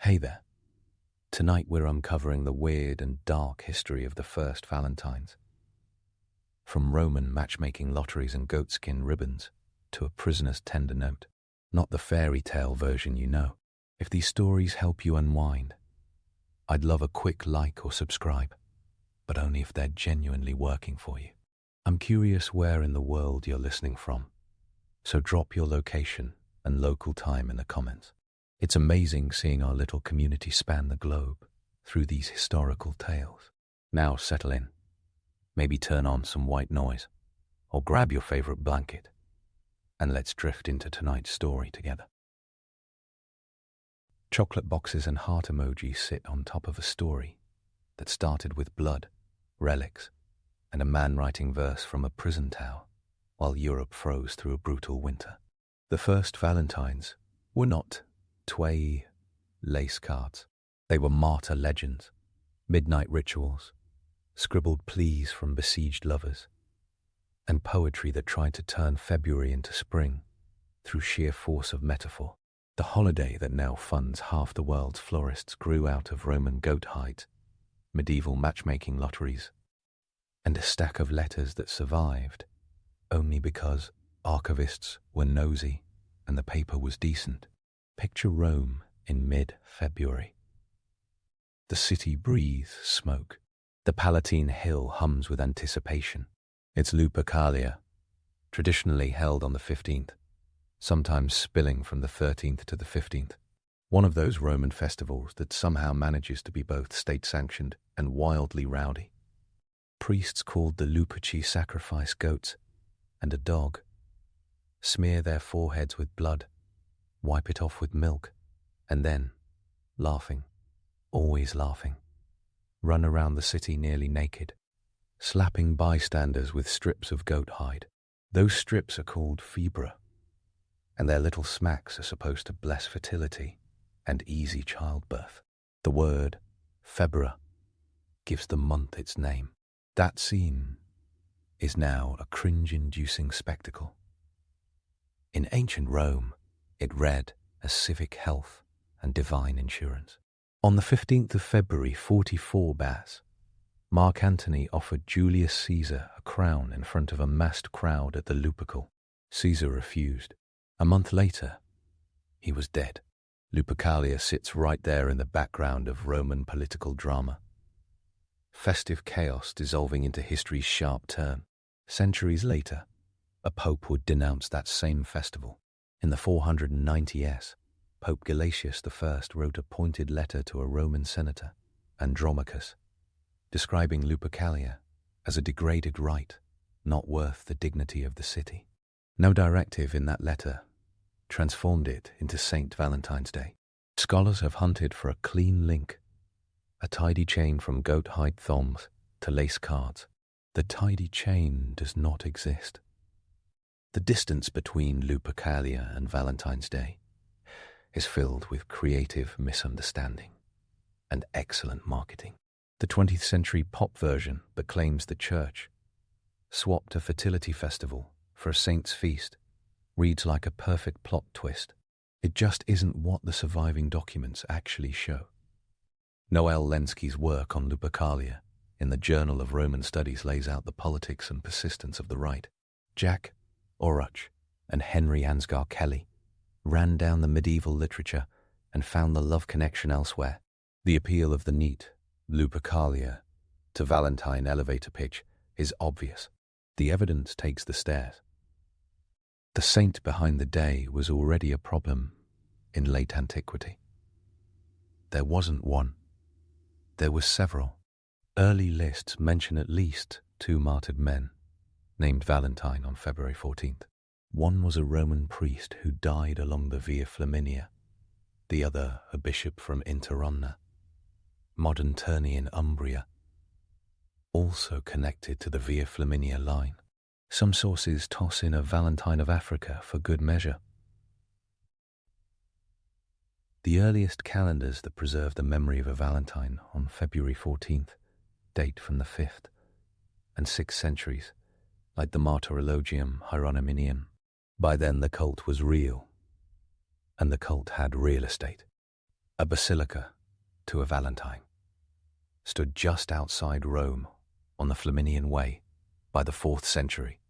Hey there. Tonight we're uncovering the weird and dark history of the first Valentines. From Roman matchmaking lotteries and goatskin ribbons to a prisoner's tender note. Not the fairy tale version you know. If these stories help you unwind, I'd love a quick like or subscribe, but only if they're genuinely working for you. I'm curious where in the world you're listening from, so drop your location and local time in the comments. It's amazing seeing our little community span the globe through these historical tales. Now settle in, maybe turn on some white noise, or grab your favorite blanket, and let's drift into tonight's story together. Chocolate boxes and heart emojis sit on top of a story that started with blood, relics, and a man writing verse from a prison tower while Europe froze through a brutal winter. The first Valentines were not tway lace cards. They were martyr legends, midnight rituals, scribbled pleas from besieged lovers, and poetry that tried to turn February into spring through sheer force of metaphor. The holiday that now funds half the world's florists grew out of Roman goat hides, medieval matchmaking lotteries, and a stack of letters that survived only because archivists were nosy and the paper was decent. Picture Rome in mid-February. The city breathes smoke. The Palatine Hill hums with anticipation. It's Lupercalia, traditionally held on the 15th, sometimes spilling from the 13th to the 15th. One of those Roman festivals that somehow manages to be both state-sanctioned and wildly rowdy. Priests called the Luperci sacrifice goats and a dog, smear their foreheads with blood, wipe it off with milk, and then, laughing, always laughing, run around the city nearly naked, slapping bystanders with strips of goat hide. Those strips are called fibra, and their little smacks are supposed to bless fertility and easy childbirth. The word febra gives the month its name. That scene is now a cringe-inducing spectacle. In ancient Rome, it read as civic health and divine insurance. On the 15th of February 44 BAS, Mark Antony offered Julius Caesar a crown in front of a massed crowd at the Lupercal. Caesar refused. A month later, he was dead. Lupercalia sits right there in the background of Roman political drama. Festive chaos dissolving into history's sharp turn. Centuries later, a pope would denounce that same festival. In the 490s, Pope Gelasius I wrote a pointed letter to a Roman senator, Andromachus, describing Lupercalia as a degraded rite, not worth the dignity of the city. No directive in that letter transformed it into St. Valentine's Day. Scholars have hunted for a clean link, a tidy chain from goat hide thongs to lace cards. The tidy chain does not exist. The distance between Lupercalia and Valentine's Day is filled with creative misunderstanding and excellent marketing. The 20th century pop version that claims the church swapped a fertility festival for a saint's feast reads like a perfect plot twist. It just isn't what the surviving documents actually show. Noel Lenski's work on Lupercalia in the Journal of Roman Studies lays out the politics and persistence of the rite. Jack Oruch and Henry Ansgar Kelly ran down the medieval literature and found the love connection elsewhere. The appeal of the neat Lupercalia to Valentine elevator pitch is obvious. The evidence takes the stairs. The saint behind the day was already a problem in late antiquity. There wasn't one. There were several. Early lists mention at least 2 martyred men named Valentine on February 14th. One was a Roman priest who died along the Via Flaminia, the other a bishop from Interromna, modern Terni in Umbria, also connected to the Via Flaminia line. Some sources toss in a Valentine of Africa for good measure. The earliest calendars that preserve the memory of a Valentine on February 14th date from the 5th and 6th centuries, like the Martyrologium Hieronymium. By then the cult was real, and the cult had real estate. A basilica to a Valentine stood just outside Rome on the Flaminian Way by the 4th century,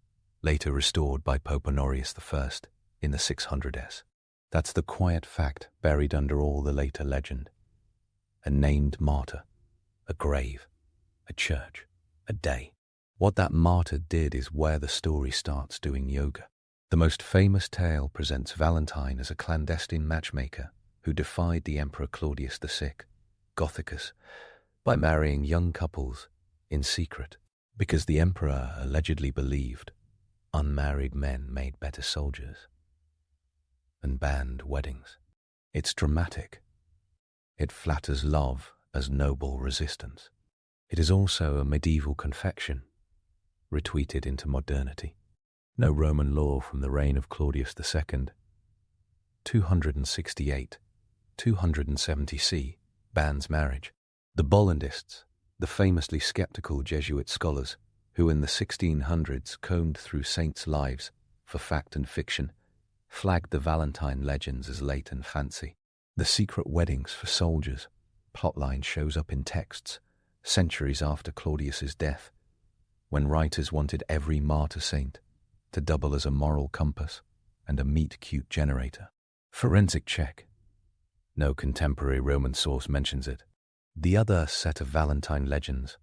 later restored by Pope Honorius I in the 600s. That's the quiet fact buried under all the later legend. A named martyr, a grave, a church, a day. What that martyr did is where the story starts doing yoga. The most famous tale presents Valentine as a clandestine matchmaker who defied the Emperor Claudius VI, Gothicus, by marrying young couples in secret, because the emperor allegedly believed unmarried men made better soldiers, and banned weddings. It's dramatic. It flatters love as noble resistance. It is also a medieval confection, retweeted into modernity. No Roman law from the reign of Claudius II, 270 C, bans marriage. The Bollandists, the famously skeptical Jesuit scholars who in the 1600s combed through saints' lives for fact and fiction, flagged the Valentine legends as latent fancy. The secret weddings for soldiers plotline shows up in texts centuries after Claudius's death, when writers wanted every martyr saint to double as a moral compass and a meet-cute generator. Forensic check. No contemporary Roman source mentions it. The other set of Valentine legends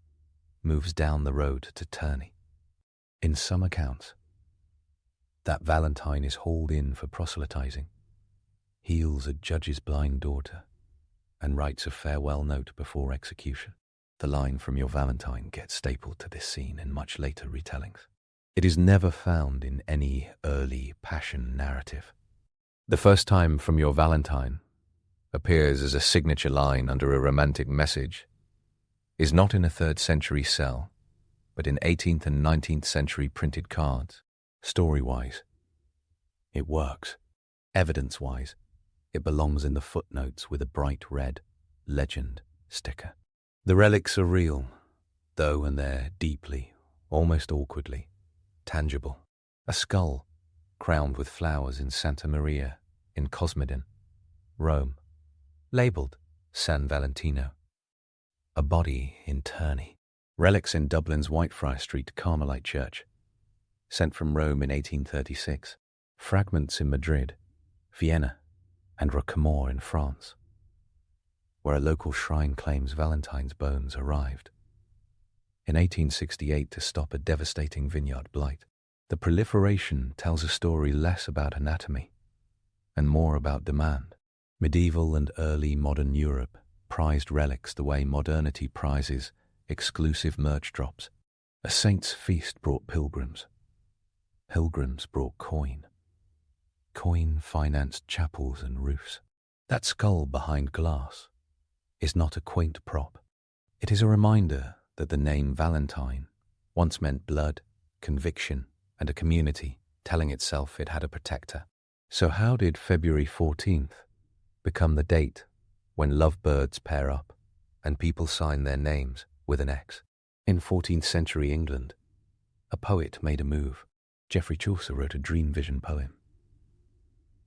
moves down the road to Tourney. In some accounts, that Valentine is hauled in for proselytizing, heals a judge's blind daughter, and writes a farewell note before execution. The line "from your Valentine" gets stapled to this scene in much later retellings. It is never found in any early passion narrative. The first time "from your Valentine" appears as a signature line under a romantic message is not in a 3rd century cell, but in 18th and 19th century printed cards. Story-wise, it works. Evidence-wise, it belongs in the footnotes with a bright red legend sticker. The relics are real, though, and they're deeply, almost awkwardly, tangible. A skull crowned with flowers in Santa Maria in Cosmedin, Rome, labelled San Valentino. A body in Tourney. Relics in Dublin's Whitefriar Street Carmelite Church, sent from Rome in 1836. Fragments in Madrid, Vienna, and Rocamore in France, where a local shrine claims Valentine's bones arrived in 1868 to stop a devastating vineyard blight. The proliferation tells a story less about anatomy and more about demand. Medieval and early modern Europe prized relics the way modernity prizes exclusive merch drops. A saint's feast brought pilgrims. Pilgrims brought coin. Coin financed chapels and roofs. That skull behind glass is not a quaint prop. It is a reminder that the name Valentine once meant blood, conviction, and a community telling itself it had a protector. So how did February 14th become the date when lovebirds pair up and people sign their names with an X? In 14th century England, a poet made a move. Geoffrey Chaucer wrote a dream vision poem,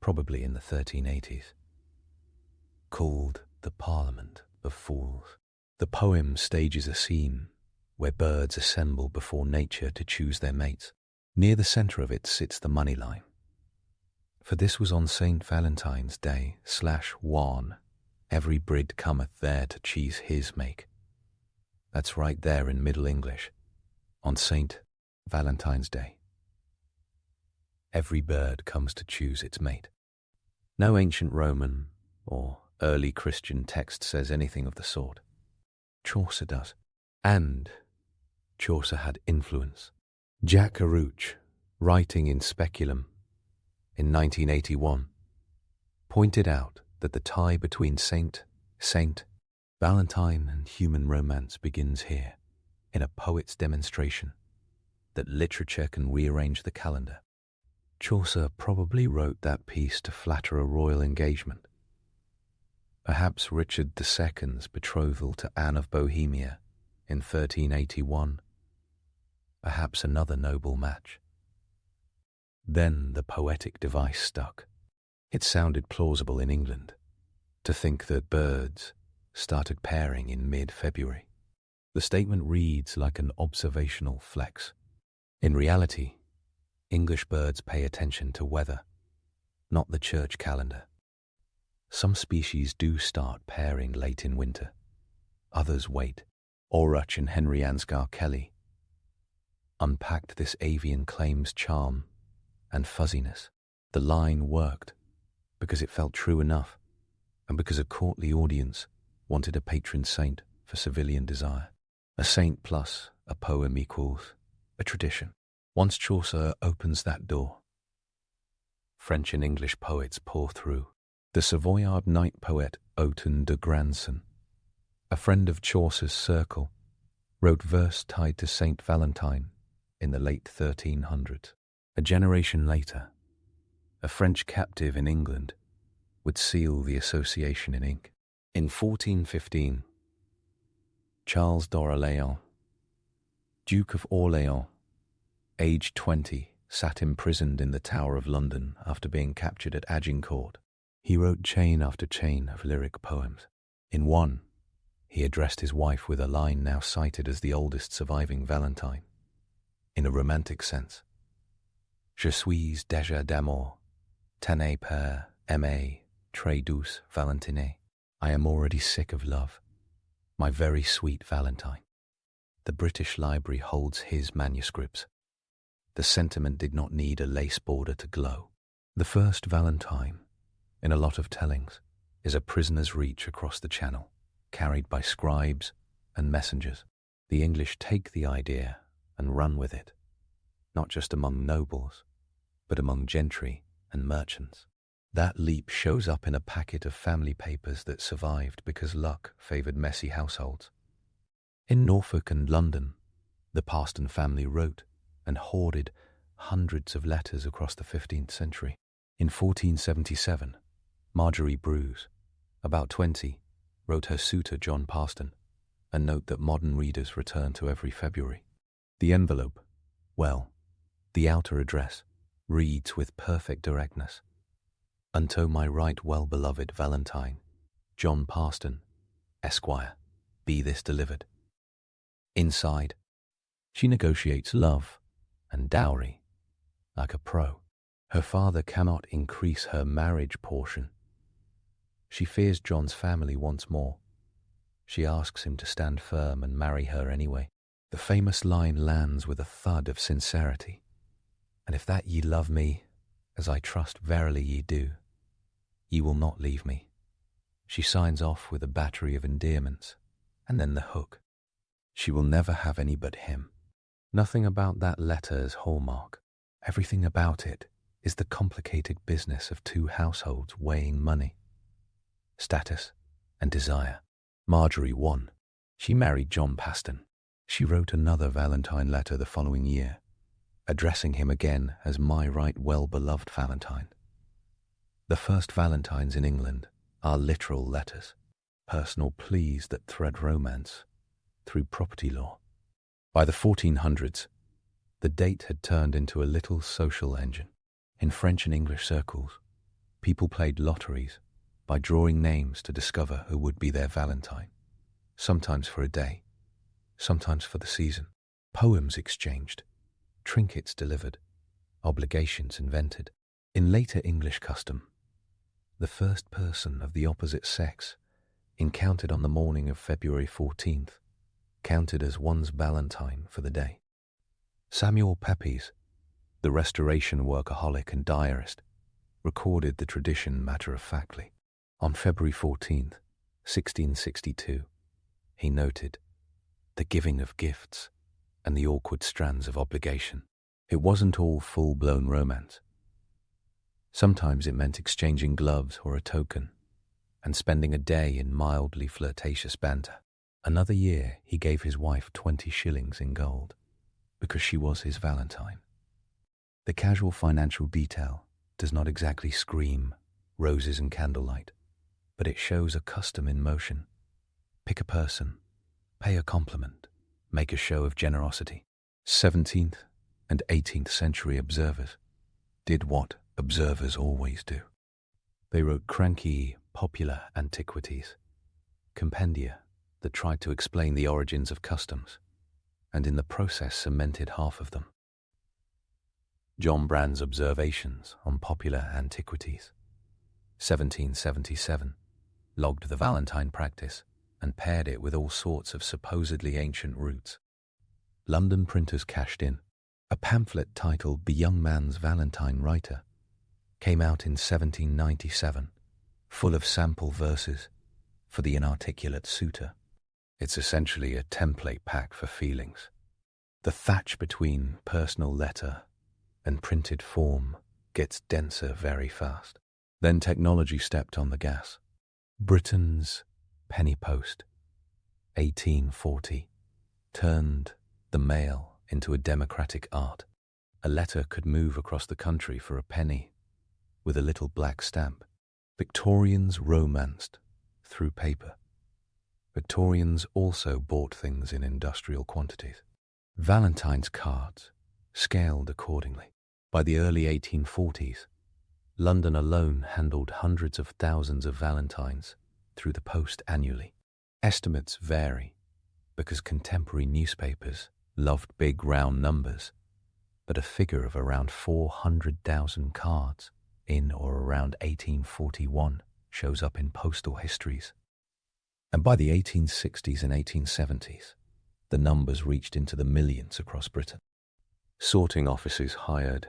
probably in the 1380s, called The Parliament of Fools. The poem stages a scene where birds assemble before nature to choose their mates. Near the centre of it sits the money line. For this was on St. Valentine's Day /1. Every brid cometh there to choose his make. That's right there in Middle English, on St. Valentine's Day. Every bird comes to choose its mate. No ancient Roman or early Christian text says anything of the sort. Chaucer does. And Chaucer had influence. Jack Aruch, writing in Speculum in 1981, pointed out that the tie between Saint, Valentine and human romance begins here, in a poet's demonstration that literature can rearrange the calendar. Chaucer probably wrote that piece to flatter a royal engagement. Perhaps Richard II's betrothal to Anne of Bohemia in 1381. Perhaps another noble match. Then the poetic device stuck. It sounded plausible in England, To think that birds started pairing in mid-February. The statement reads like an observational flex. In reality, English birds pay attention to weather, not the church calendar. Some species do start pairing late in winter. Others wait. Orruch and Henry Ansgar Kelly unpacked this avian claim's charm and fuzziness. The line worked because it felt true enough and because a courtly audience wanted a patron saint for civilian desire. A saint plus a poem equals a tradition. Once Chaucer opens that door, French and English poets pour through. The Savoyard knight poet Othon de Grandson, a friend of Chaucer's circle, wrote verse tied to Saint Valentine in the late 1300s. A generation later, a French captive in England would seal the association in ink. In 1415, Charles d'Orléans, Duke of Orléans, aged 20, sat imprisoned in the Tower of London after being captured at Agincourt. He wrote chain after chain of lyric poems. In one, he addressed his wife with a line now cited as the oldest surviving Valentine. In a romantic sense, Je suis déjà d'amour, tanné par aimer, très douce Valentine. I am already sick of love, my very sweet Valentine. The British Library holds his manuscripts. The sentiment did not need a lace border to glow. The first Valentine, in a lot of tellings, is a prisoner's reach across the channel, carried by scribes and messengers. The English take the idea and run with it, not just among nobles, but among gentry and merchants. That leap shows up in a packet of family papers that survived because luck favoured messy households. In Norfolk and London, the Parston family wrote and hoarded hundreds of letters across the 15th century. In 1477, Marjorie Bruce, about 20, wrote her suitor John Parston a note that modern readers return to every February. The envelope, well, the outer address, reads with perfect directness, "Unto my right well-beloved Valentine, John Parston, Esquire, be this delivered." Inside, she negotiates love and dowry like a pro. Her father cannot increase her marriage portion. She fears John's family once more. She asks him to stand firm and marry her anyway. The famous line lands with a thud of sincerity. "And if that ye love me, as I trust verily ye do, ye will not leave me." She signs off with a battery of endearments, and then the hook. She will never have any but him. Nothing about that letter is hallmark. Everything about it is the complicated business of two households weighing money, status, and desire. Marjorie won. She married John Paston. She wrote another Valentine letter the following year, addressing him again as my right well-beloved Valentine. The first Valentines in England are literal letters, personal pleas that thread romance through property law. By the 1400s, the date had turned into a little social engine. In French and English circles, people played lotteries by drawing names to discover who would be their Valentine, sometimes for a day, sometimes for the season. Poems exchanged, trinkets delivered, obligations invented. In later English custom, the first person of the opposite sex encountered on the morning of February 14th counted as one's Valentine for the day. Samuel Pepys, the Restoration workaholic and diarist, recorded the tradition matter-of-factly. On February 14th, 1662, he noted the giving of gifts and the awkward strands of obligation. It wasn't all full-blown romance. Sometimes it meant exchanging gloves or a token and spending a day in mildly flirtatious banter. Another year, he gave his wife 20 shillings in gold because she was his Valentine. The casual financial detail does not exactly scream roses and candlelight, but it shows a custom in motion. Pick a person, pay a compliment, make a show of generosity. 17th and 18th century observers did what observers always do. They wrote cranky, popular antiquities, compendia that tried to explain the origins of customs, and in the process cemented half of them. John Brand's Observations on Popular Antiquities, 1777, logged the Valentine practice and paired it with all sorts of supposedly ancient roots. London printers cashed in. A pamphlet titled The Young Man's Valentine Writer came out in 1797, full of sample verses for the inarticulate suitor. It's essentially a template pack for feelings. The thatch between personal letter and printed form gets denser very fast. Then technology stepped on the gas. Britain's penny post, 1840, turned the mail into a democratic art. A letter could move across the country for a penny with a little black stamp. Victorians romanced through paper. Victorians also bought things in industrial quantities. Valentine's cards scaled accordingly. By the early 1840s, London alone handled hundreds of thousands of Valentines through the post annually. Estimates vary because contemporary newspapers loved big round numbers, but a figure of around 400,000 cards in or around 1841 shows up in postal histories. And by the 1860s and 1870s, the numbers reached into the millions across Britain. Sorting offices hired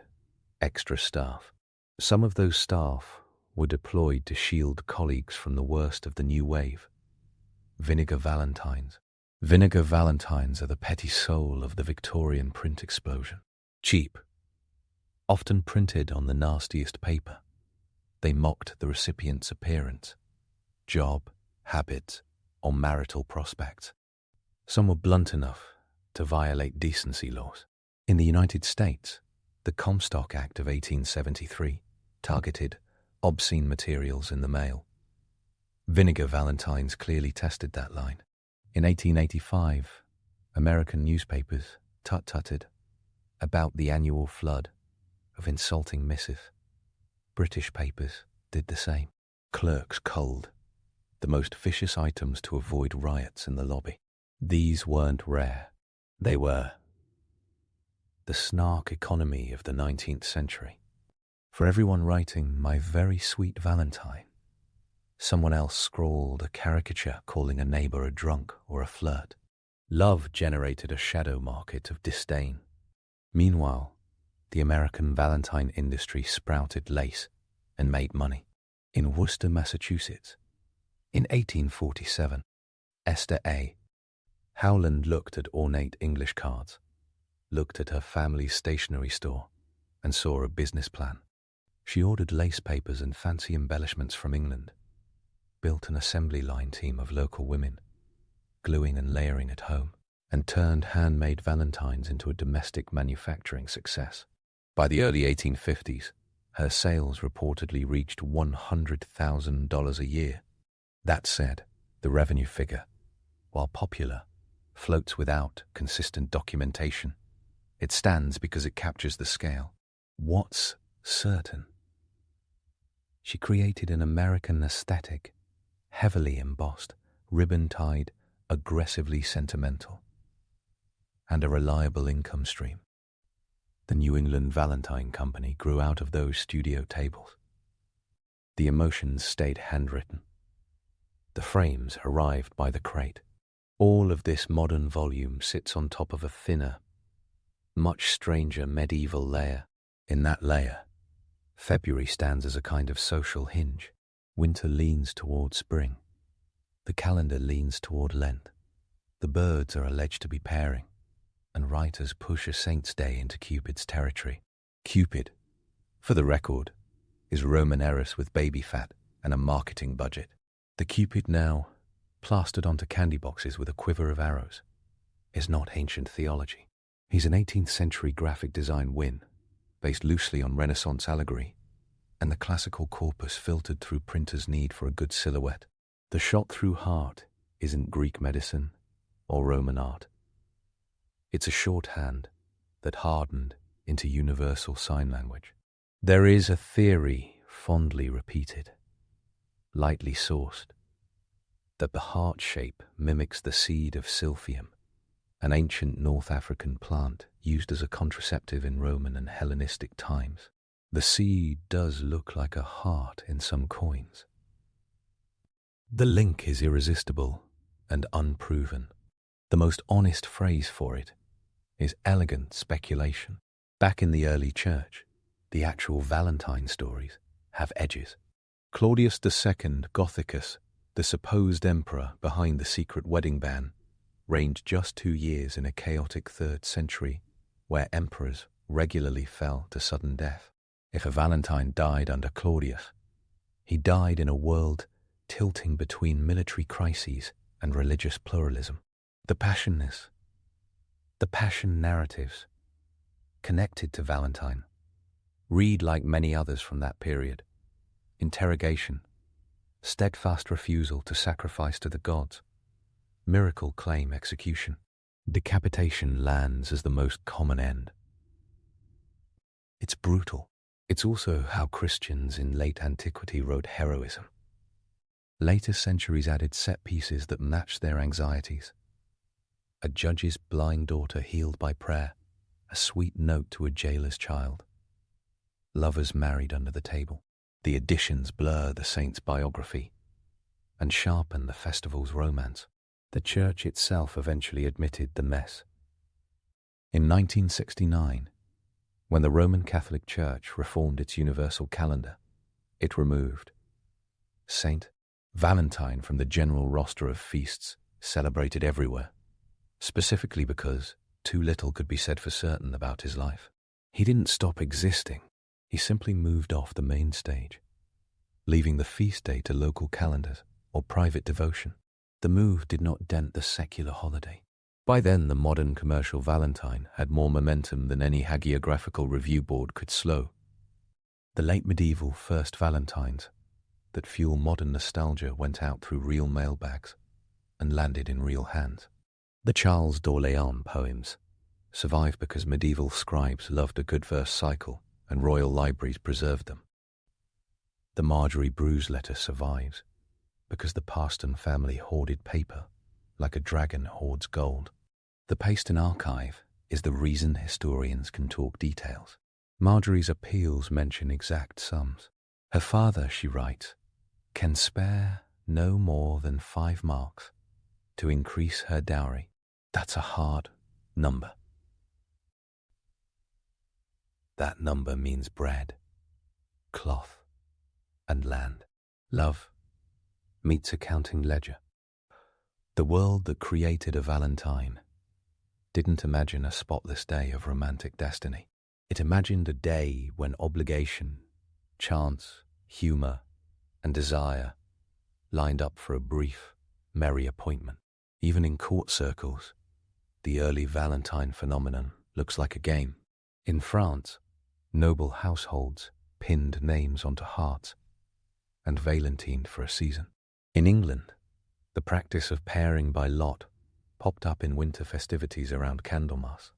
extra staff. Some of those staff were deployed to shield colleagues from the worst of the new wave. Vinegar Valentines. Vinegar Valentines are the petty soul of the Victorian print explosion. Cheap. Often printed on the nastiest paper, they mocked the recipient's appearance, job, habits, or marital prospects. Some were blunt enough to violate decency laws. In the United States, the Comstock Act of 1873 targeted obscene materials in the mail. Vinegar Valentines clearly tested that line. In 1885, American newspapers tut-tutted about the annual flood of insulting missives. British papers did the same. Clerks culled the most vicious items to avoid riots in the lobby. These weren't rare. They were the snark economy of the 19th century. For everyone writing "My very sweet Valentine," someone else scrawled a caricature calling a neighbor a drunk or a flirt. Love generated a shadow market of disdain. Meanwhile, the American Valentine industry sprouted lace and made money. In Worcester, Massachusetts, in 1847, Esther A. Howland looked at ornate English cards, looked at her family's stationery store, and saw a business plan. She ordered lace papers and fancy embellishments from England, built an assembly line team of local women, gluing and layering at home, and turned handmade Valentines into a domestic manufacturing success. By the early 1850s, her sales reportedly reached $100,000 a year. That said, the revenue figure, while popular, floats without consistent documentation. It stands because it captures the scale. What's certain? She created an American aesthetic, heavily embossed, ribbon-tied, aggressively sentimental, and a reliable income stream. The New England Valentine Company grew out of those studio tables. The emotions stayed handwritten. The frames arrived by the crate. All of this modern volume sits on top of a thinner, much stranger medieval layer. In that layer, February stands as a kind of social hinge. Winter leans toward spring. The calendar leans toward Lent. The birds are alleged to be pairing, and writers push a saint's day into Cupid's territory. Cupid, for the record, is Roman Eros with baby fat and a marketing budget. The Cupid now, plastered onto candy boxes with a quiver of arrows, is not ancient theology. He's an 18th century graphic design win, based loosely on Renaissance allegory, and the classical corpus filtered through printers' need for a good silhouette. The shot-through heart isn't Greek medicine or Roman art. It's a shorthand that hardened into universal sign language. There is a theory fondly repeated lightly sauced, that the heart shape mimics the seed of silphium, an ancient North African plant used as a contraceptive in Roman and Hellenistic times. The seed does look like a heart in some coins. The link is irresistible and unproven. The most honest phrase for it is elegant speculation. Back in the early church, the actual Valentine stories have edges. Claudius II Gothicus, the supposed emperor behind the secret wedding ban, reigned just 2 years in a chaotic 3rd century where emperors regularly fell to sudden death. If a Valentine died under Claudius, he died in a world tilting between military crises and religious pluralism. The passion narratives connected to Valentine read like many others from that period: interrogation, steadfast refusal to sacrifice to the gods, miracle claim execution. Decapitation lands as the most common end. It's brutal. It's also how Christians in late antiquity wrote heroism. Later centuries added set pieces that matched their anxieties. A judge's blind daughter healed by prayer, a sweet note to a jailer's child. Lovers married under the table. The additions blur the saint's biography and sharpen the festival's romance. The church itself eventually admitted the mess. In 1969, when the Roman Catholic Church reformed its universal calendar, it removed Saint Valentine from the general roster of feasts celebrated everywhere, specifically because too little could be said for certain about his life. He didn't stop existing. He simply moved off the main stage, leaving the feast day to local calendars or private devotion. The move did not dent the secular holiday. By then, the modern commercial Valentine had more momentum than any hagiographical review board could slow. The late medieval first Valentines that fuel modern nostalgia went out through real mailbags and landed in real hands. The Charles d'Orléans poems survived because medieval scribes loved a good verse cycle and royal libraries preserved them. The Marjorie Brews letter survives because the Parston family hoarded paper like a dragon hoards gold. The Paston archive is the reason historians can talk details. Marjorie's appeals mention exact sums. Her father, she writes, can spare no more than 5 marks to increase her dowry. That's a hard number. That number means bread, cloth, and land. Love meets a counting ledger. The world that created a Valentine didn't imagine a spotless day of romantic destiny. It imagined a day when obligation, chance, humor, and desire lined up for a brief, merry appointment. Even in court circles, the early Valentine phenomenon looks like a game. In France, noble households pinned names onto hearts and Valentined for a season. In England, the practice of pairing by lot popped up in winter festivities around Candlemas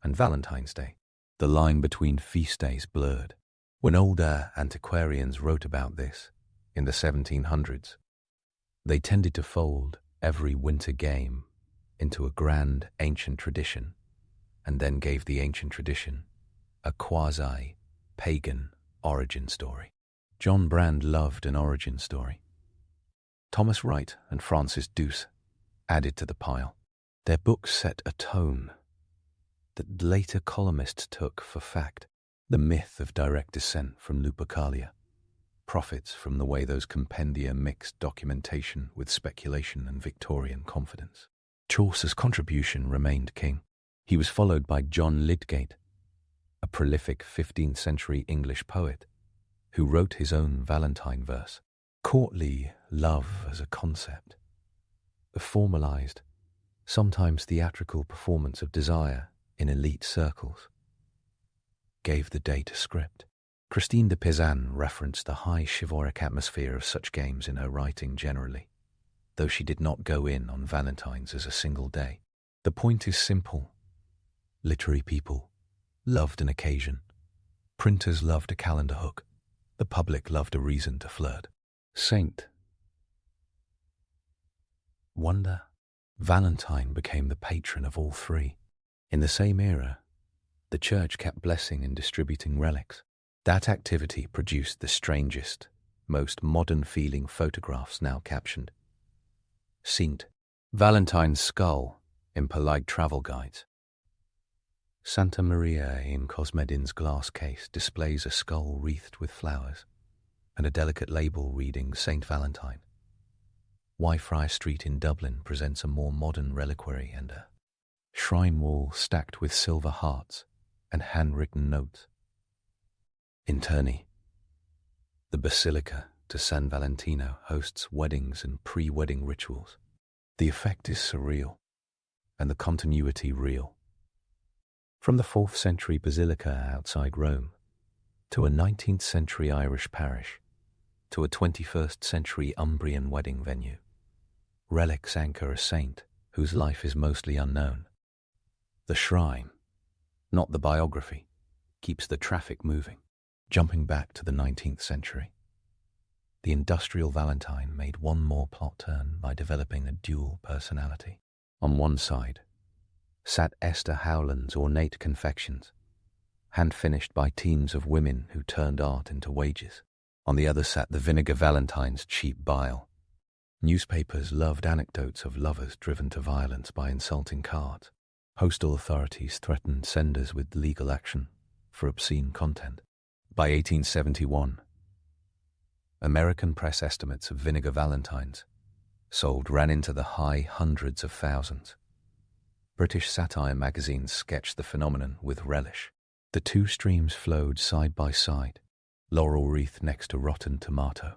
and Valentine's Day. The line between feast days blurred. When older antiquarians wrote about this in the 1700s, they tended to fold every winter game into a grand ancient tradition and then gave the ancient tradition a quasi-pagan origin story. John Brand loved an origin story. Thomas Wright and Francis Douce added to the pile. Their books set a tone that later columnists took for fact. The myth of direct descent from Lupercalia profits from the way those compendia mixed documentation with speculation and Victorian confidence. Chaucer's contribution remained king. He was followed by John Lydgate, a prolific 15th century English poet who wrote his own Valentine verse. Courtly love as a concept, a formalized, sometimes theatrical performance of desire in elite circles, gave the date a script. Christine de Pizan referenced the high chivalric atmosphere of such games in her writing generally, though she did not go in on Valentine's as a single day. The point is simple. Literary people loved an occasion. Printers loved a calendar hook. The public loved a reason to flirt. Saint wonder. Valentine became the patron of all three. In the same era, the church kept blessing and distributing relics. That activity produced the strangest, most modern-feeling photographs now captioned. Saint Valentine's skull in polite travel guides. Santa Maria in Cosmedin's glass case displays a skull wreathed with flowers and a delicate label reading Saint Valentine. Whitefriars Street in Dublin presents a more modern reliquary and a shrine wall stacked with silver hearts and handwritten notes. In Terni, the Basilica to San Valentino hosts weddings and pre-wedding rituals. The effect is surreal, and the continuity real. From the 4th century basilica outside Rome, to a 19th century Irish parish, to a 21st century Umbrian wedding venue, relics anchor a saint whose life is mostly unknown. The shrine, not the biography, keeps the traffic moving. Jumping back to the 19th century, the industrial Valentine made one more plot turn by developing a dual personality. On one side sat Esther Howland's ornate confections, hand-finished by teams of women who turned art into wages. On the other sat the vinegar Valentine's cheap bile. Newspapers loved anecdotes of lovers driven to violence by insulting cards. Postal authorities threatened senders with legal action for obscene content. By 1871, American press estimates of vinegar Valentines sold ran into the high hundreds of thousands. British satire magazines sketched the phenomenon with relish. The two streams flowed side by side, laurel wreath next to rotten tomato.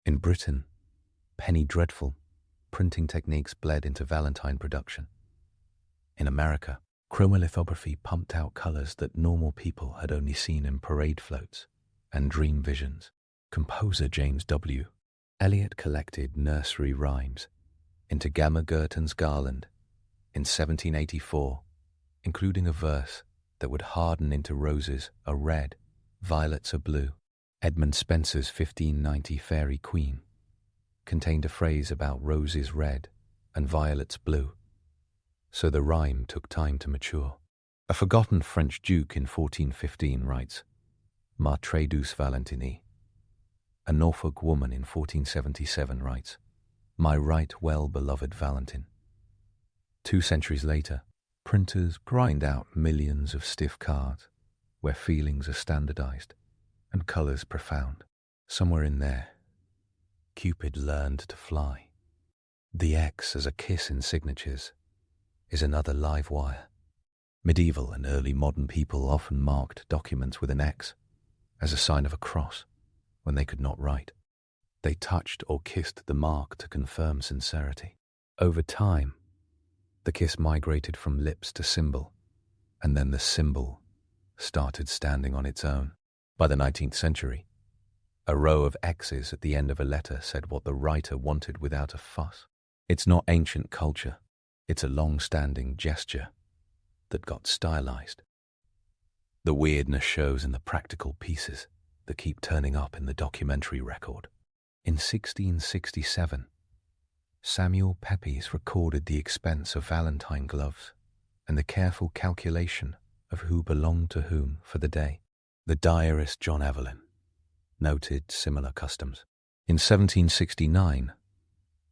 In Britain, penny dreadful printing techniques bled into Valentine production. In America, chromolithography pumped out colors that normal people had only seen in parade floats and dream visions. Composer James W. Eliot collected nursery rhymes into Gamma Gurton's Garland in 1784, including a verse that would harden into roses are red, violets are blue. Edmund Spenser's 1590 Fairy Queen contained a phrase about roses red and violets blue, so the rhyme took time to mature. A forgotten French duke in 1415 writes, Ma très douce Valentine. A Norfolk woman in 1477 writes, My right well-beloved Valentine. 2 centuries later, printers grind out millions of stiff cards where feelings are standardized and colors profound. Somewhere in there, Cupid learned to fly. The X as a kiss in signatures is another live wire. Medieval and early modern people often marked documents with an X as a sign of a cross when they could not write. They touched or kissed the mark to confirm sincerity. Over time, the kiss migrated from lips to symbol, and then the symbol started standing on its own. By the 19th century, a row of X's at the end of a letter said what the writer wanted without a fuss. It's not ancient culture. It's a long-standing gesture that got stylized. The weirdness shows in the practical pieces that keep turning up in the documentary record. In 1667, Samuel Pepys recorded the expense of Valentine gloves and the careful calculation of who belonged to whom for the day. The diarist John Evelyn noted similar customs. In 1769,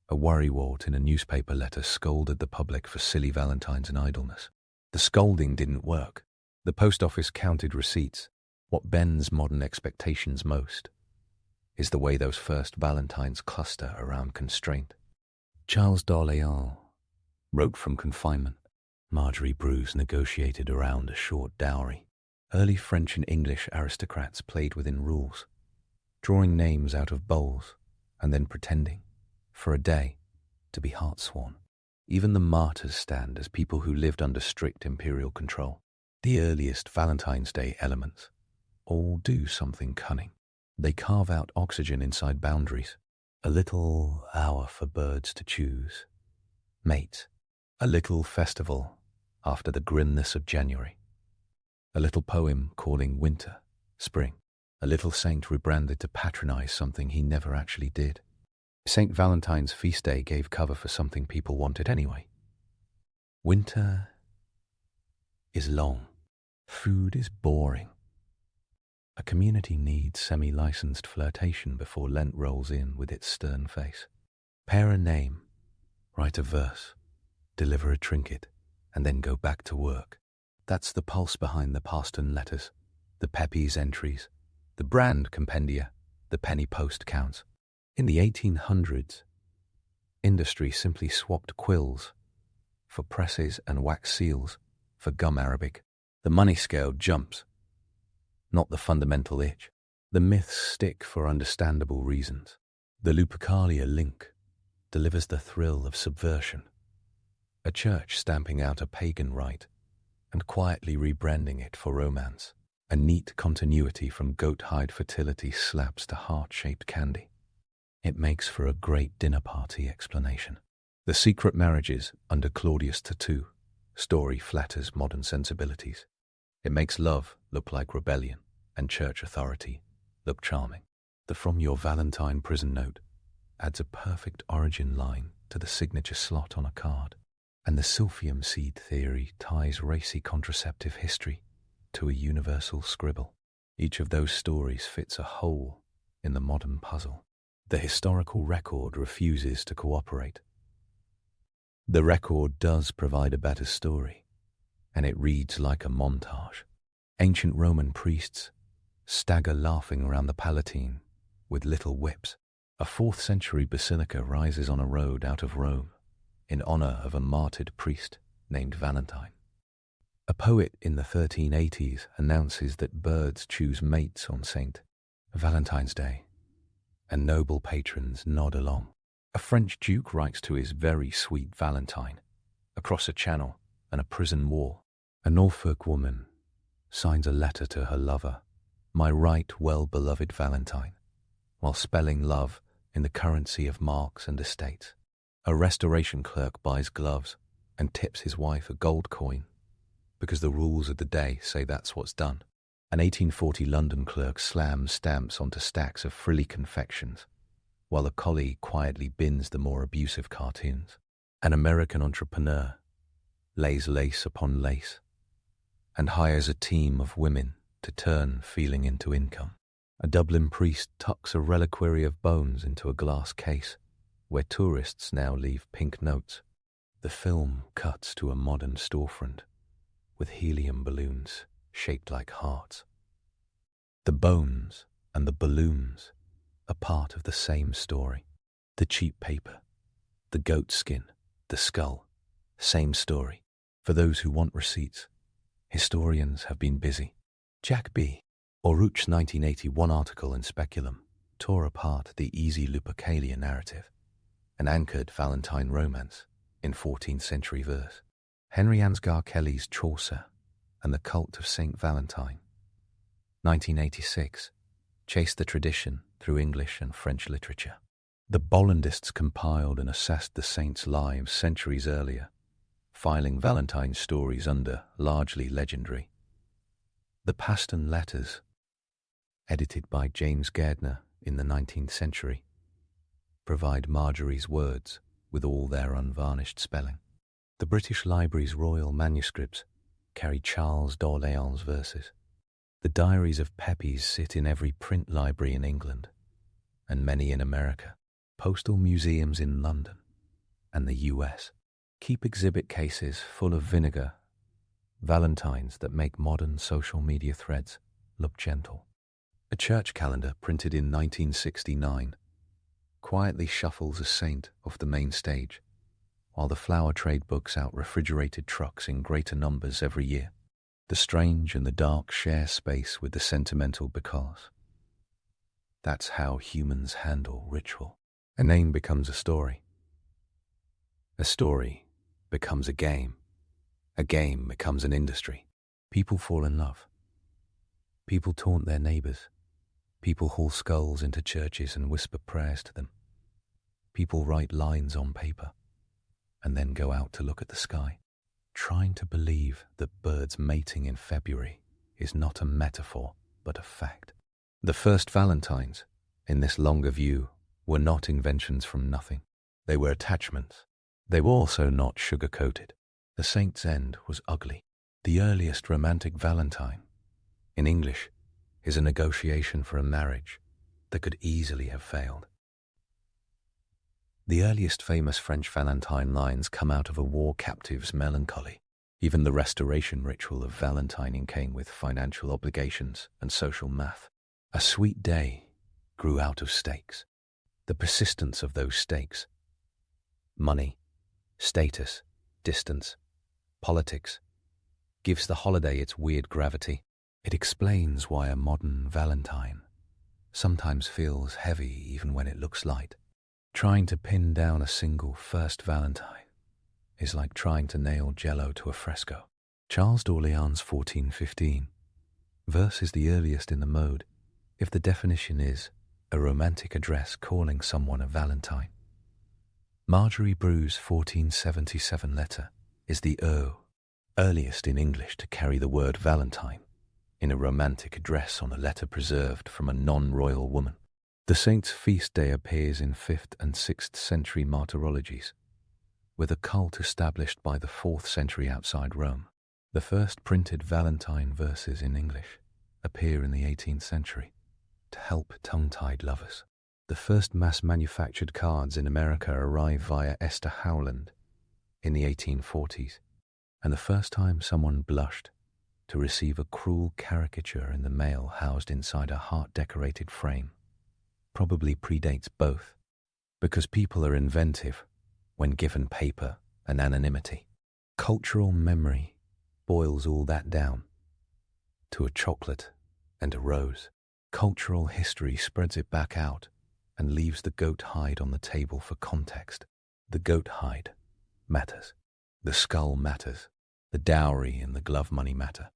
a worrywart in a newspaper letter scolded the public for silly valentines and idleness. The scolding didn't work. The post office counted receipts. What bends modern expectations most is the way those first valentines cluster around constraint. Charles d'Orléans wrote from confinement. Marjorie Bruce negotiated around a short dowry. Early French and English aristocrats played within rules, drawing names out of bowls and then pretending, for a day, to be heartsworn. Even the martyrs stand as people who lived under strict imperial control. The earliest Valentine's Day elements all do something cunning. They carve out oxygen inside boundaries. A little hour for birds to choose. Mate. A little festival after the grimness of January. A little poem calling winter, spring. A little saint rebranded to patronize something he never actually did. St. Valentine's feast day gave cover for something people wanted anyway. Winter is long. Food is boring. A community needs semi-licensed flirtation before Lent rolls in with its stern face. Pair a name, write a verse, deliver a trinket, and then go back to work. That's the pulse behind the Paston letters, the Pepys entries, the brand compendia, the penny post counts. In the 1800s, industry simply swapped quills for presses and wax seals for gum arabic. The money scale jumps, not the fundamental itch. The myths stick for understandable reasons. The Lupercalia link delivers the thrill of subversion, a church stamping out a pagan rite and quietly rebranding it for romance. A neat continuity from goat-hide fertility slaps to heart-shaped candy. It makes for a great dinner party explanation. The secret marriages under Claudius II story flatters modern sensibilities. It makes love look like rebellion and church authority look charming. The From Your Valentine prison note adds a perfect origin line to the signature slot on a card. And the silphium seed theory ties racy contraceptive history to a universal scribble. Each of those stories fits a hole in the modern puzzle. The historical record refuses to cooperate. The record does provide a better story, and it reads like a montage. Ancient Roman priests stagger laughing around the Palatine with little whips. A 4th century basilica rises on a road out of Rome in honor of a martyred priest named Valentine. A poet in the 1380s announces that birds choose mates on St. Valentine's Day, and noble patrons nod along. A French duke writes to his very sweet Valentine across a channel and a prison wall. A Norfolk woman signs a letter to her lover, "My right well-beloved Valentine," while spelling love in the currency of marks and estates. A restoration clerk buys gloves and tips his wife a gold coin because the rules of the day say that's what's done. An 1840 London clerk slams stamps onto stacks of frilly confections, while a colleague quietly bins the more abusive cartoons. An American entrepreneur lays lace upon lace and hires a team of women to turn feeling into income. A Dublin priest tucks a reliquary of bones into a glass case where tourists now leave pink notes. The film cuts to a modern storefront with helium balloons shaped like hearts. The bones and the balloons are part of the same story. The cheap paper, the goat skin, the skull, same story. For those who want receipts, historians have been busy. Jack B. Oruch's 1981 article in Speculum tore apart the easy Lupercalia narrative and anchored Valentine romance in 14th century verse. Henry Ansgar Kelly's Chaucer and the Cult of St. Valentine, 1986, chased the tradition through English and French literature. The Bollandists compiled and assessed the saints' lives centuries earlier, filing Valentine's stories under largely legendary. The Paston Letters, edited by James Gairdner in the 19th century, provide Marjorie's words with all their unvarnished spelling. The British Library's royal manuscripts carry Charles d'Orléans' verses. The diaries of Pepys sit in every print library in England and many in America. Postal museums in London and the US keep exhibit cases full of vinegar valentines that make modern social media threads look gentle. A church calendar printed in 1969 quietly shuffles a saint off the main stage, while the flower trade books out refrigerated trucks in greater numbers every year. The strange and the dark share space with the sentimental because. That's how humans handle ritual. A name becomes a story. A story becomes a game. A game becomes an industry. People fall in love. People taunt their neighbors. People haul skulls into churches and whisper prayers to them. People write lines on paper and then go out to look at the sky, trying to believe that birds mating in February is not a metaphor but a fact. The first Valentines, in this longer view, were not inventions from nothing. They were attachments. They were also not sugar-coated. The saint's end was ugly. The earliest romantic Valentine, in English, is a negotiation for a marriage that could easily have failed. The earliest famous French Valentine lines come out of a war captive's melancholy. Even the restoration ritual of Valentining came with financial obligations and social math. A sweet day grew out of stakes. The persistence of those stakes, money, status, distance, politics, gives the holiday its weird gravity. It explains why a modern Valentine sometimes feels heavy even when it looks light. Trying to pin down a single first Valentine is like trying to nail Jello to a fresco. Charles d'Orléans' 1415 verse is the earliest in the mode, if the definition is a romantic address calling someone a Valentine. Marjorie Brew's 1477 letter is the earliest in English to carry the word Valentine in a romantic address on a letter preserved from a non-royal woman. The saint's feast day appears in 5th and 6th century martyrologies, with a cult established by the 4th century outside Rome. The first printed Valentine verses in English appear in the 18th century to help tongue-tied lovers. The first mass-manufactured cards in America arrive via Esther Howland in the 1840s, and the first time someone blushed to receive a cruel caricature in the mail housed inside a heart-decorated frame probably predates both, because people are inventive when given paper and anonymity. Cultural memory boils all that down to a chocolate and a rose. Cultural history spreads it back out and leaves the goat hide on the table for context. The goat hide matters. The skull matters. The dowry and the glove money matter.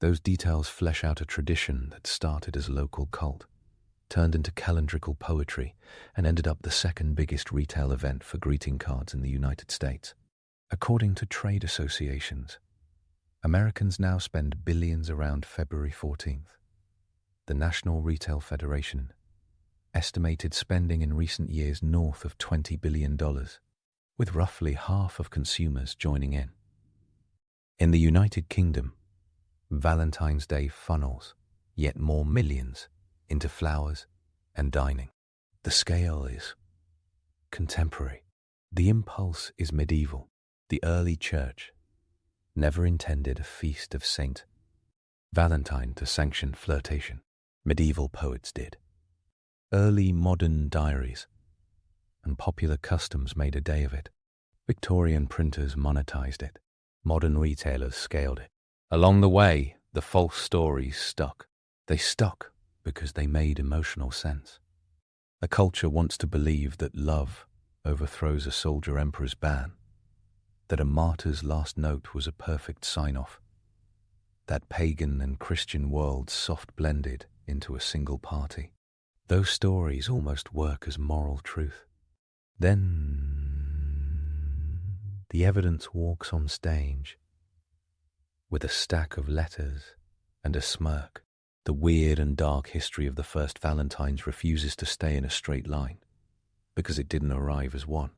Those details flesh out a tradition that started as a local cult, turned into calendrical poetry, and ended up the second biggest retail event for greeting cards in the United States. According to trade associations, Americans now spend billions around February 14th. The National Retail Federation estimated spending in recent years north of $20 billion, with roughly half of consumers joining in. In the United Kingdom, Valentine's Day funnels yet more millions into flowers and dining. The scale is contemporary. The impulse is medieval. The early church never intended a feast of Saint Valentine to sanction flirtation. Medieval poets did. Early modern diaries and popular customs made a day of it. Victorian printers monetized it. Modern retailers scaled it. Along the way, the false stories stuck. They stuck because they made emotional sense. A culture wants to believe that love overthrows a soldier emperor's ban, that a martyr's last note was a perfect sign-off, that pagan and Christian worlds soft-blended into a single party. Those stories almost work as moral truth. Then the evidence walks on stage with a stack of letters and a smirk. The weird and dark history of the first Valentines refuses to stay in a straight line, because it didn't arrive as one.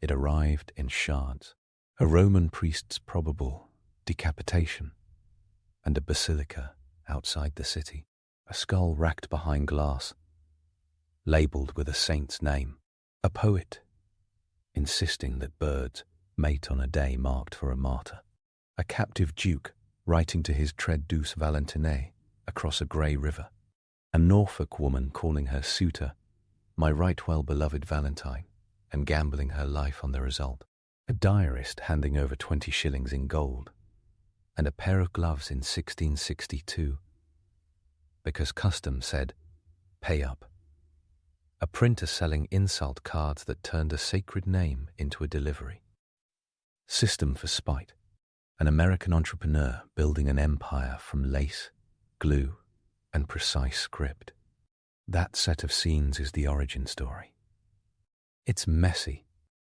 It arrived in shards. A Roman priest's probable decapitation, and a basilica outside the city. A skull racked behind glass, labelled with a saint's name. A poet insisting that birds mate on a day marked for a martyr. A captive duke writing to his très douce Valentine across a grey river. A Norfolk woman calling her suitor, my right well beloved Valentine, and gambling her life on the result. A diarist handing over 20 shillings in gold, and a pair of gloves in 1662, because custom said, pay up. A printer selling insult cards that turned a sacred name into a delivery. System for spite. An American entrepreneur building an empire from lace, glue, and precise script. That set of scenes is the origin story. It's messy.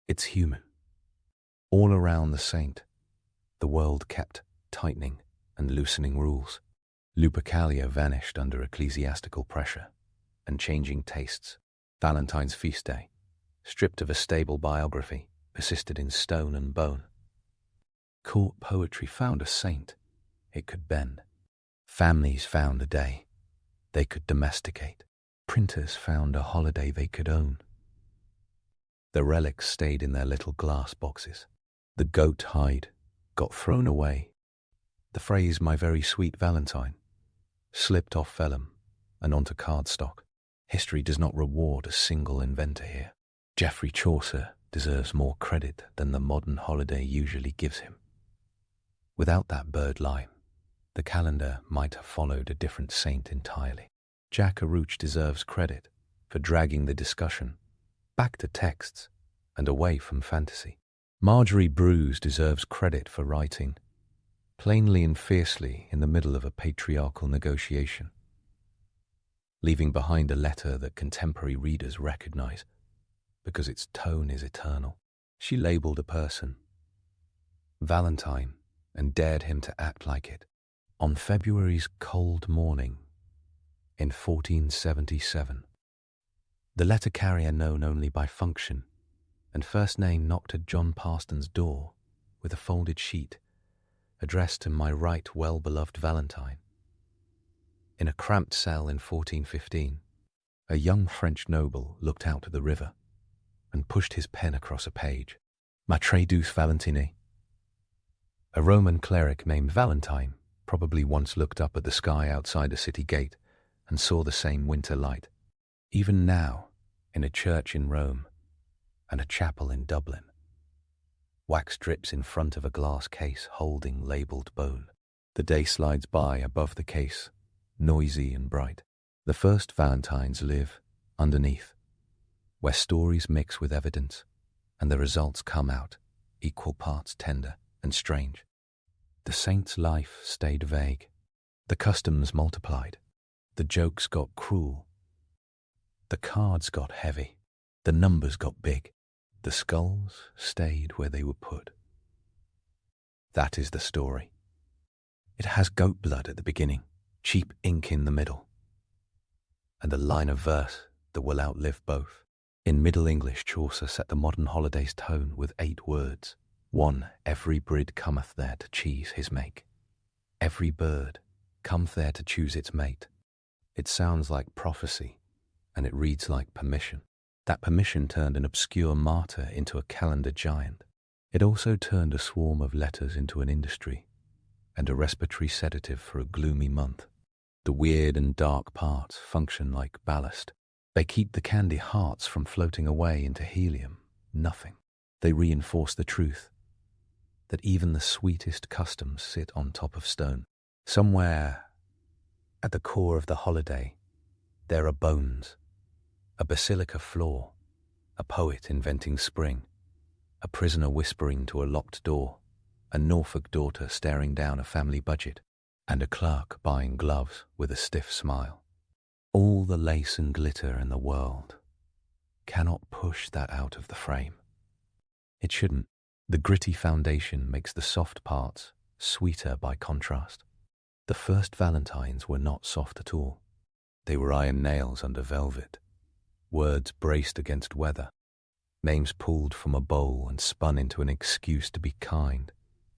It's human. All around the saint, the world kept tightening and loosening rules. Lupercalia vanished under ecclesiastical pressure. and changing tastes. Valentine's feast day, stripped of a stable biography, persisted in stone and bone. Court poetry found a saint it could bend. Families found a day they could domesticate. Printers found a holiday they could own. The relics stayed in their little glass boxes. The goat hide got thrown away. The phrase, "my very sweet Valentine," slipped off vellum and onto cardstock. History does not reward a single inventor here. Geoffrey Chaucer deserves more credit than the modern holiday usually gives him. Without that bird lime, the calendar might have followed a different saint entirely. Jack Aruch deserves credit for dragging the discussion back to texts and away from fantasy. Marjorie Bruce deserves credit for writing plainly and fiercely in the middle of a patriarchal negotiation, leaving behind a letter that contemporary readers recognize because its tone is eternal. She labeled a person Valentine and dared him to act like it. On February's cold morning in 1477, the letter carrier known only by function and first name knocked at John Parston's door with a folded sheet addressed to "my right well-beloved Valentine." In a cramped cell in 1415, a young French noble looked out to the river and pushed his pen across a page. "Ma très douce Valentine." A Roman cleric named Valentine probably once looked up at the sky outside a city gate and saw the same winter light. Even now, in a church in Rome and a chapel in Dublin, wax drips in front of a glass case holding labelled bone. The day slides by above the case, noisy and bright. The first Valentines live underneath, where stories mix with evidence and the results come out equal parts tender and strange. The saint's life stayed vague. The customs multiplied. The jokes got cruel. The cards got heavy. The numbers got big. The skulls stayed where they were put. That is the story. It has goat blood at the beginning, cheap ink in the middle, and a line of verse that will outlive both. In Middle English, Chaucer set the modern holiday's tone with 8 words. 1. Every brid cometh there to cheese his make. Every bird cometh there to choose its mate. It sounds like prophecy, and it reads like permission. That permission turned an obscure martyr into a calendar giant. It also turned a swarm of letters into an industry, and a respiratory sedative for a gloomy month. The weird and dark parts function like ballast. They keep the candy hearts from floating away into helium, nothing. They reinforce the truth that even the sweetest customs sit on top of stone. Somewhere at the core of the holiday, there are bones, a basilica floor, a poet inventing spring, a prisoner whispering to a locked door, a Norfolk daughter staring down a family budget, and a clerk buying gloves with a stiff smile. All the lace and glitter in the world cannot push that out of the frame. It shouldn't. The gritty foundation makes the soft parts sweeter by contrast. The first Valentines were not soft at all. They were iron nails under velvet, words braced against weather, names pulled from a bowl and spun into an excuse to be kind,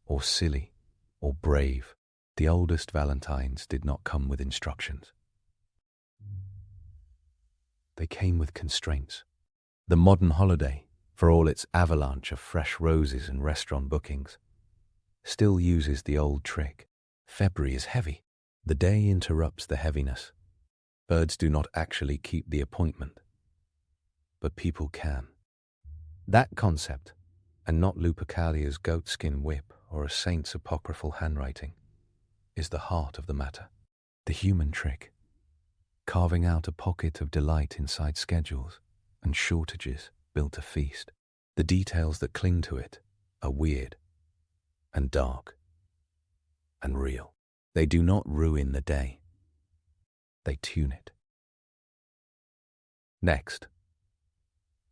or silly, or brave. The oldest Valentines did not come with instructions. They came with constraints. The modern holiday, for all its avalanche of fresh roses and restaurant bookings, still uses the old trick. February is heavy. The day interrupts the heaviness. Birds do not actually keep the appointment, but people can. That concept, and not Lupercalia's goatskin whip or a saint's apocryphal handwriting, is the heart of the matter. The human trick, carving out a pocket of delight inside schedules and shortages built to feast. The details that cling to it are weird and dark and real. They do not ruin the day. They tune it. Next,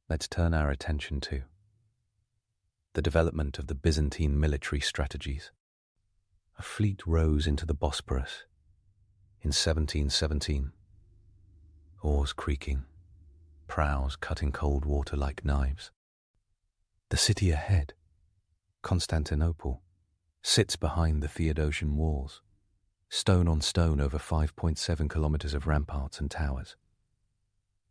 let's turn our attention to the development of the Byzantine military strategies. A fleet rose into the Bosporus in 1717, oars creaking, prows cutting cold water like knives. The city ahead, Constantinople, sits behind the Theodosian walls, stone on stone over 5.7 kilometers of ramparts and towers.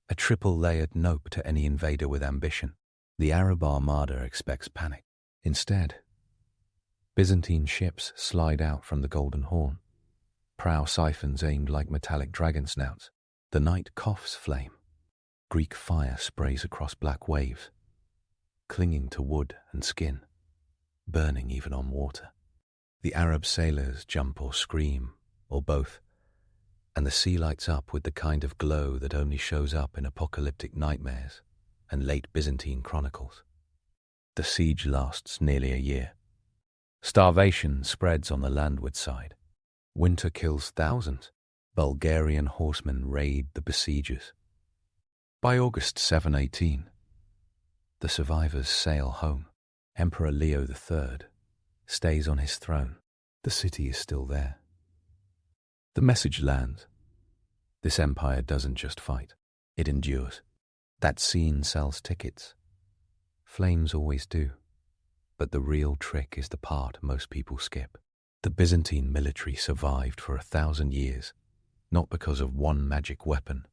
A triple-layered nope to any invader with ambition. The Arab armada expects panic. Instead, Byzantine ships slide out from the Golden Horn, prow siphons aimed like metallic dragon snouts. The night coughs flame. Greek fire sprays across black waves, clinging to wood and skin, burning even on water. The Arab sailors jump or scream, or both, and the sea lights up with the kind of glow that only shows up in apocalyptic nightmares and late Byzantine chronicles. The siege lasts nearly a year. Starvation spreads on the landward side. Winter kills thousands. Bulgarian horsemen raid the besiegers. By August 718, the survivors sail home. Emperor Leo III stays on his throne. The city is still there. The message lands. This empire doesn't just fight, it endures. That scene sells tickets. Flames always do. But the real trick is the part most people skip. The Byzantine military survived for 1,000 years, not because of one magic weapon,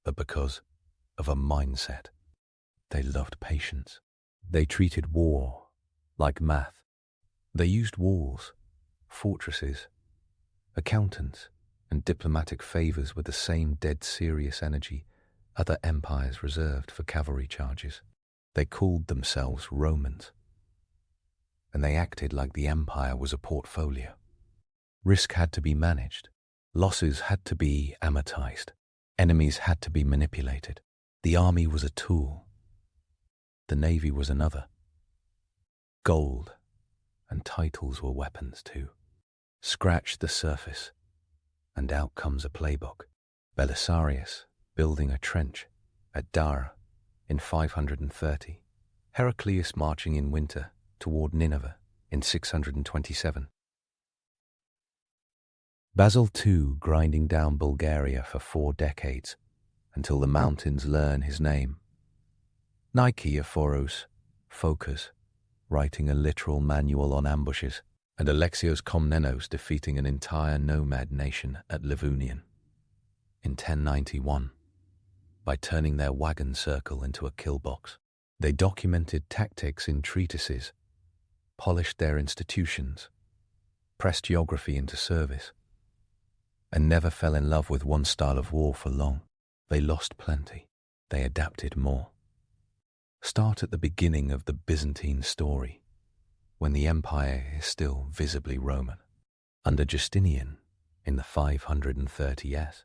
but because of a mindset. They loved patience. They treated war like math. They used walls, fortresses, accountants, and diplomatic favors with the same dead serious energy other empires reserved for cavalry charges. They called themselves Romans, and they acted like the empire was a portfolio. Risk had to be managed. Losses had to be amortized. Enemies had to be manipulated. The army was a tool. The navy was another. Gold and titles were weapons too. Scratch the surface, and out comes a playbook. Belisarius building a trench at Dara in 530. Heraclius marching in winter toward Nineveh in 627. Basil II grinding down Bulgaria for 4 decades until the mountains learn his name. Nikephoros Phocas writing a literal manual on ambushes, and Alexios Komnenos defeating an entire nomad nation at Livonian in 1091 by turning their wagon circle into a kill box. They documented tactics in treatises, polished their institutions, pressed geography into service, and never fell in love with one style of war for long. They lost plenty. They adapted more. Start at the beginning of the Byzantine story, when the empire is still visibly Roman. Under Justinian, in the 530s,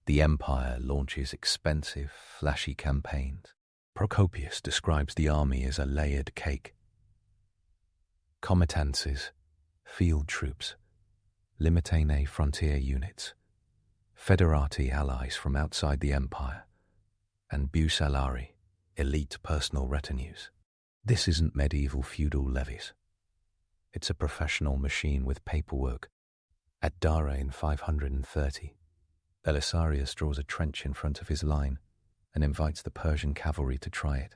the empire launches expensive, flashy campaigns. Procopius describes the army as a layered cake. Comitances, field troops, Limitane frontier units, federati allies from outside the empire, and bucellari, elite personal retinues. This isn't medieval feudal levies. It's a professional machine with paperwork. At Dara in 530, Belisarius draws a trench in front of his line and invites the Persian cavalry to try it.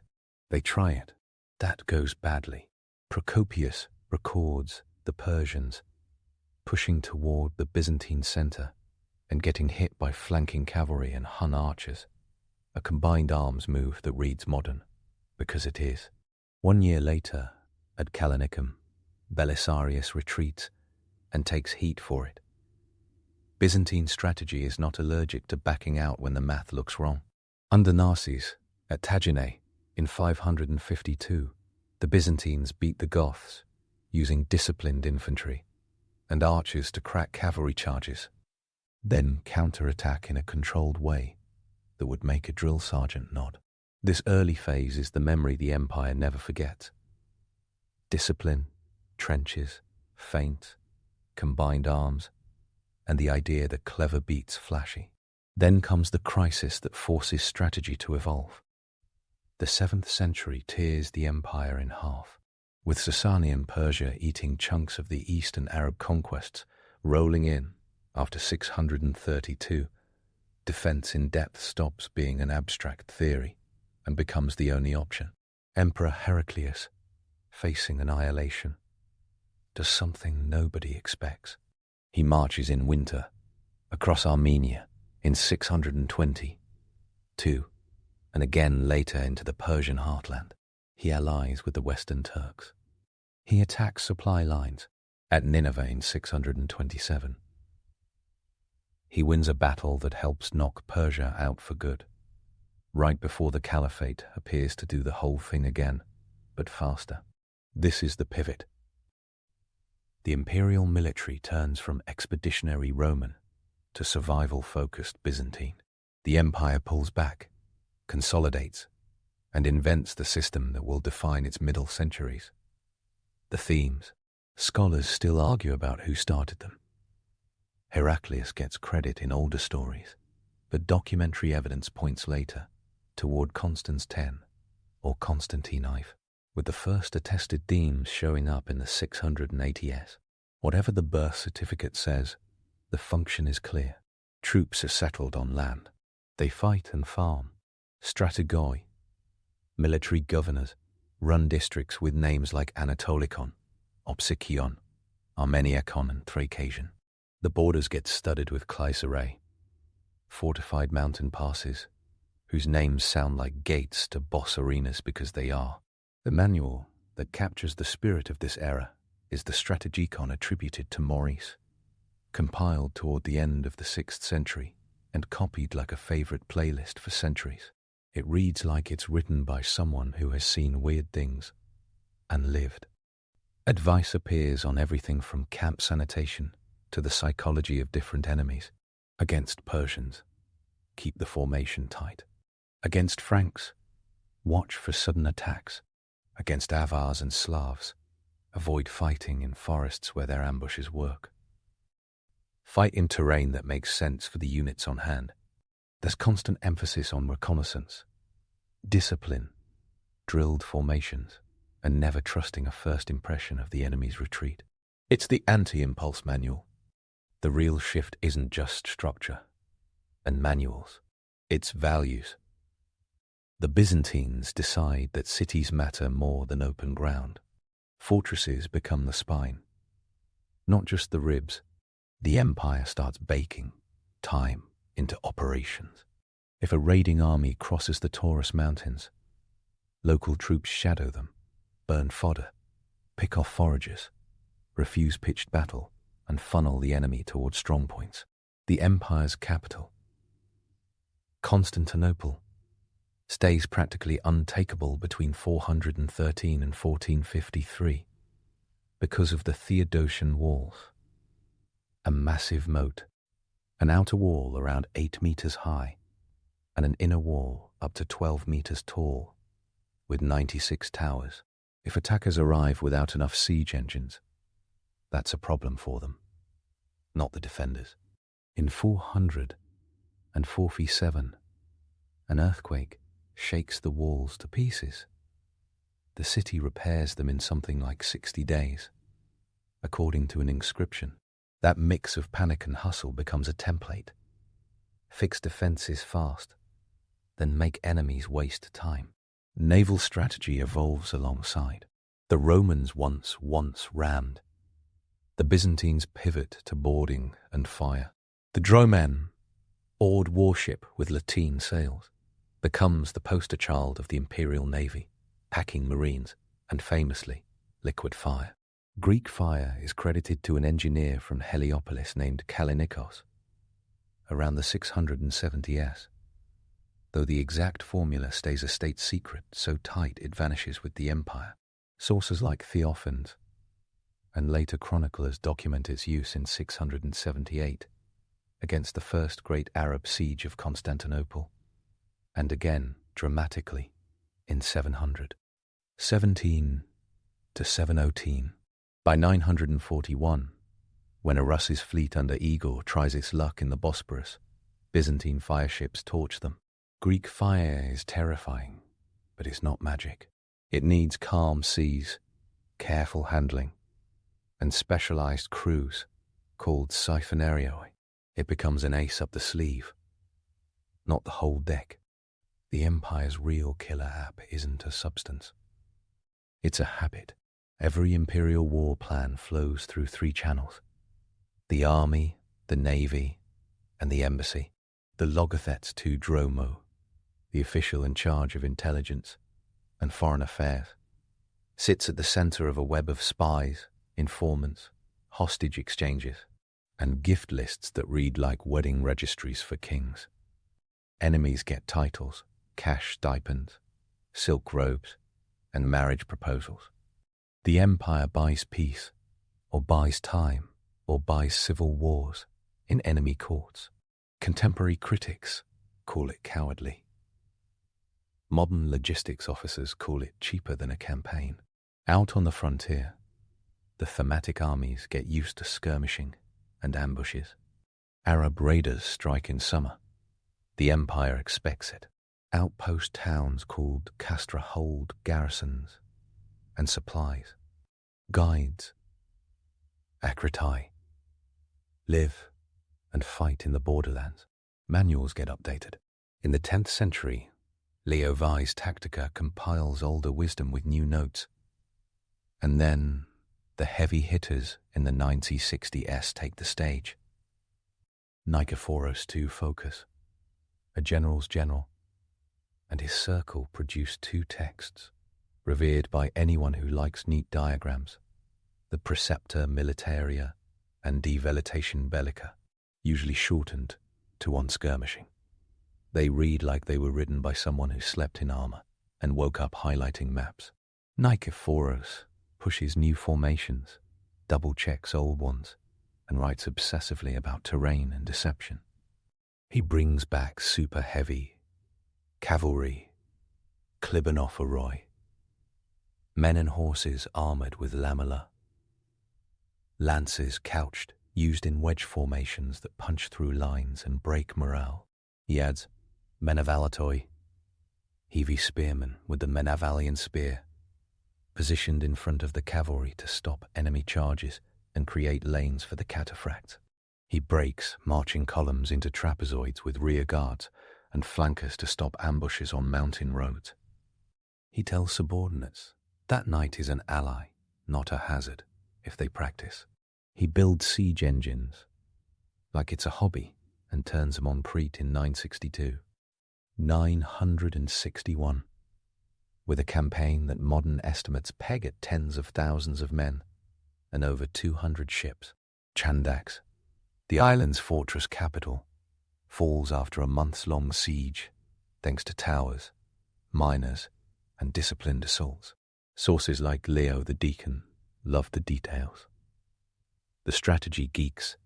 They try it. That goes badly. Procopius records the Persians pushing toward the Byzantine center and getting hit by flanking cavalry and Hun archers, a combined arms move that reads modern, because it is. 1 year later, at Callinicum, Belisarius retreats and takes heat for it. Byzantine strategy is not allergic to backing out when the math looks wrong. Under Narses, at Tagine, in 552, the Byzantines beat the Goths, using disciplined infantry and archers to crack cavalry charges, then counterattack in a controlled way that would make a drill sergeant nod. This early phase is the memory the empire never forgets. Discipline, trenches, feint, combined arms, and the idea that clever beats flashy. Then comes the crisis that forces strategy to evolve. The 7th century tears the empire in half, with Sasanian Persia eating chunks of the Eastern Arab conquests rolling in after 632, Defense in depth stops being an abstract theory and becomes the only option. Emperor Heraclius, facing annihilation, does something nobody expects. He marches in winter across Armenia in 622, and again later into the Persian heartland. He allies with the Western Turks. He attacks supply lines at Nineveh in 627. He wins a battle that helps knock Persia out for good, right before the caliphate appears to do the whole thing again, but faster. This is the pivot. The imperial military turns from expeditionary Roman to survival-focused Byzantine. The empire pulls back, consolidates, and invents the system that will define its middle centuries. The themes. Scholars still argue about who started them. Heraclius gets credit in older stories, but documentary evidence points later toward Constans X or Constantine I, with the first attested themes showing up in the 680s. Whatever the birth certificate says, the function is clear. Troops are settled on land. They fight and farm. Strategoi, military governors, run districts with names like Anatolikon, Opsikion, Armeniakon and Thracian. The borders get studded with Clysaerae, fortified mountain passes, whose names sound like gates to boss arenas because they are. The manual that captures the spirit of this era is the Strategikon attributed to Maurice, compiled toward the end of the 6th century and copied like a favorite playlist for centuries. It reads like it's written by someone who has seen weird things and lived. Advice appears on everything from camp sanitation to the psychology of different enemies. Against Persians, keep the formation tight. Against Franks, watch for sudden attacks. Against Avars and Slavs, avoid fighting in forests where their ambushes work. Fight in terrain that makes sense for the units on hand. There's constant emphasis on reconnaissance, discipline, drilled formations, and never trusting a first impression of the enemy's retreat. It's the anti-impulse manual. The real shift isn't just structure and manuals, it's values. The Byzantines decide that cities matter more than open ground. Fortresses become the spine, not just the ribs. The empire starts baking time into operations. If a raiding army crosses the Taurus Mountains, local troops shadow them, burn fodder, pick off foragers, refuse pitched battle, and funnel the enemy towards strongpoints. The empire's capital, Constantinople, stays practically untakeable between 413 and 1453 because of the Theodosian walls. A massive moat, an outer wall around 8 meters high, and an inner wall up to 12 meters tall, with 96 towers. If attackers arrive without enough siege engines, that's a problem for them, not the defenders. In 447, an earthquake shakes the walls to pieces. The city repairs them in something like 60 days, according to an inscription. That mix of panic and hustle becomes a template. Fix defenses fast, then make enemies waste time. Naval strategy evolves alongside. The Romans once rammed. The Byzantines pivot to boarding and fire. The Droman, oared warship with lateen sails, becomes the poster child of the imperial navy, packing marines, and famously, liquid fire. Greek fire is credited to an engineer from Heliopolis named Kallinikos, around the 670s, though the exact formula stays a state secret so tight it vanishes with the empire. Sources like Theophanes and later chroniclers document its use in 678 against the first great Arab siege of Constantinople, and again, dramatically, in 717 to 718. By 941, when Arus's fleet under Igor tries its luck in the Bosporus, Byzantine fireships torch them. Greek fire is terrifying, but it's not magic. It needs calm seas, careful handling, and specialized crews called siphonarioi. It becomes an ace up the sleeve not the whole deck. The empire's real killer app isn't a substance. It's a habit. Every imperial war plan flows through 3 channels: the army, the navy, and the embassy. The logothets to Dromo, the official in charge of intelligence and foreign affairs, sits at the center of a web of spies, informants, hostage exchanges, and gift lists that read like wedding registries for kings. Enemies get titles, cash stipends, silk robes, and marriage proposals. The empire buys peace, or buys time, or buys civil wars in enemy courts. Contemporary critics call it cowardly. Modern logistics officers call it cheaper than a campaign. Out on the frontier, the thematic armies get used to skirmishing and ambushes. Arab raiders strike in summer. The empire expects it. Outpost towns called castra hold garrisons and supplies. Guides, akriti, live and fight in the borderlands. Manuals get updated. In the 10th century, Leo Vi's Tactica compiles older wisdom with new notes. And then the heavy hitters in the 9060s take the stage. Nikephoros II Focus, a general's general, and his circle produce 2 texts, revered by anyone who likes neat diagrams: the Precepta Militaria and De Velitation Bellica, usually shortened to on skirmishing. They read like they were written by someone who slept in armor and woke up highlighting maps. Nikephoros pushes new formations, double-checks old ones, and writes obsessively about terrain and deception. He brings back super-heavy cavalry, Klibanov Roy, men and horses armored with lamella, lances couched, used in wedge formations that punch through lines and break morale. He adds Menavalatoi, heavy spearmen with the Menavalian spear, positioned in front of the cavalry to stop enemy charges and create lanes for the cataphracts. He breaks marching columns into trapezoids with rear guards and flankers to stop ambushes on mountain roads. He tells subordinates that knight is an ally, not a hazard, if they practice. He builds siege engines like it's a hobby and turns them on Crete in 962. 961, with a campaign that modern estimates peg at tens of thousands of men and over 200 ships. Chandax, the island's fortress capital, falls after a months-long siege thanks to towers, miners, and disciplined assaults. Sources like Leo the Deacon love the details. The strategy geeks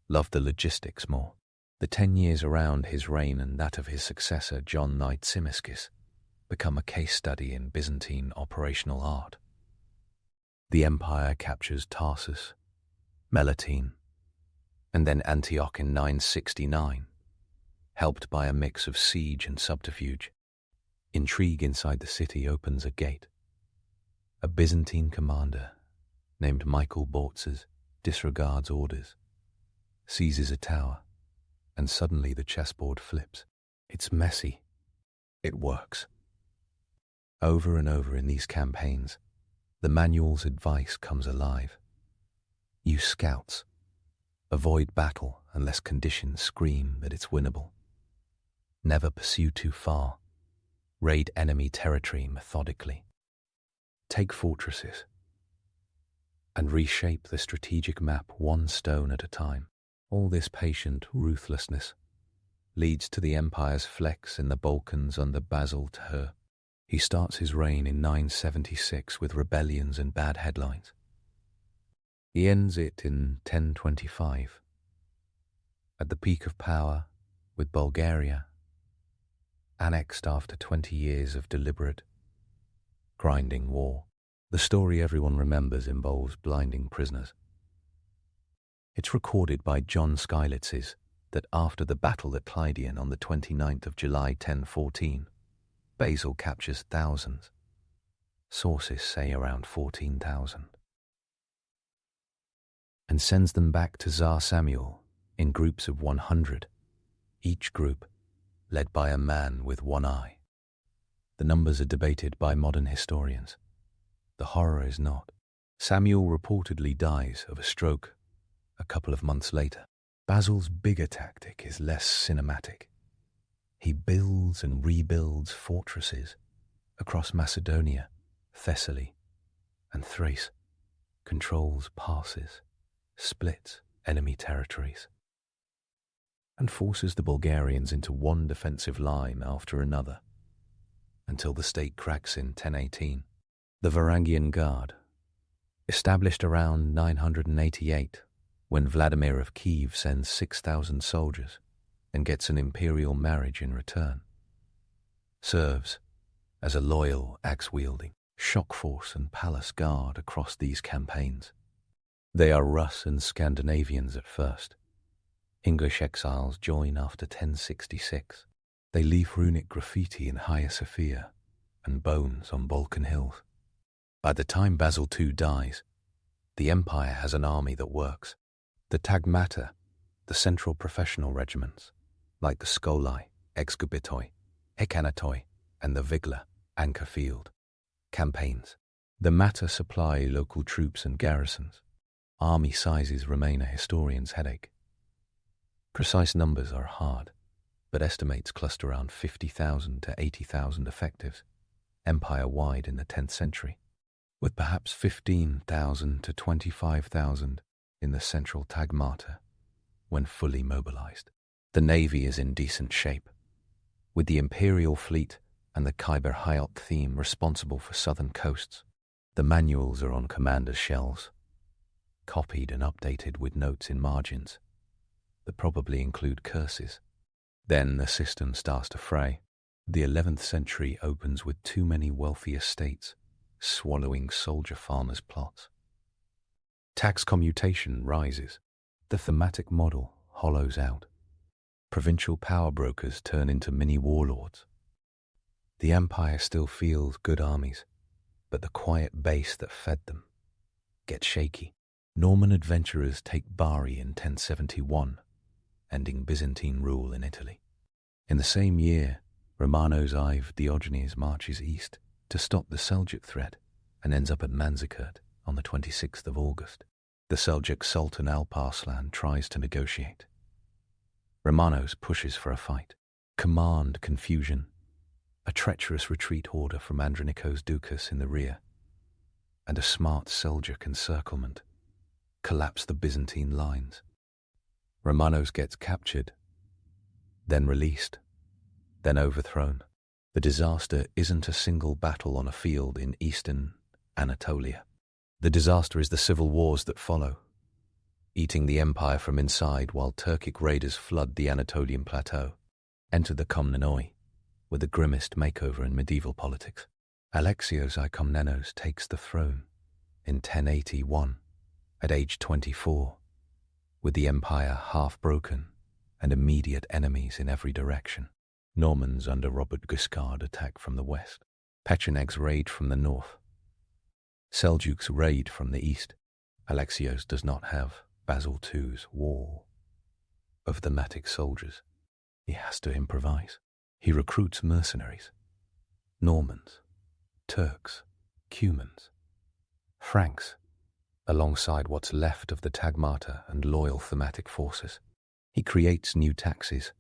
love the logistics more. The 10 years around his reign and that of his successor John Knight Tzimiskis become a case study in Byzantine operational art. The empire captures Tarsus, Melitene, and then Antioch in 969, helped by a mix of siege and subterfuge. Intrigue inside the city opens a gate. A Byzantine commander named Michael Bautzes disregards orders, seizes a tower, and suddenly the chessboard flips. It's messy. It works. Over and over in these campaigns, the manual's advice comes alive. Use scouts. Avoid battle unless conditions scream that it's winnable. Never pursue too far. Raid enemy territory methodically. Take fortresses and reshape the strategic map one stone at a time. All this patient ruthlessness leads to the empire's flex in the Balkans under Basil Ther. He starts his reign in 976 with rebellions and bad headlines. He ends it in 1025, at the peak of power, with Bulgaria annexed after 20 years of deliberate, grinding war. The story everyone remembers involves blinding prisoners. It's recorded by John Skylitzes that after the battle at Clydian on the 29th of July 1014, Basil captures thousands. Sources say around 14,000. And sends them back to Tsar Samuel in groups of 100, each group led by a man with one eye. The numbers are debated by modern historians. The horror is not. Samuel reportedly dies of a stroke a couple of months later. Basil's bigger tactic is less cinematic. He builds and rebuilds fortresses across Macedonia, Thessaly, and Thrace, controls passes, splits enemy territories, and forces the Bulgarians into one defensive line after another, until the state cracks in 1018. The Varangian Guard, established around 988, when Vladimir of Kiev sends 6,000 soldiers and gets an imperial marriage in return, serves as a loyal axe-wielding shock force and palace guard across these campaigns. They are Rus and Scandinavians at first. English exiles join after 1066. They leave runic graffiti in Hagia Sophia and bones on Balkan hills. By the time Basil II dies, the empire has an army that works. The tagmata, the central professional regiments, like the Skolai, Exgubitoi, Hekanatoi, and the Vigla, Anchor Field, campaigns. The mata supply local troops and garrisons. Army sizes remain a historian's headache. Precise numbers are hard, but estimates cluster around 50,000 to 80,000 effectives, empire-wide in the 10th century, with perhaps 15,000 to 25,000 in the central tagmata when fully mobilized. The navy is in decent shape, with the imperial fleet and the Khyber Hayat theme responsible for southern coasts. The manuals are on commander's shelves, copied and updated with notes in margins that probably include curses. Then the system starts to fray. The 11th century opens with too many wealthy estates swallowing soldier farmers' plots. Tax commutation rises. The thematic model hollows out. Provincial power brokers turn into mini warlords. The empire still fields good armies, but the quiet base that fed them gets shaky. Norman adventurers take Bari in 1071, ending Byzantine rule in Italy. In the same year, Romanos I Diogenes marches east to stop the Seljuk threat and ends up at Manzikert on the 26th of August. The Seljuk Sultan Alparslan tries to negotiate. Romanos pushes for a fight. Command confusion, a treacherous retreat order from Andronikos Doukas in the rear, and a smart Seljuk encirclement collapse the Byzantine lines. Romanos gets captured, then released, then overthrown. The disaster isn't a single battle on a field in eastern Anatolia. The disaster is the civil wars that follow, eating the empire from inside while Turkic raiders flood the Anatolian plateau. Enter the Komnenoi, with the grimmest makeover in medieval politics. Alexios I Komnenos takes the throne in 1081, at age 24, with the empire half broken and immediate enemies in every direction. Normans under Robert Guiscard attack from the west. Pechenegs raid from the north. Seljuks raid from the east. Alexios does not have Basil II's wall of thematic soldiers. He has to improvise. He recruits mercenaries, Normans, Turks, Cumans, Franks, alongside what's left of the tagmata and loyal thematic forces. He creates new taxes,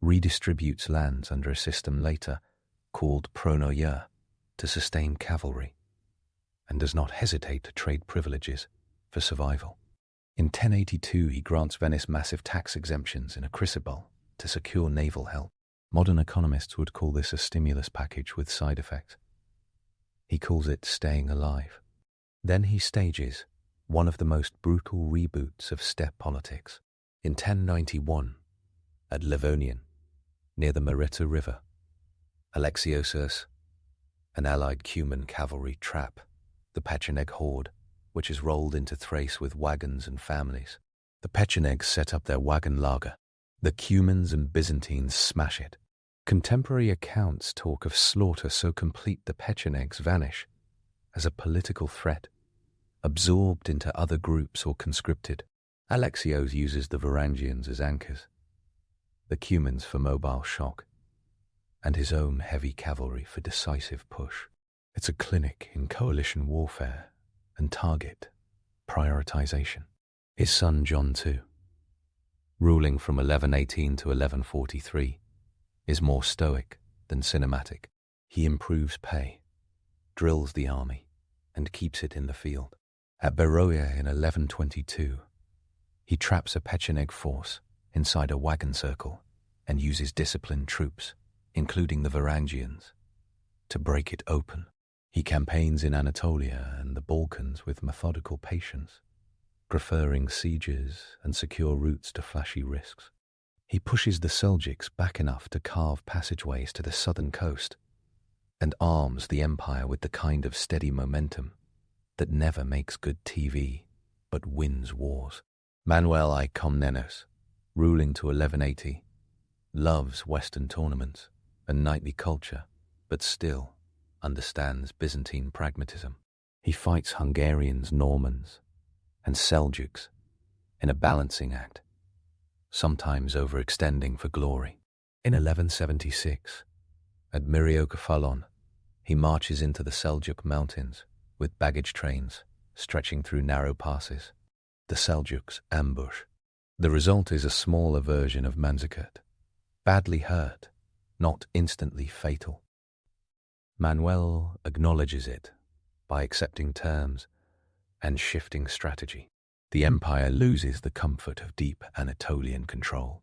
redistributes lands under a system later called pronoia to sustain cavalry, and does not hesitate to trade privileges for survival. In 1082 he grants Venice massive tax exemptions in a crucible to secure naval help. Modern economists would call this a stimulus package with side effects. He calls it staying alive. Then he stages one of the most brutal reboots of steppe politics. In 1091, at Livonian, near the Marita River, Alexios, an allied Cuman cavalry trap the Pecheneg horde, which is rolled into Thrace with wagons and families. The Pechenegs set up their wagon lager. The Cumans and Byzantines smash it. Contemporary accounts talk of slaughter so complete the Pechenegs vanish as a political threat, absorbed into other groups or conscripted. Alexios uses the Varangians as anchors, the Cumans for mobile shock, and his own heavy cavalry for decisive push. It's a clinic in coalition warfare and target prioritization. His son John II, ruling from 1118 to 1143, is more stoic than cinematic. He improves pay, drills the army, and keeps it in the field. At Beroia in 1122, he traps a Pecheneg force inside a wagon circle and uses disciplined troops, including the Varangians, to break it open. He campaigns in Anatolia and the Balkans with methodical patience, preferring sieges and secure routes to flashy risks. He pushes the Seljuks back enough to carve passageways to the southern coast and arms the empire with the kind of steady momentum that never makes good TV but wins wars. Manuel I Komnenos, ruling to 1180, loves Western tournaments and knightly culture, but still understands Byzantine pragmatism. He fights Hungarians, Normans, and Seljuks in a balancing act, sometimes overextending for glory. In 1176, at Myriokephalon, he marches into the Seljuk mountains with baggage trains stretching through narrow passes. The Seljuks ambush. The result is a smaller version of Manzikert, badly hurt, not instantly fatal. Manuel acknowledges it by accepting terms and shifting strategy. The empire loses the comfort of deep Anatolian control,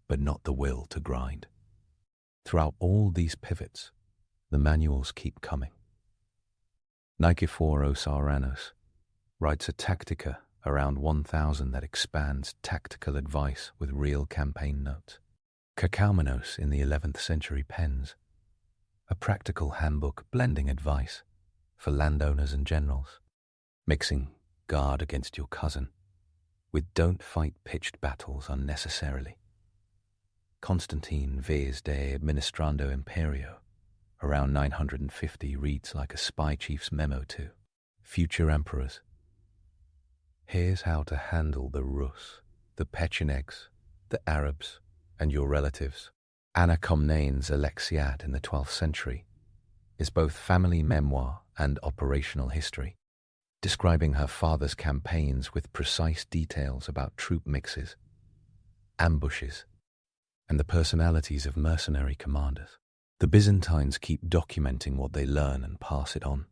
but not the will to grind. Throughout all these pivots, the manuals keep coming. Nikephoros Aranos writes a Tactica around 1000 that expands tactical advice with real campaign notes. Kakaumenos in the 11th century pens a practical handbook blending advice for landowners and generals, mixing guard against your cousin with don't fight pitched battles unnecessarily. Constantine Ves de Administrando Imperio around 950 reads like a spy chief's memo to future emperors. Here's how to handle the Rus, the Pechenegs, the Arabs, and your relatives. Anna Komnene's Alexiad in the 12th century is both family memoir and operational history, describing her father's campaigns with precise details about troop mixes, ambushes, and the personalities of mercenary commanders. The Byzantines keep documenting what they learn and pass it on.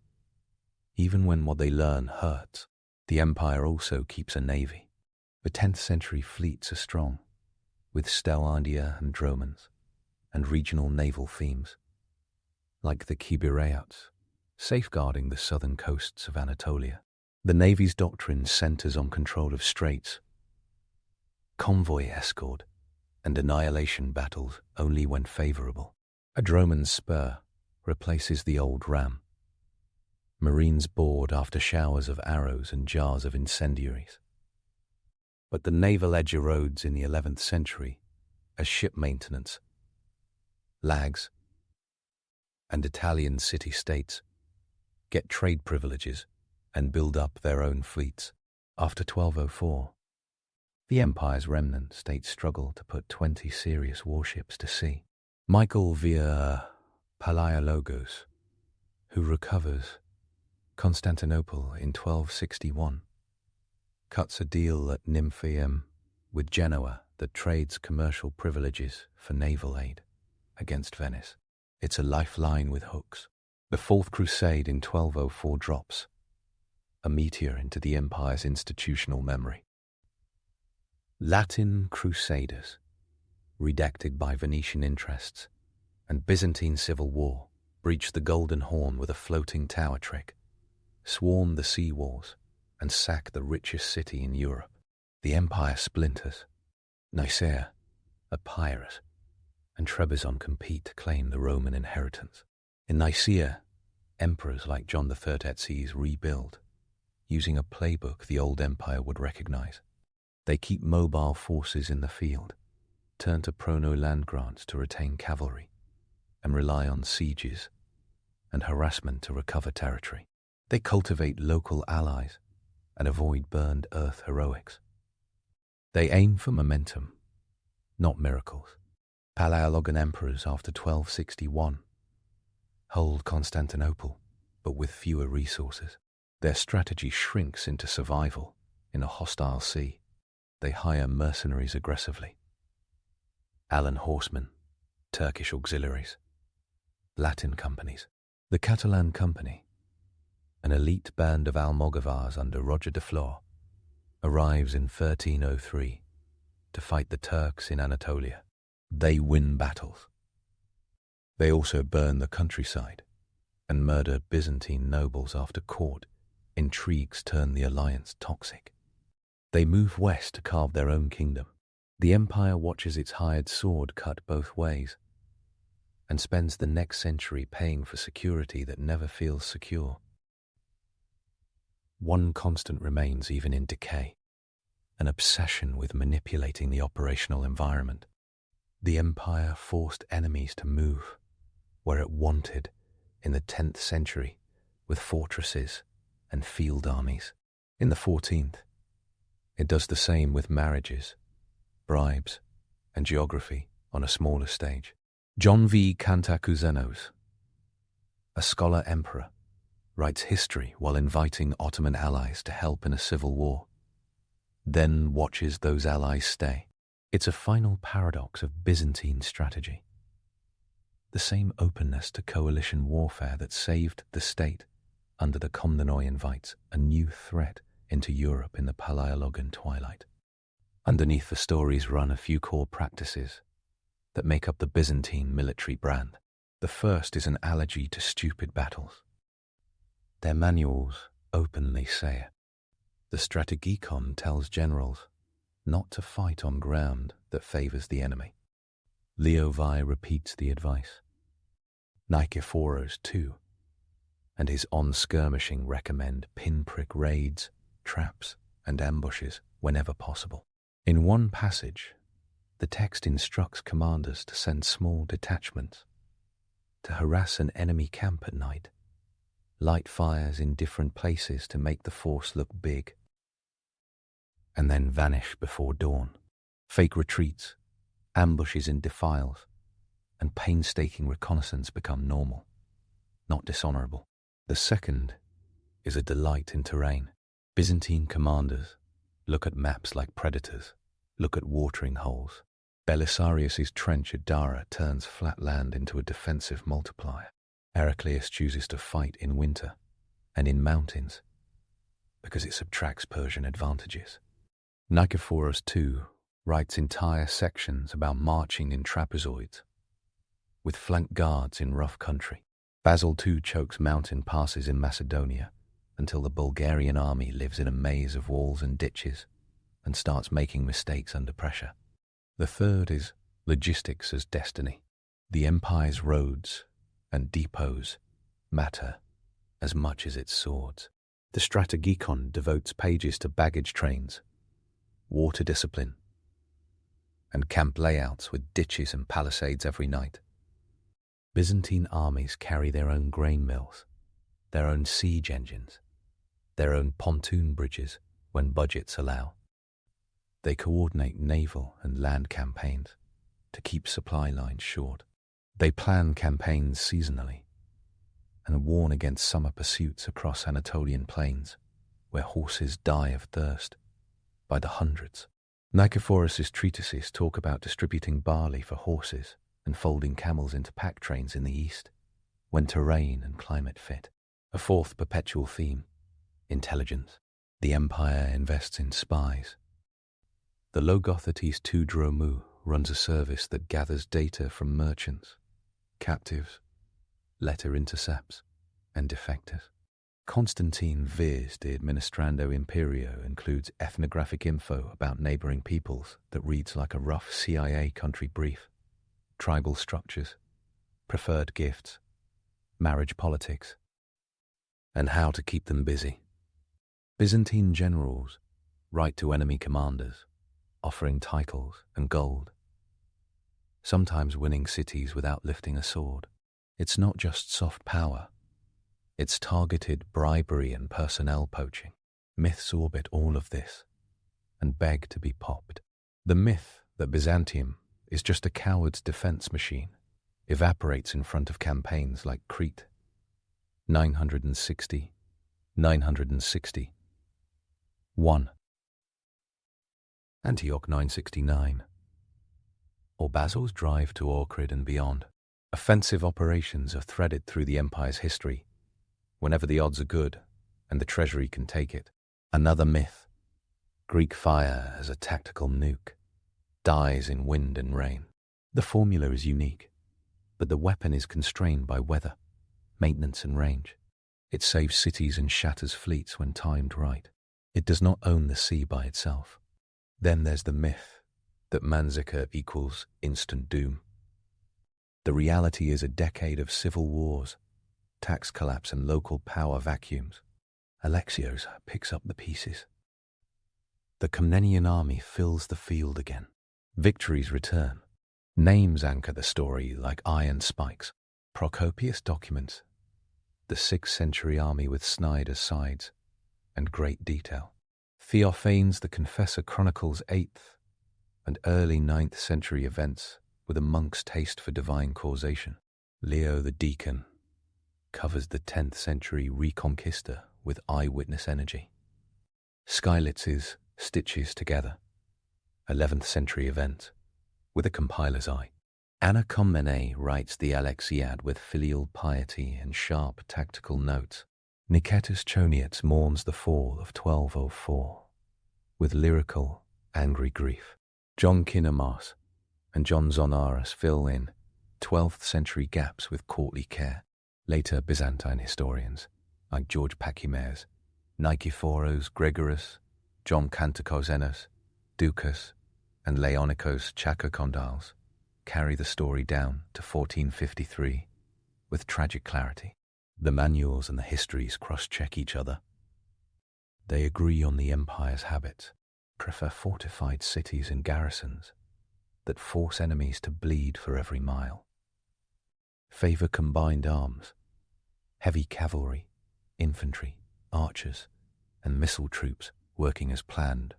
Even when what they learn hurts, the empire also keeps a navy. The 10th century fleets are strong, with Stelandia and Dromans, and regional naval themes, like the Kibireouts, safeguarding the southern coasts of Anatolia. The navy's doctrine centers on control of straits, convoy escort, and annihilation battles only when favorable. A Droman spur replaces the old ram. Marines board after showers of arrows and jars of incendiaries. But the naval edge erodes in the 11th century as ship maintenance lags, and Italian city-states get trade privileges and build up their own fleets. After 1204, the empire's remnant states struggle to put 20 serious warships to sea. Michael via Palaiologos, who recovers Constantinople in 1261, cuts a deal at Nymphaeum with Genoa that trades commercial privileges for naval aid against Venice. It's a lifeline with hooks. The Fourth Crusade in 1204 drops, a meteor into the empire's institutional memory. Latin Crusaders, redacted by Venetian interests, and Byzantine civil war breached the Golden Horn with a floating tower trick, swarmed the sea walls, and sacked the richest city in Europe. The empire splinters. Nicaea, Epirus, and Trebizond compete to claim the Roman inheritance. In Nicaea, emperors like John the Third rebuild, using a playbook the old empire would recognize. They keep mobile forces in the field, turn to prono land grants to retain cavalry, and rely on sieges and harassment to recover territory. They cultivate local allies and avoid burned earth heroics. They aim for momentum, not miracles. Palaeologan emperors after 1261 hold Constantinople, but with fewer resources. Their strategy shrinks into survival in a hostile sea. They hire mercenaries aggressively. Alan horsemen, Turkish auxiliaries, Latin companies. The Catalan Company, an elite band of Almogavars under Roger de Flor, arrives in 1303 to fight the Turks in Anatolia. They win battles. They also burn the countryside and murder Byzantine nobles after court intrigues turn the alliance toxic. They move west to carve their own kingdom. The empire watches its hired sword cut both ways and spends the next century paying for security that never feels secure. One constant remains even in decay: an obsession with manipulating the operational environment. The empire forced enemies to move where it wanted in the 10th century with fortresses and field armies. In the 14th, it does the same with marriages, bribes, and geography on a smaller stage. John V. Cantacuzenios, a scholar emperor, writes history while inviting Ottoman allies to help in a civil war, then watches those allies stay. It's a final paradox of Byzantine strategy. The same openness to coalition warfare that saved the state under the Komnenoi invites a new threat into Europe in the Palaeologan twilight. Underneath the stories run a few core practices that make up the Byzantine military brand. The first is an allergy to stupid battles. Their manuals openly say it. The Strategikon tells generals not to fight on ground that favors the enemy. Leo Vi repeats the advice. Nikephoros, too, and his on-skirmishing recommend pinprick raids, traps, and ambushes whenever possible. In one passage, the text instructs commanders to send small detachments to harass an enemy camp at night, light fires in different places to make the force look big, and then vanish before dawn. Fake retreats, ambushes in defiles, and painstaking reconnaissance become normal, not dishonorable. The second is a delight in terrain. Byzantine commanders look at maps like predators, look at watering holes. Belisarius's trench at Dara turns flat land into a defensive multiplier. Heraclius chooses to fight in winter and in mountains because it subtracts Persian advantages. Nikephoros too writes entire sections about marching in trapezoids with flank guards in rough country. Basil too chokes mountain passes in Macedonia until the Bulgarian army lives in a maze of walls and ditches and starts making mistakes under pressure. The third is logistics as destiny. The empire's roads and depots matter as much as its swords. The Strategikon devotes pages to baggage trains, water discipline, and camp layouts with ditches and palisades every night. Byzantine armies carry their own grain mills, their own siege engines, their own pontoon bridges when budgets allow. They coordinate naval and land campaigns to keep supply lines short. They plan campaigns seasonally and warn against summer pursuits across Anatolian plains where horses die of thirst by the hundreds. Nikephoros' treatises talk about distributing barley for horses and folding camels into pack trains in the east when terrain and climate fit. A fourth perpetual theme, intelligence. The empire invests in spies. The Logothetes II Dromu runs a service that gathers data from merchants, captives, letter intercepts, and defectors. Constantine Viz de Administrando Imperio includes ethnographic info about neighboring peoples that reads like a rough CIA country brief. Tribal structures, preferred gifts, marriage politics, and how to keep them busy. Byzantine generals write to enemy commanders, offering titles and gold, sometimes winning cities without lifting a sword. It's not just soft power, it's targeted bribery and personnel poaching. Myths orbit all of this and beg to be popped. The myth that Byzantium is just a coward's defense machine, evaporates in front of campaigns like Crete. 960, 960. 1. Antioch 969. Or Basil's drive to Ohrid and beyond. Offensive operations are threaded through the empire's history, whenever the odds are good and the treasury can take it. Another myth. Greek fire as a tactical nuke. Dies in wind and rain. The formula is unique, but the weapon is constrained by weather, maintenance and range. It saves cities and shatters fleets when timed right. It does not own the sea by itself. Then there's the myth that Manzikert equals instant doom. The reality is a decade of civil wars, tax collapse and local power vacuums. Alexios picks up the pieces. The Komnenian army fills the field again. Victories return. Names anchor the story like iron spikes. Procopius documents the 6th century army with snide asides and great detail. Theophanes the Confessor chronicles 8th and early 9th century events with a monk's taste for divine causation. Leo the Deacon covers the 10th century Reconquista with eyewitness energy. Skylitz's stitches together 11th century event with a compiler's eye. Anna Komnene writes the Alexiad with filial piety and sharp tactical notes. Nicetas Choniates mourns the fall of 1204 with lyrical, angry grief. John Kinnamos and John Zonaras fill in 12th century gaps with courtly care. Later Byzantine historians like George Pachymeres, Nikephoros Gregoras, John Cantacozenos, Ducas, and Leonikos Chakokondyles carry the story down to 1453 with tragic clarity. The manuals and the histories cross-check each other. They agree on the empire's habits, prefer fortified cities and garrisons that force enemies to bleed for every mile, favor combined arms, heavy cavalry, infantry, archers, and missile troops working as planned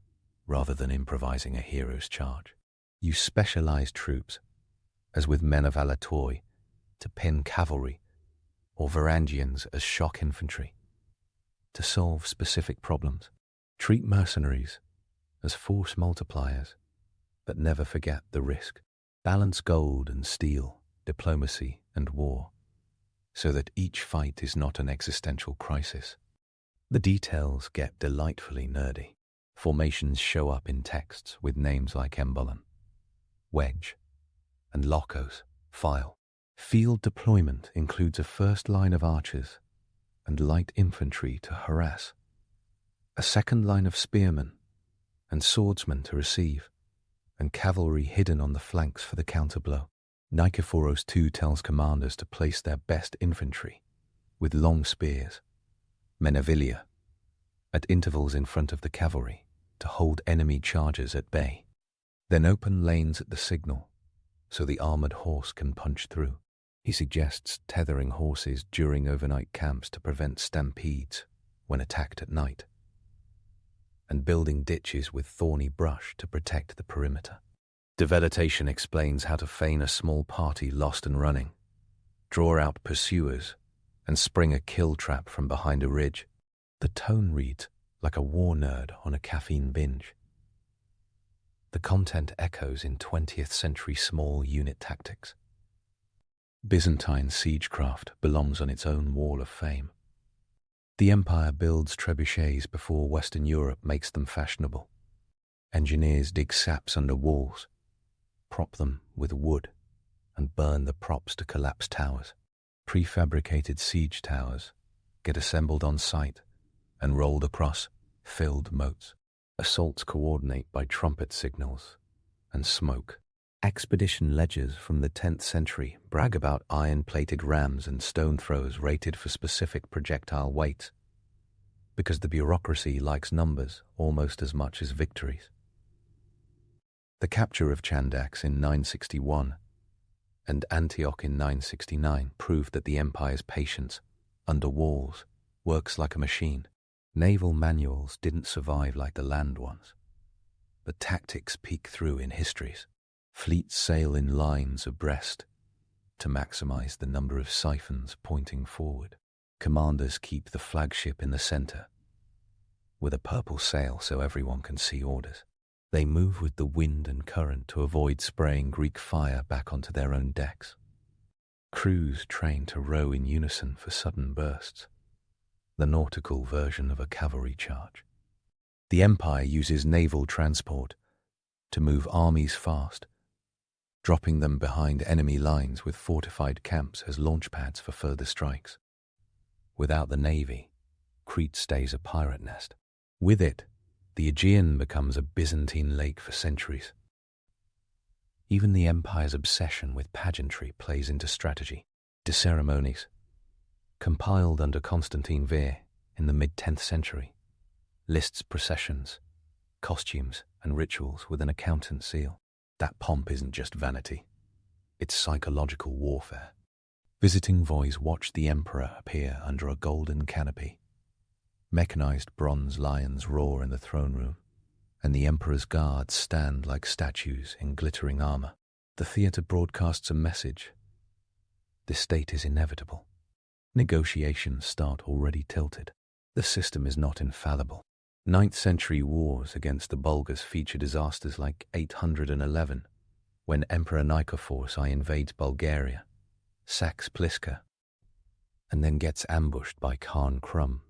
rather than improvising a hero's charge. Use specialized troops, as with men of Alatoi, to pin cavalry, or Varangians as shock infantry, to solve specific problems. Treat mercenaries as force multipliers, but never forget the risk. Balance gold and steel, diplomacy and war, so that each fight is not an existential crisis. The details get delightfully nerdy. Formations show up in texts with names like embolon, wedge, and lokos, file. Field deployment includes a first line of archers and light infantry to harass, a second line of spearmen and swordsmen to receive, and cavalry hidden on the flanks for the counterblow. Nikephoros II tells commanders to place their best infantry with long spears, menavilia, at intervals in front of the cavalry to hold enemy charges at bay. Then open lanes at the signal so the armored horse can punch through. He suggests tethering horses during overnight camps to prevent stampedes when attacked at night, and building ditches with thorny brush to protect the perimeter. Develotation explains how to feign a small party lost and running, draw out pursuers, and spring a kill trap from behind a ridge. The tone reads like a war nerd on a caffeine binge. The content echoes in 20th century small unit tactics. Byzantine siegecraft belongs on its own wall of fame. The empire builds trebuchets before Western Europe makes them fashionable. Engineers dig saps under walls, prop them with wood, and burn the props to collapse towers. Prefabricated siege towers get assembled on site and rolled across filled moats. Assaults coordinate by trumpet signals and smoke. Expedition ledgers from the 10th century brag about iron-plated rams and stone throws rated for specific projectile weights, because the bureaucracy likes numbers almost as much as victories. The capture of Chandax in 961 and Antioch in 969 proved that the empire's patience under walls works like a machine. Naval manuals didn't survive like the land ones, but tactics peek through in histories. Fleets sail in lines abreast to maximize the number of siphons pointing forward. Commanders keep the flagship in the center with a purple sail so everyone can see orders. They move with the wind and current to avoid spraying Greek fire back onto their own decks. Crews train to row in unison for sudden bursts, the nautical version of a cavalry charge. The Empire uses naval transport to move armies fast, dropping them behind enemy lines with fortified camps as launch pads for further strikes. Without the navy, Crete stays a pirate nest. With it, the Aegean becomes a Byzantine lake for centuries. Even the Empire's obsession with pageantry plays into strategy. De ceremonies, compiled under Constantine Vier in the mid-10th century, lists processions, costumes, and rituals with an accountant seal. That pomp isn't just vanity, it's psychological warfare. Visiting boys watch the emperor appear under a golden canopy. Mechanized bronze lions roar in the throne room, and the emperor's guards stand like statues in glittering armor. The theater broadcasts a message. This state is inevitable. Negotiations start already tilted. The system is not infallible. 9th century wars against the Bulgars feature disasters like 811, when Emperor Nicephorus I invades Bulgaria, sacks Pliska, and then gets ambushed by Khan Krum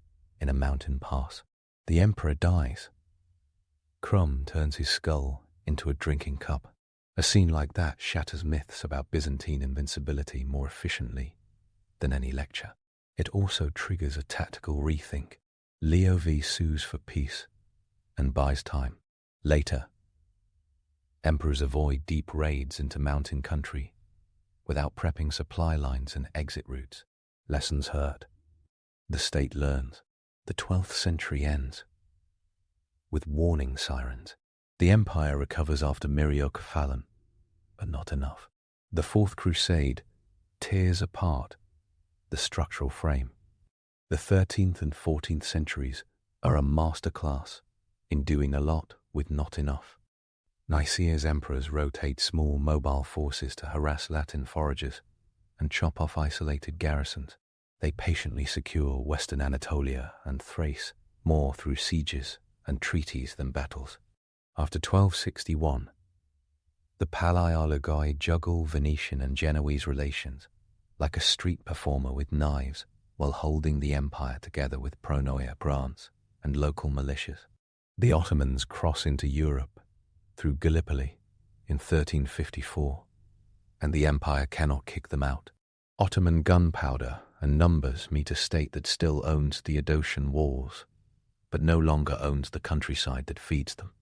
in a mountain pass. The emperor dies. Krum turns his skull into a drinking cup. A scene like that shatters myths about Byzantine invincibility more efficiently than any lecture. It also triggers a tactical rethink. Leo V sues for peace and buys time. Later, emperors avoid deep raids into mountain country without prepping supply lines and exit routes. Lessons heard. The state learns. The 12th century ends with warning sirens. The empire recovers after Myriokephalon, but not enough. The Fourth Crusade tears apart the structural frame. The 13th and 14th centuries are a masterclass in doing a lot with not enough. Nicaea's emperors rotate small mobile forces to harass Latin foragers and chop off isolated garrisons. They patiently secure Western Anatolia and Thrace more through sieges and treaties than battles. After 1261, the Palaiologoi juggle Venetian and Genoese relations like a street performer with knives while holding the empire together with pronoia grants and local militias. The Ottomans cross into Europe through Gallipoli in 1354, and the empire cannot kick them out. Ottoman gunpowder and numbers meet a state that still owns the Adocian walls, but no longer owns the countryside that feeds them.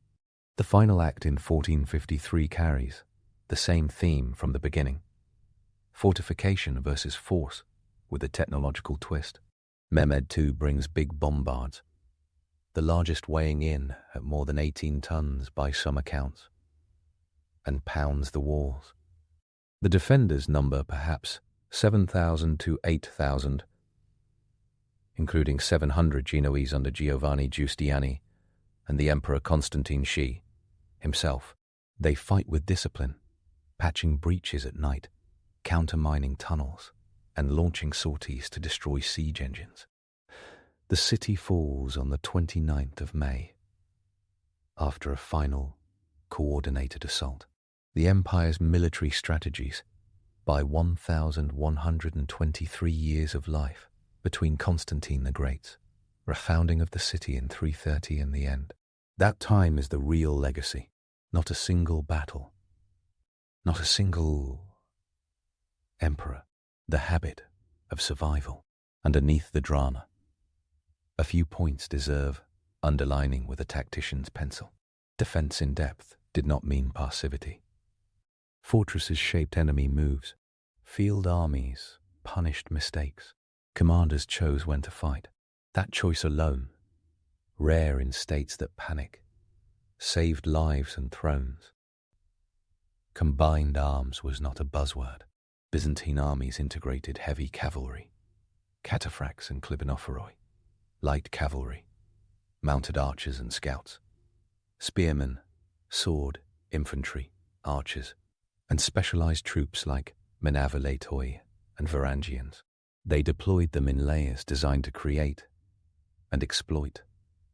The final act in 1453 carries the same theme from the beginning: fortification versus force, with a technological twist. Mehmed II brings big bombards, the largest weighing in at more than 18 tons by some accounts, and pounds the walls. The defenders number perhaps 7,000 to 8,000, including 700 Genoese under Giovanni Giustiniani and the Emperor Constantine Shi himself. They fight with discipline, patching breaches at night, countermining tunnels, and launching sorties to destroy siege engines. The city falls on the 29th of May, after a final, coordinated assault. The empire's military strategies, by 1,123 years of life between Constantine the Great's refounding of the city in 330 and the end. That time is the real legacy, not a single battle, not a single emperor, the habit of survival. Underneath the drama, a few points deserve underlining with a tactician's pencil. Defense in depth did not mean passivity. Fortresses shaped enemy moves. Field armies punished mistakes. Commanders chose when to fight. That choice alone, rare in states that panic, saved lives and thrones. Combined arms was not a buzzword. Byzantine armies integrated heavy cavalry, cataphracts and klibanophoroi, light cavalry, mounted archers and scouts, spearmen, sword, infantry, archers, and specialized troops like Menavaletoi and Varangians. They deployed them in layers designed to create and exploit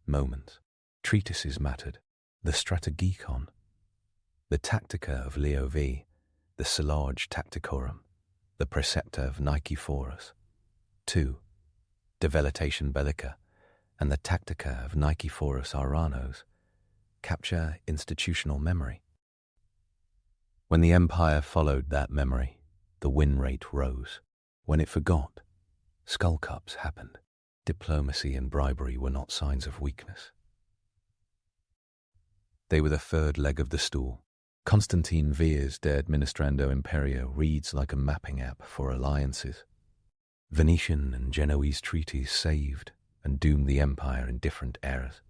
moments. Treatises mattered. The Strategikon, the Tactica of Leo V, the Silage Tacticorum, the Preceptor of Nicephorus, 2. De Velitation Bellica, and the Tactica of Nicephorus Aranos capture institutional memory. When the empire followed that memory, the win rate rose. When it forgot, skull cups happened. Diplomacy and bribery were not signs of weakness. They were the third leg of the stool. Constantine Vere's De Administrando Imperio reads like a mapping app for alliances. Venetian and Genoese treaties saved and doomed the empire in different eras.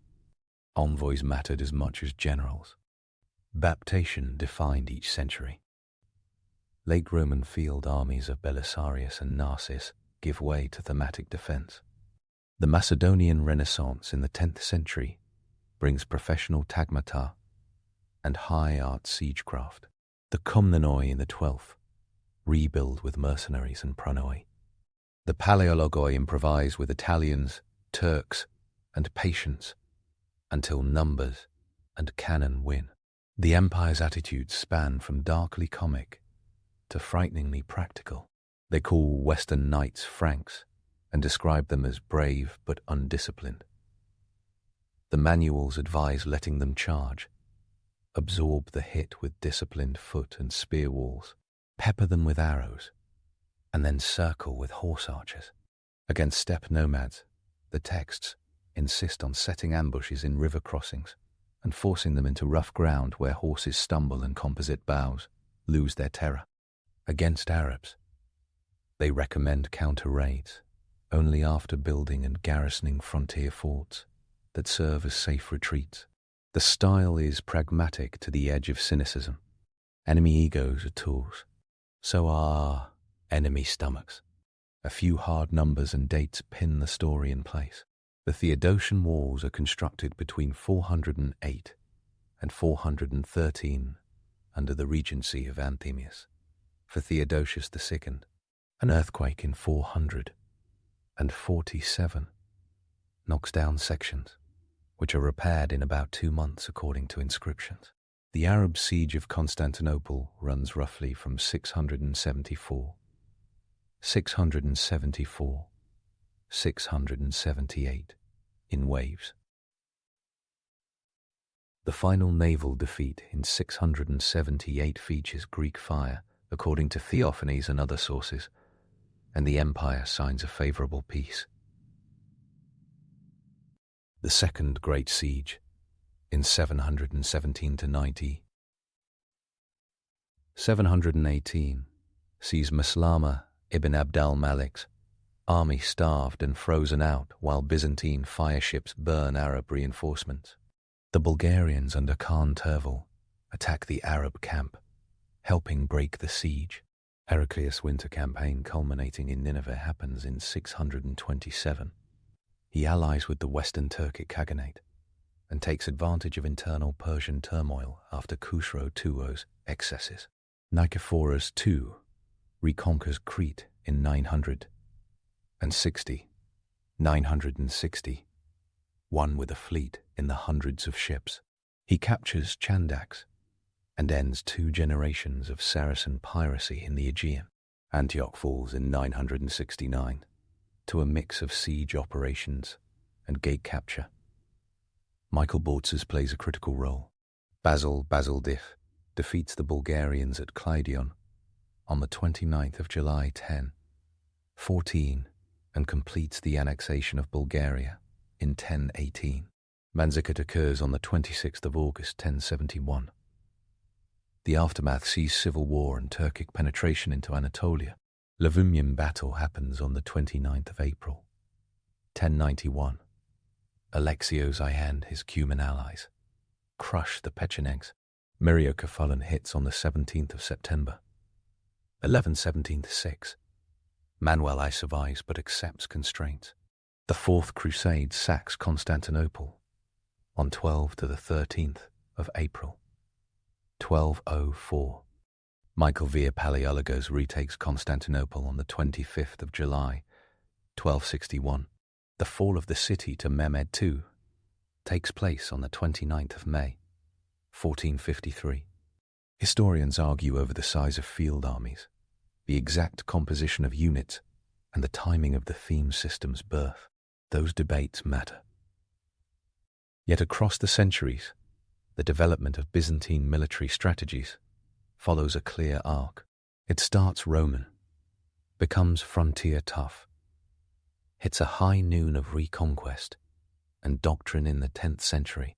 Envoys mattered as much as generals. Baptation defined each century. Late Roman field armies of Belisarius and Narses give way to thematic defense. The Macedonian Renaissance in the 10th century brings professional tagmata and high art siegecraft. The Komnenoi in the 12th rebuild with mercenaries and pranoi. The Paleologoi improvise with Italians, Turks, and patience until numbers and cannon win. The empire's attitudes span from darkly comic to frighteningly practical. They call Western knights Franks and describe them as brave but undisciplined. The manuals advise letting them charge, absorb the hit with disciplined foot and spear walls, pepper them with arrows, and then circle with horse archers. Against steppe nomads, the texts insist on setting ambushes in river crossings and forcing them into rough ground where horses stumble and composite boughs lose their terror. Against Arabs, they recommend counter-raids only after building and garrisoning frontier forts that serve as safe retreats. The style is pragmatic to the edge of cynicism. Enemy egos are tools. So are enemy stomachs. A few hard numbers and dates pin the story in place. The Theodosian walls are constructed between 408 and 413 under the regency of Anthemius. For Theodosius II, an earthquake in 447 knocks down sections, which are repaired in about 2 months according to inscriptions. The Arab siege of Constantinople runs roughly from 678 in waves. The final naval defeat in 678 features Greek fire, according to Theophanes and other sources, and the empire signs a favorable peace. The Second Great Siege, in 717 to 90. 718 sees Maslama ibn Abd al-Malik's army starved and frozen out while Byzantine fireships burn Arab reinforcements. The Bulgarians under Khan Tervel attack the Arab camp, helping break the siege. Heraclius' winter campaign culminating in Nineveh happens in 627. He allies with the Western Turkic Khaganate and takes advantage of internal Persian turmoil after Khusro II's excesses. Nicephorus II reconquers Crete in 960, one with a fleet in the hundreds of ships. He captures Chandax and ends 2 generations of Saracen piracy in the Aegean. Antioch falls in 969 to a mix of siege operations and gate capture. Michael Bautzes plays a critical role. Basildif defeats the Bulgarians at Kleidion on the 29th of July 1014 and completes the annexation of Bulgaria in 1018. Manzikert occurs on the 26th of August 1071. The aftermath sees civil war and Turkic penetration into Anatolia. Lavunium battle happens on the 29th of April 1091. Alexios I and his Cuman allies crush the Pechenegs. Myriokephalon hits on the 17th of September 1117-6. Manuel I survives but accepts constraints. The Fourth Crusade sacks Constantinople on 12th to the 13th of April 1204. Michael Via Paleologos retakes Constantinople on the 25th of July, 1261. The fall of the city to Mehmed II takes place on the 29th of May, 1453. Historians argue over the size of field armies, the exact composition of units, and the timing of the theme system's birth. Those debates matter. Yet across the centuries, the development of Byzantine military strategies follows a clear arc. It starts Roman, becomes frontier tough, hits a high noon of reconquest and doctrine in the 10th century,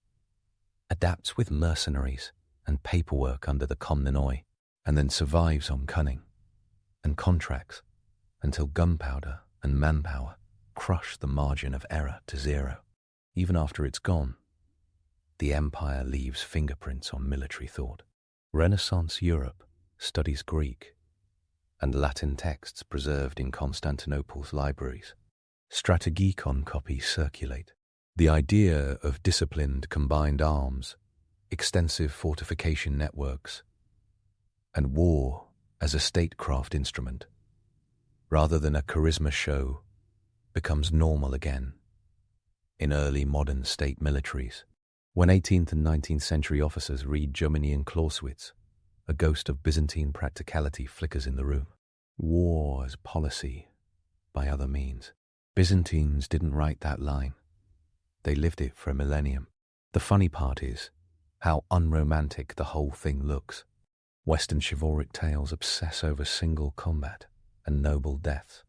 adapts with mercenaries and paperwork under the komnenoi, and then survives on cunning and contracts until gunpowder and manpower crush the margin of error to zero. Even after it's gone, the empire leaves fingerprints on military thought. Renaissance Europe studies Greek and Latin texts preserved in Constantinople's libraries. Strategikon copies circulate. The idea of disciplined combined arms, extensive fortification networks, and war as a statecraft instrument, rather than a charisma show, becomes normal again in early modern state militaries. When 18th and 19th century officers read Jomini Clausewitz, a ghost of Byzantine practicality flickers in the room. War as policy, by other means. Byzantines didn't write that line. They lived it for a millennium. The funny part is how unromantic the whole thing looks. Western chivalric tales obsess over single combat and noble deaths.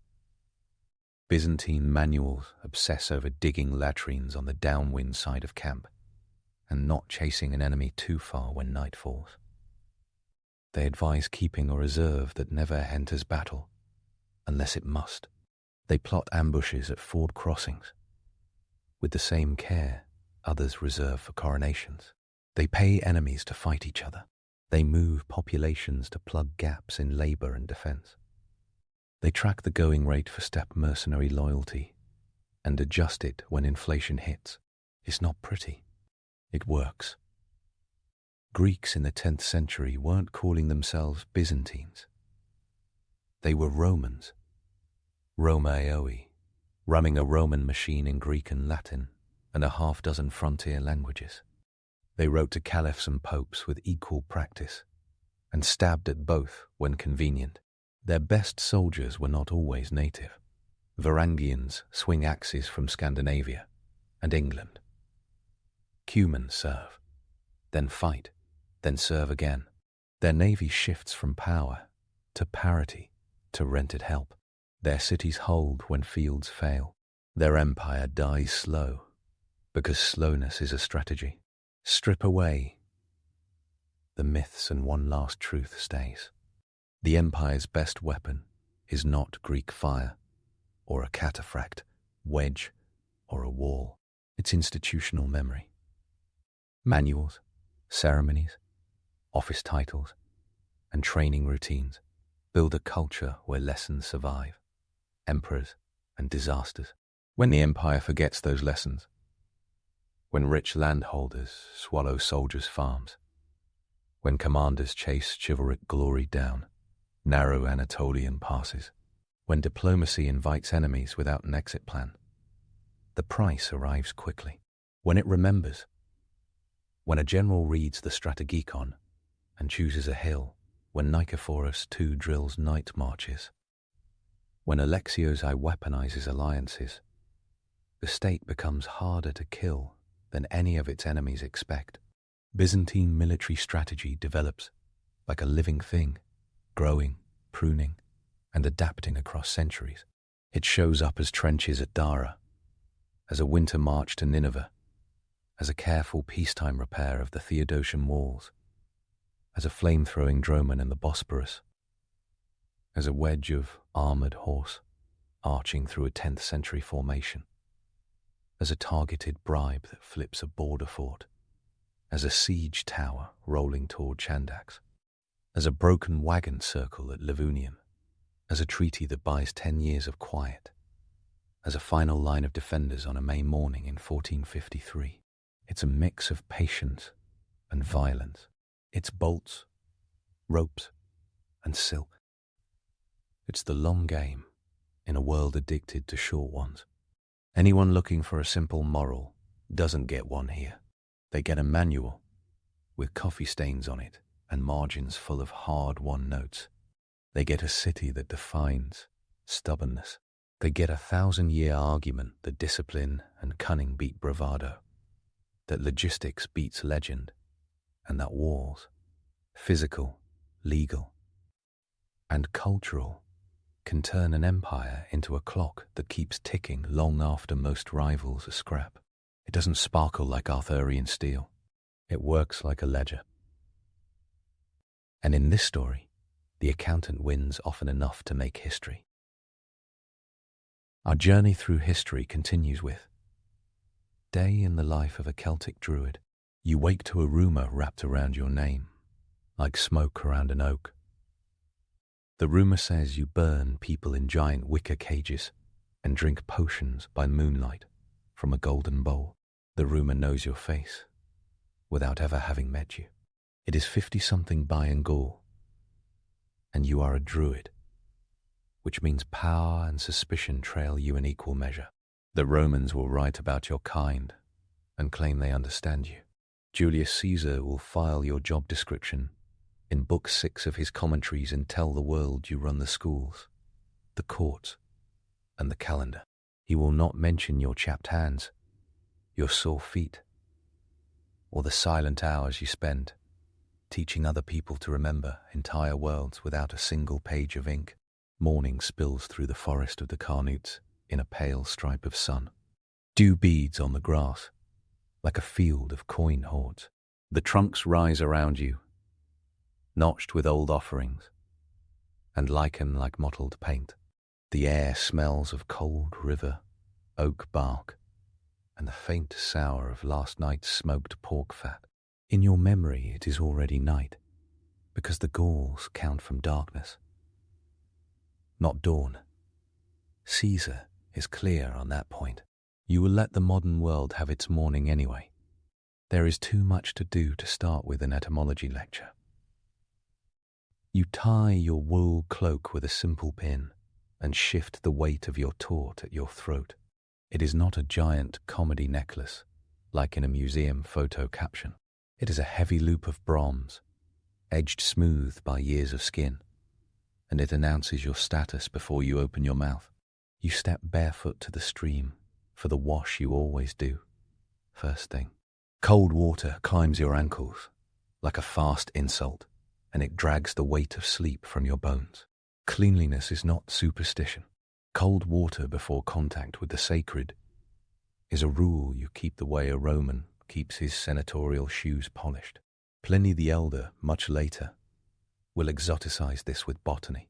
Byzantine manuals obsess over digging latrines on the downwind side of camp and not chasing an enemy too far when night falls. They advise keeping a reserve that never enters battle, unless it must. They plot ambushes at ford crossings, with the same care others reserve for coronations. They pay enemies to fight each other. They move populations to plug gaps in labor and defense. They track the going rate for steppe mercenary loyalty and adjust it when inflation hits. It's not pretty. It works. Greeks in the 10th century weren't calling themselves Byzantines. They were Romans, Romaeoi, running a Roman machine in Greek and Latin and a half-dozen frontier languages. They wrote to caliphs and popes with equal practice and stabbed at both when convenient. Their best soldiers were not always native. Varangians swing axes from Scandinavia and England. Cumans serve, then fight, then serve again. Their navy shifts from power to parity to rented help. Their cities hold when fields fail. Their empire dies slow because slowness is a strategy. Strip away the myths and one last truth stays. The empire's best weapon is not Greek fire or a cataphract, wedge or a wall. It's institutional memory. Manuals, ceremonies, office titles, and training routines build a culture where lessons survive, emperors and disasters. When the empire forgets those lessons, when rich landholders swallow soldiers' farms, when commanders chase chivalric glory down narrow Anatolian passes, when diplomacy invites enemies without an exit plan, the price arrives quickly. When it remembers, when a general reads the Strategikon and chooses a hill, when Nikephoros II drills night marches, when Alexios I weaponizes alliances, the state becomes harder to kill than any of its enemies expect. Byzantine military strategy develops like a living thing, growing, pruning, and adapting across centuries. It shows up as trenches at Dara, as a winter march to Nineveh, as a careful peacetime repair of the Theodosian walls, as a flame-throwing dromon in the Bosporus, as a wedge of armoured horse arching through a 10th century formation, as a targeted bribe that flips a border fort, as a siege tower rolling toward Chandax, as a broken wagon circle at Livunium, as a treaty that buys 10 years of quiet, as a final line of defenders on a May morning in 1453. It's a mix of patience and violence. It's bolts, ropes, and silk. It's the long game in a world addicted to short ones. Anyone looking for a simple moral doesn't get one here. They get a manual with coffee stains on it and margins full of hard-won notes. They get a city that defines stubbornness. They get a 1,000-year argument that discipline and cunning beat bravado, that logistics beats legend, and that wars, physical, legal, and cultural, can turn an empire into a clock that keeps ticking long after most rivals are scrap. It doesn't sparkle like Arthurian steel. It works like a ledger. And in this story, the accountant wins often enough to make history. Our journey through history continues with day in the life of a Celtic Druid. You wake to a rumour wrapped around your name, like smoke around an oak. The rumour says you burn people in giant wicker cages and drink potions by moonlight from a golden bowl. The rumour knows your face without ever having met you. It is 50-something by and Gaul, and you are a Druid, which means power and suspicion trail you in equal measure. The Romans will write about your kind and claim they understand you. Julius Caesar will file your job description in Book 6 of his commentaries and tell the world you run the schools, the courts, and the calendar. He will not mention your chapped hands, your sore feet, or the silent hours you spend teaching other people to remember entire worlds without a single page of ink. Morning spills through the forest of the Carnutes in a pale stripe of sun. Dew beads on the grass, like a field of coin hoards. The trunks rise around you, notched with old offerings, and lichen like mottled paint. The air smells of cold river, oak bark, and the faint sour of last night's smoked pork fat. In your memory it is already night, because the Gauls count from darkness, not dawn. Caesar is clear on that point. You will let the modern world have its morning anyway. There is too much to do to start with an etymology lecture. You tie your wool cloak with a simple pin and shift the weight of your tort at your throat. It is not a giant comedy necklace, like in a museum photo caption. It is a heavy loop of bronze, edged smooth by years of skin, and it announces your status before you open your mouth. You step barefoot to the stream for the wash you always do, first thing. Cold water climbs your ankles like a fast insult, and it drags the weight of sleep from your bones. Cleanliness is not superstition. Cold water before contact with the sacred is a rule you keep the way a Roman keeps his senatorial shoes polished. Pliny the Elder, much later, will exoticize this with botany,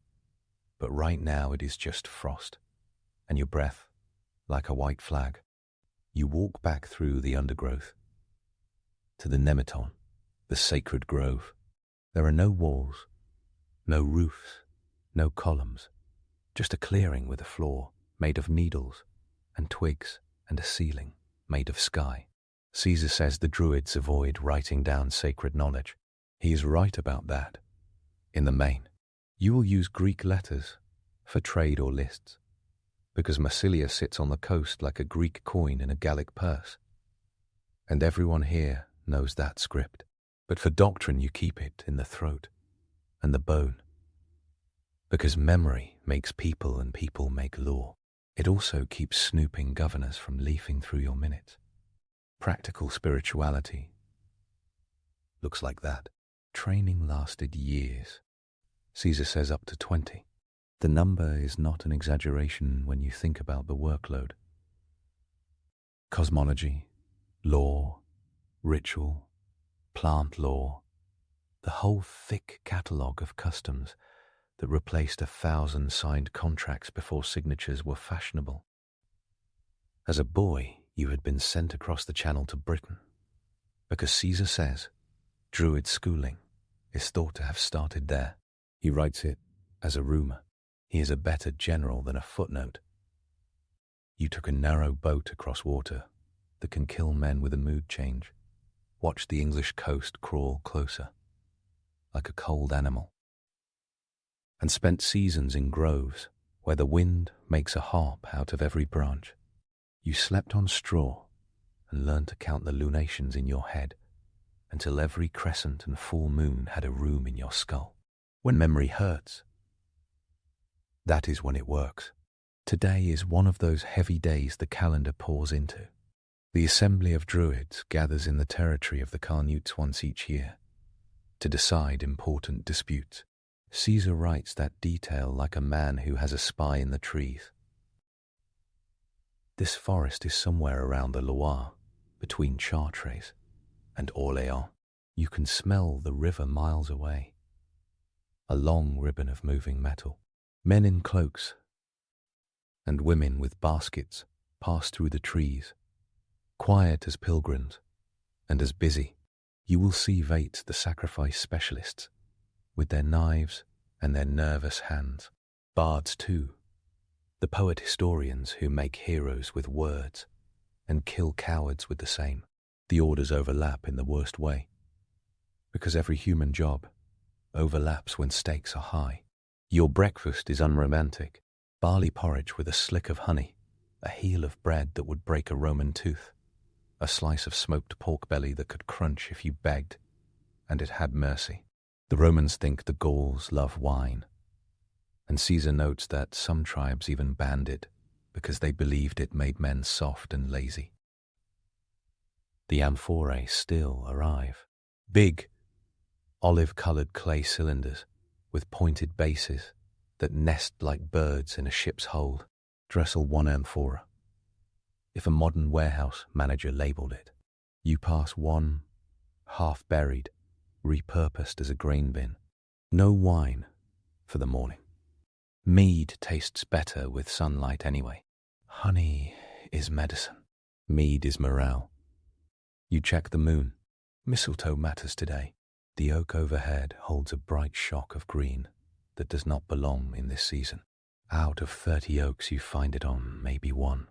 but right now it is just frost, and your breath like a white flag. You walk back through the undergrowth to the Nemeton, the sacred grove. There are no walls, no roofs, no columns, just a clearing with a floor made of needles and twigs and a ceiling made of sky. Caesar says the Druids avoid writing down sacred knowledge. He is right about that. In the main, you will use Greek letters for trade or lists, because Massilia sits on the coast like a Greek coin in a Gallic purse. And everyone here knows that script. But for doctrine you keep it in the throat and the bone, because memory makes people and people make law. It also keeps snooping governors from leafing through your minutes. Practical spirituality looks like that. Training lasted years. Caesar says up to 20. The number is not an exaggeration when you think about the workload. Cosmology, law, ritual, plant law, the whole thick catalogue of customs that replaced 1,000 signed contracts before signatures were fashionable. As a boy, you had been sent across the channel to Britain, because Caesar says Druid schooling is thought to have started there. He writes it as a rumour. He is a better general than a footnote. You took a narrow boat across water that can kill men with a mood change. Watch the English coast crawl closer, like a cold animal. and spent seasons in groves where the wind makes a harp out of every branch. You slept on straw and learned to count the lunations in your head until every crescent and full moon had a room in your skull. When memory hurts, that is when it works. Today is one of those heavy days the calendar pours into. The assembly of Druids gathers in the territory of the Carnutes once each year to decide important disputes. Caesar writes that detail like a man who has a spy in the trees. This forest is somewhere around the Loire, between Chartres and Orléans. You can smell the river miles away. A long ribbon of moving metal. Men in cloaks and women with baskets pass through the trees, quiet as pilgrims and as busy. You will see Vates, the sacrifice specialists, with their knives and their nervous hands. Bards too, the poet historians who make heroes with words and kill cowards with the same. The orders overlap in the worst way, because every human job overlaps when stakes are high. Your breakfast is unromantic. Barley porridge with a slick of honey, a heel of bread that would break a Roman tooth, a slice of smoked pork belly that could crunch if you begged, and it had mercy. The Romans think the Gauls love wine, and Caesar notes that some tribes even banned it because they believed it made men soft and lazy. The amphorae still arrive. Big, olive-colored clay cylinders with pointed bases that nest like birds in a ship's hold. Dressel 1 amphora. If a modern warehouse manager labeled it, you pass one, half-buried, repurposed as a grain bin. No wine for the morning. Mead tastes better with sunlight anyway. Honey is medicine. Mead is morale. You check the moon. Mistletoe matters today. The oak overhead holds a bright shock of green that does not belong in this season. Out of 30 oaks you find it on maybe one.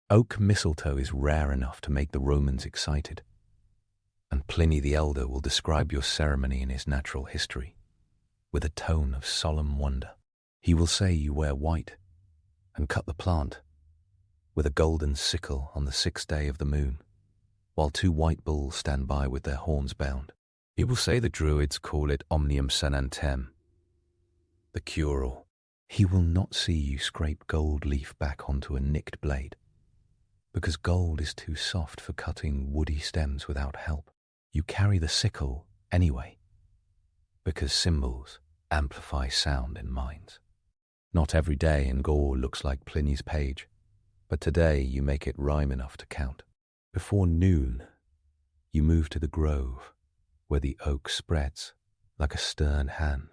Oak mistletoe is rare enough to make the Romans excited, and Pliny the Elder will describe your ceremony in his natural history with a tone of solemn wonder. He will say you wear white and cut the plant with a golden sickle on the 6th day of the moon, while 2 white bulls stand by with their horns bound. He will say the Druids call it omnium sanantem, the cure-all. He will not see you scrape gold leaf back onto a nicked blade, because gold is too soft for cutting woody stems without help. You carry the sickle anyway, because symbols amplify sound in minds. Not every day in Gaul looks like Pliny's page, but today you make it rhyme enough to count. Before noon, you move to the grove, where the oak spreads like a stern hand.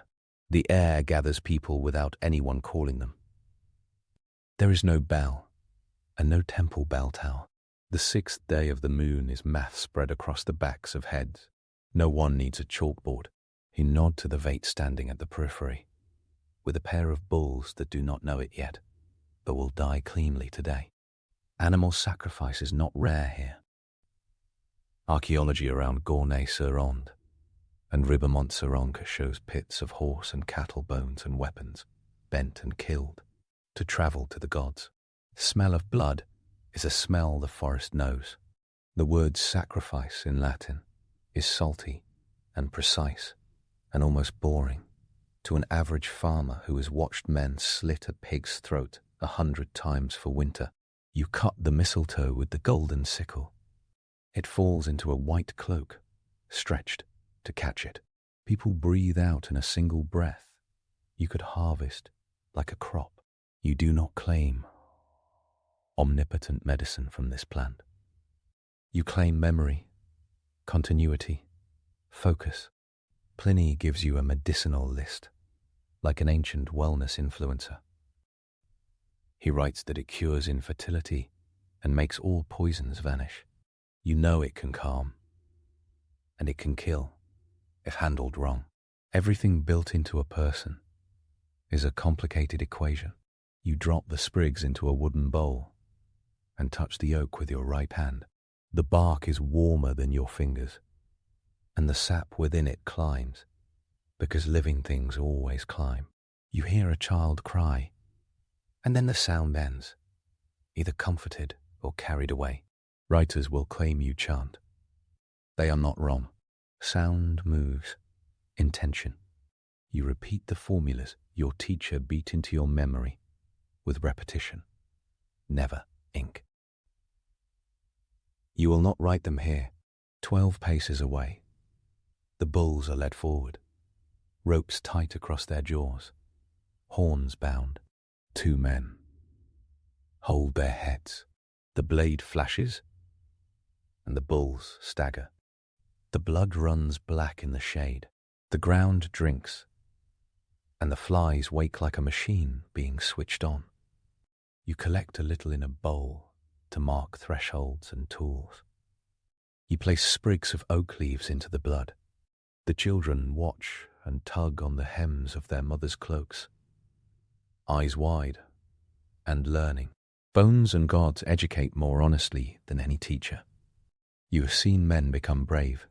The air gathers people without anyone calling them. There is no bell, and no temple bell tower. The 6th day of the moon is math spread across the backs of heads. No one needs a chalkboard. You nod to the Vate standing at the periphery, with a pair of bulls that do not know it yet, but will die cleanly today. Animal sacrifice is not rare here. Archaeology around Gournay-sur-Onde and Ribemont-sur-Onca shows pits of horse and cattle bones and weapons, bent and killed, to travel to the gods. Smell of blood is a smell the forest knows. The word sacrifice in Latin is salty and precise and almost boring to an average farmer who has watched men slit a pig's throat 100 times for winter. You cut the mistletoe with the golden sickle. It falls into a white cloak, stretched to catch it. People breathe out in a single breath. You could harvest like a crop. You do not claim omnipotent medicine from this plant. You claim memory, continuity, focus. Pliny gives you a medicinal list, like an ancient wellness influencer. He writes that it cures infertility and makes all poisons vanish. You know it can calm, and it can kill if handled wrong. Everything built into a person is a complicated equation. You drop the sprigs into a wooden bowl and touch the oak with your right hand. The bark is warmer than your fingers, and the sap within it climbs, because living things always climb. You hear a child cry, and then the sound ends, either comforted or carried away. Writers will claim you chant. They are not wrong. Sound moves, intention. You repeat the formulas your teacher beat into your memory with repetition, never ink. You will not write them here. 12 paces away, the bulls are led forward, ropes tight across their jaws, horns bound. 2 men hold their heads. The blade flashes, and the bulls stagger. The blood runs black in the shade. The ground drinks, and the flies wake like a machine being switched on. You collect a little in a bowl to mark thresholds and tools. You place sprigs of oak leaves into the blood. The children watch and tug on the hems of their mothers' cloaks, eyes wide and learning. Bones and gods educate more honestly than any teacher. You have seen men become brave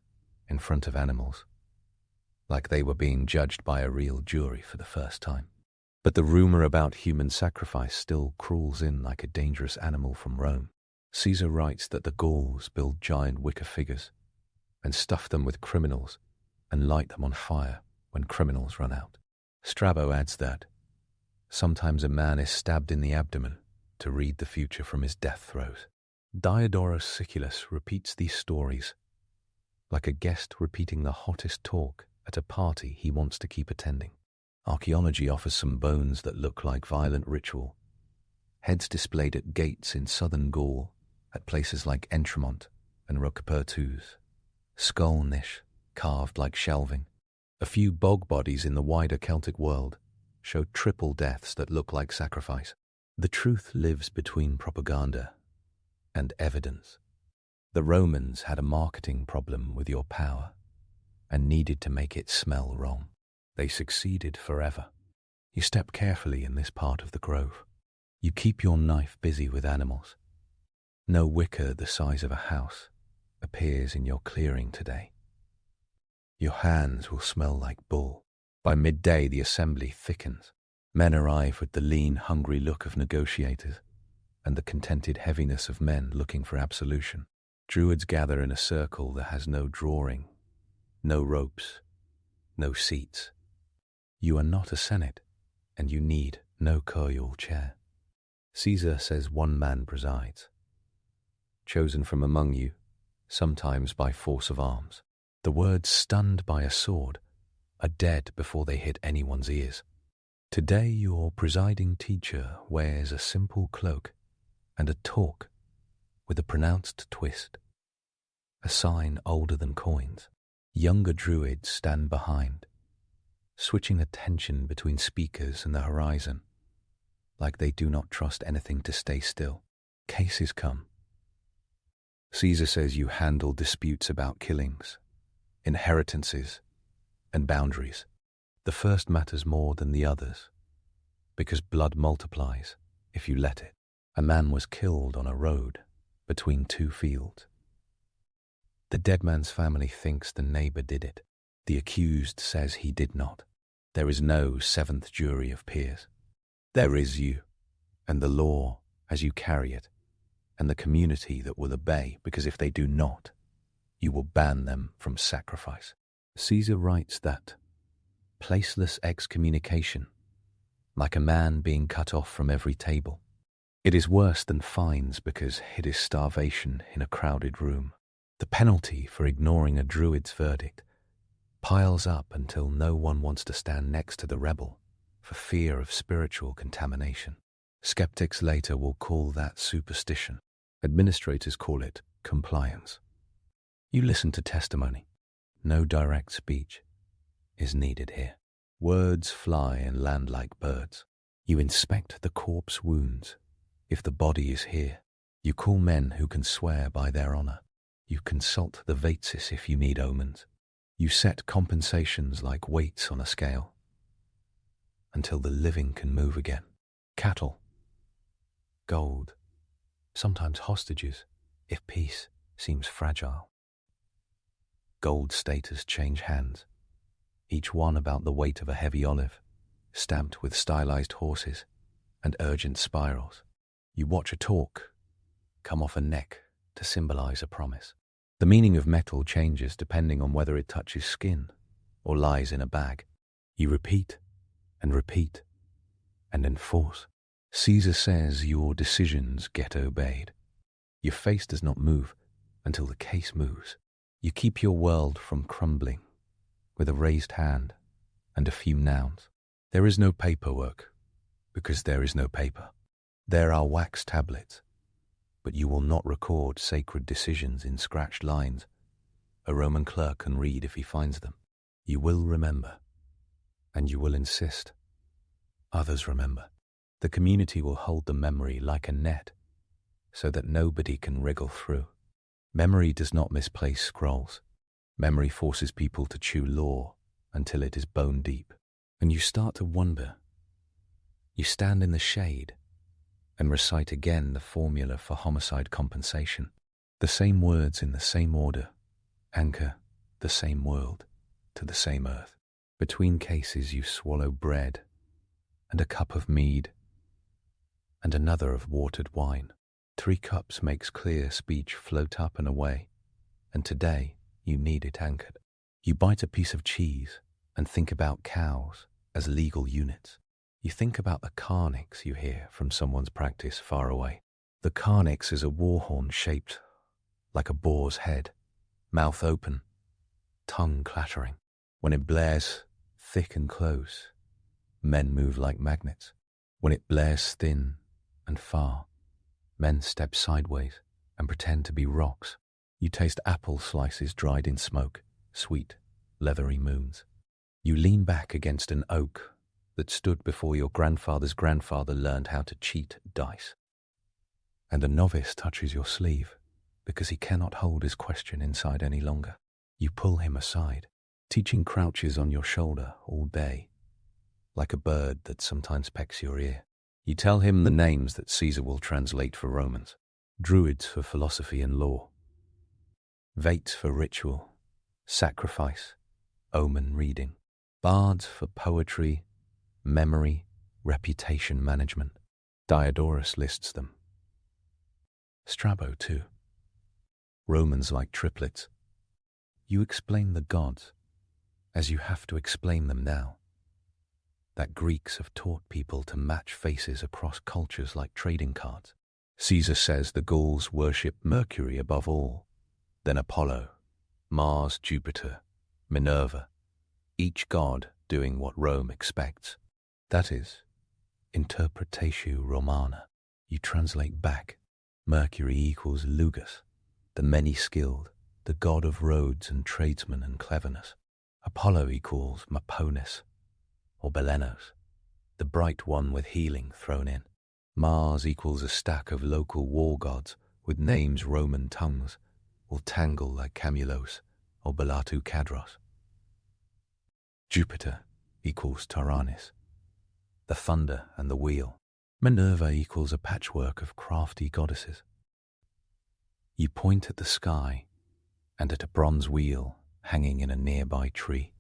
in front of animals, like they were being judged by a real jury for the first time. But the rumor about human sacrifice still crawls in like a dangerous animal from Rome. Caesar writes that the Gauls build giant wicker figures and stuff them with criminals and light them on fire when criminals run out. Strabo adds that sometimes a man is stabbed in the abdomen to read the future from his death throes. Diodorus Siculus repeats these stories like a guest repeating the hottest talk at a party he wants to keep attending. Archaeology offers some bones that look like violent ritual. Heads displayed at gates in southern Gaul, at places like Entremont and Roquepertus. Skull niche carved like shelving. A few bog bodies in the wider Celtic world show triple deaths that look like sacrifice. The truth lives between propaganda and evidence. The Romans had a marketing problem with your power and needed to make it smell wrong. They succeeded forever. You step carefully in this part of the grove. You keep your knife busy with animals. No wicker the size of a house appears in your clearing today. Your hands will smell like bull. By midday, the assembly thickens. Men arrive with the lean, hungry look of negotiators and the contented heaviness of men looking for absolution. Druids gather in a circle that has no drawing, no ropes, no seats. You are not a senate, and you need no curule chair. Caesar says one man presides, chosen from among you, sometimes by force of arms. The words stunned by a sword are dead before they hit anyone's ears. Today your presiding teacher wears a simple cloak and a talk with a pronounced twist, a sign older than coins. Younger druids stand behind, switching attention between speakers and the horizon, like they do not trust anything to stay still. Cases come. Caesar says you handle disputes about killings, inheritances, and boundaries. The first matters more than the others, because blood multiplies if you let it. A man was killed on a road between 2 fields. The dead man's family thinks the neighbor did it. The accused says he did not. There is no 7th jury of peers. There is you, and the law as you carry it, and the community that will obey, because if they do not, you will ban them from sacrifice. Caesar writes that placeless excommunication, like a man being cut off from every table. It is worse than fines because it is starvation in a crowded room. The penalty for ignoring a druid's verdict piles up until no one wants to stand next to the rebel for fear of spiritual contamination. Skeptics later will call that superstition. Administrators call it compliance. You listen to testimony. No direct speech is needed here. Words fly and land like birds. You inspect the corpse wounds. If the body is here, you call men who can swear by their honor. You consult the Vatesis if you need omens. You set compensations like weights on a scale until the living can move again. Cattle, gold, sometimes hostages if peace seems fragile. Gold status change hands, each one about the weight of a heavy olive, stamped with stylized horses and urgent spirals. You watch a torque come off a neck to symbolize a promise. The meaning of metal changes depending on whether it touches skin or lies in a bag. You repeat and repeat and enforce. Caesar says your decisions get obeyed. Your face does not move until the case moves. You keep your world from crumbling with a raised hand and a few nouns. There is no paperwork because there is no paper. There are wax tablets, but you will not record sacred decisions in scratched lines. A Roman clerk can read if he finds them. You will remember, and you will insist. Others remember. The community will hold the memory like a net, so that nobody can wriggle through. Memory does not misplace scrolls. Memory forces people to chew law until it is bone deep. And you start to wonder. You stand in the shade and recite again the formula for homicide compensation. The same words in the same order anchor the same world to the same earth. Between cases you swallow bread and a cup of mead and another of watered wine. 3 cups makes clear speech float up and away, and today you need it anchored. You bite a piece of cheese and think about cows as legal units. You think about the carnix you hear from someone's practice far away. The carnix is a war horn shaped like a boar's head, mouth open, tongue clattering. When it blares thick and close, men move like magnets. When it blares thin and far, men step sideways and pretend to be rocks. You taste apple slices dried in smoke, sweet, leathery moons. You lean back against an oak that stood before your grandfather's grandfather learned how to cheat dice. And a novice touches your sleeve because he cannot hold his question inside any longer. You pull him aside. Teaching crouches on your shoulder all day, like a bird that sometimes pecks your ear. You tell him the names that Caesar will translate for Romans. Druids for philosophy and law. Vates for ritual, sacrifice, omen reading. Bards for poetry, memory, reputation management. Diodorus lists them. Strabo too. Romans like triplets. You explain the gods as you have to explain them now. That Greeks have taught people to match faces across cultures like trading cards. Caesar says the Gauls worship Mercury above all, then Apollo, Mars, Jupiter, Minerva, each god doing what Rome expects. That is, interpretatio Romana. You translate back. Mercury equals Lugus, the many-skilled, the god of roads and tradesmen and cleverness. Apollo equals Maponis, or Belenos, the bright one with healing thrown in. Mars equals a stack of local war gods with names Roman tongues will tangle like Camulos or Belatu Cadros. Jupiter equals Taranis, the thunder and the wheel. Minerva equals a patchwork of crafty goddesses. You point at the sky and at a bronze wheel hanging in a nearby tree.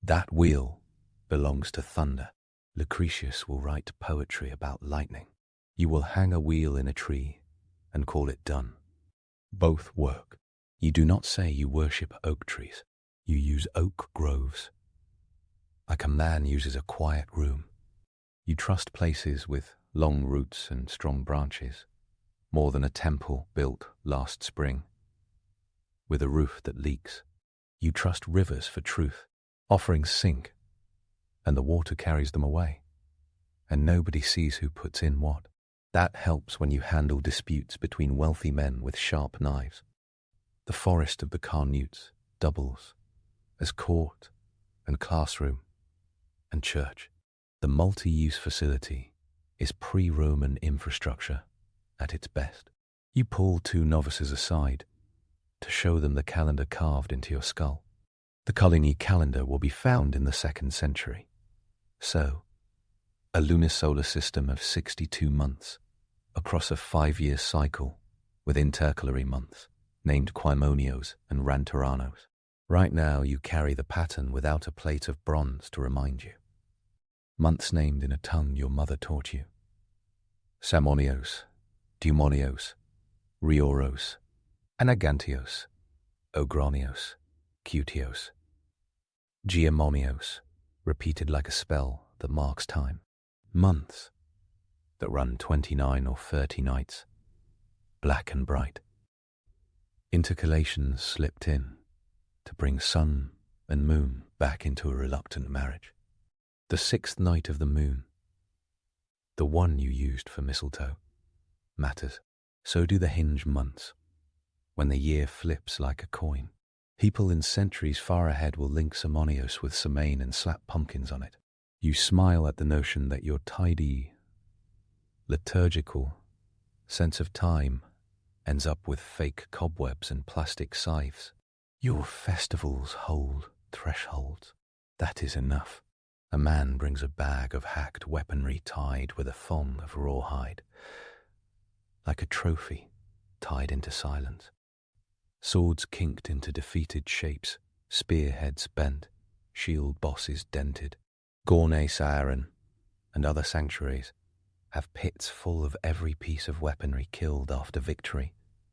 That wheel belongs to thunder. Lucretius will write poetry about lightning. You will hang a wheel in a tree and call it done. Both work. You do not say you worship oak trees. You use oak groves. Like a man uses a quiet room. You trust places with long roots and strong branches, more than a temple built last spring, with a roof that leaks. You trust rivers for truth. Offerings sink, and the water carries them away, and nobody sees who puts in what. That helps when you handle disputes between wealthy men with sharp knives. The forest of the Carnutes doubles as court and classroom and church. The multi-use facility is pre-Roman infrastructure at its best. You pull 2 novices aside to show them the calendar carved into your skull. The Coligny calendar will be found in the 2nd century. So, a lunisolar system of 62 months across a 5-year cycle with intercalary months named Quaimonios and Rantaranos. Right now you carry the pattern without a plate of bronze to remind you. months named in a tongue your mother taught you. Samonios, Dumonios, Rioros, Anagantios, Ogronios, Cutios, Geomonios, repeated like a spell that marks time. Months that run 29 or 30 nights, black and bright. Intercalations slipped in to bring sun and moon back into a reluctant marriage. The 6th night of the moon, the one you used for mistletoe, matters. So do the hinge months, when the year flips like a coin. People in centuries far ahead will link Samonios with Samain and slap pumpkins on it. You smile at the notion that your tidy, liturgical sense of time ends up with fake cobwebs and plastic scythes. Your festivals hold thresholds. That is enough. A man brings a bag of hacked weaponry tied with a thong of rawhide, like a trophy tied into silence. Swords kinked into defeated shapes, spearheads bent, shield bosses dented. Gorne Saharan and other sanctuaries have pits full of every piece of weaponry killed after victory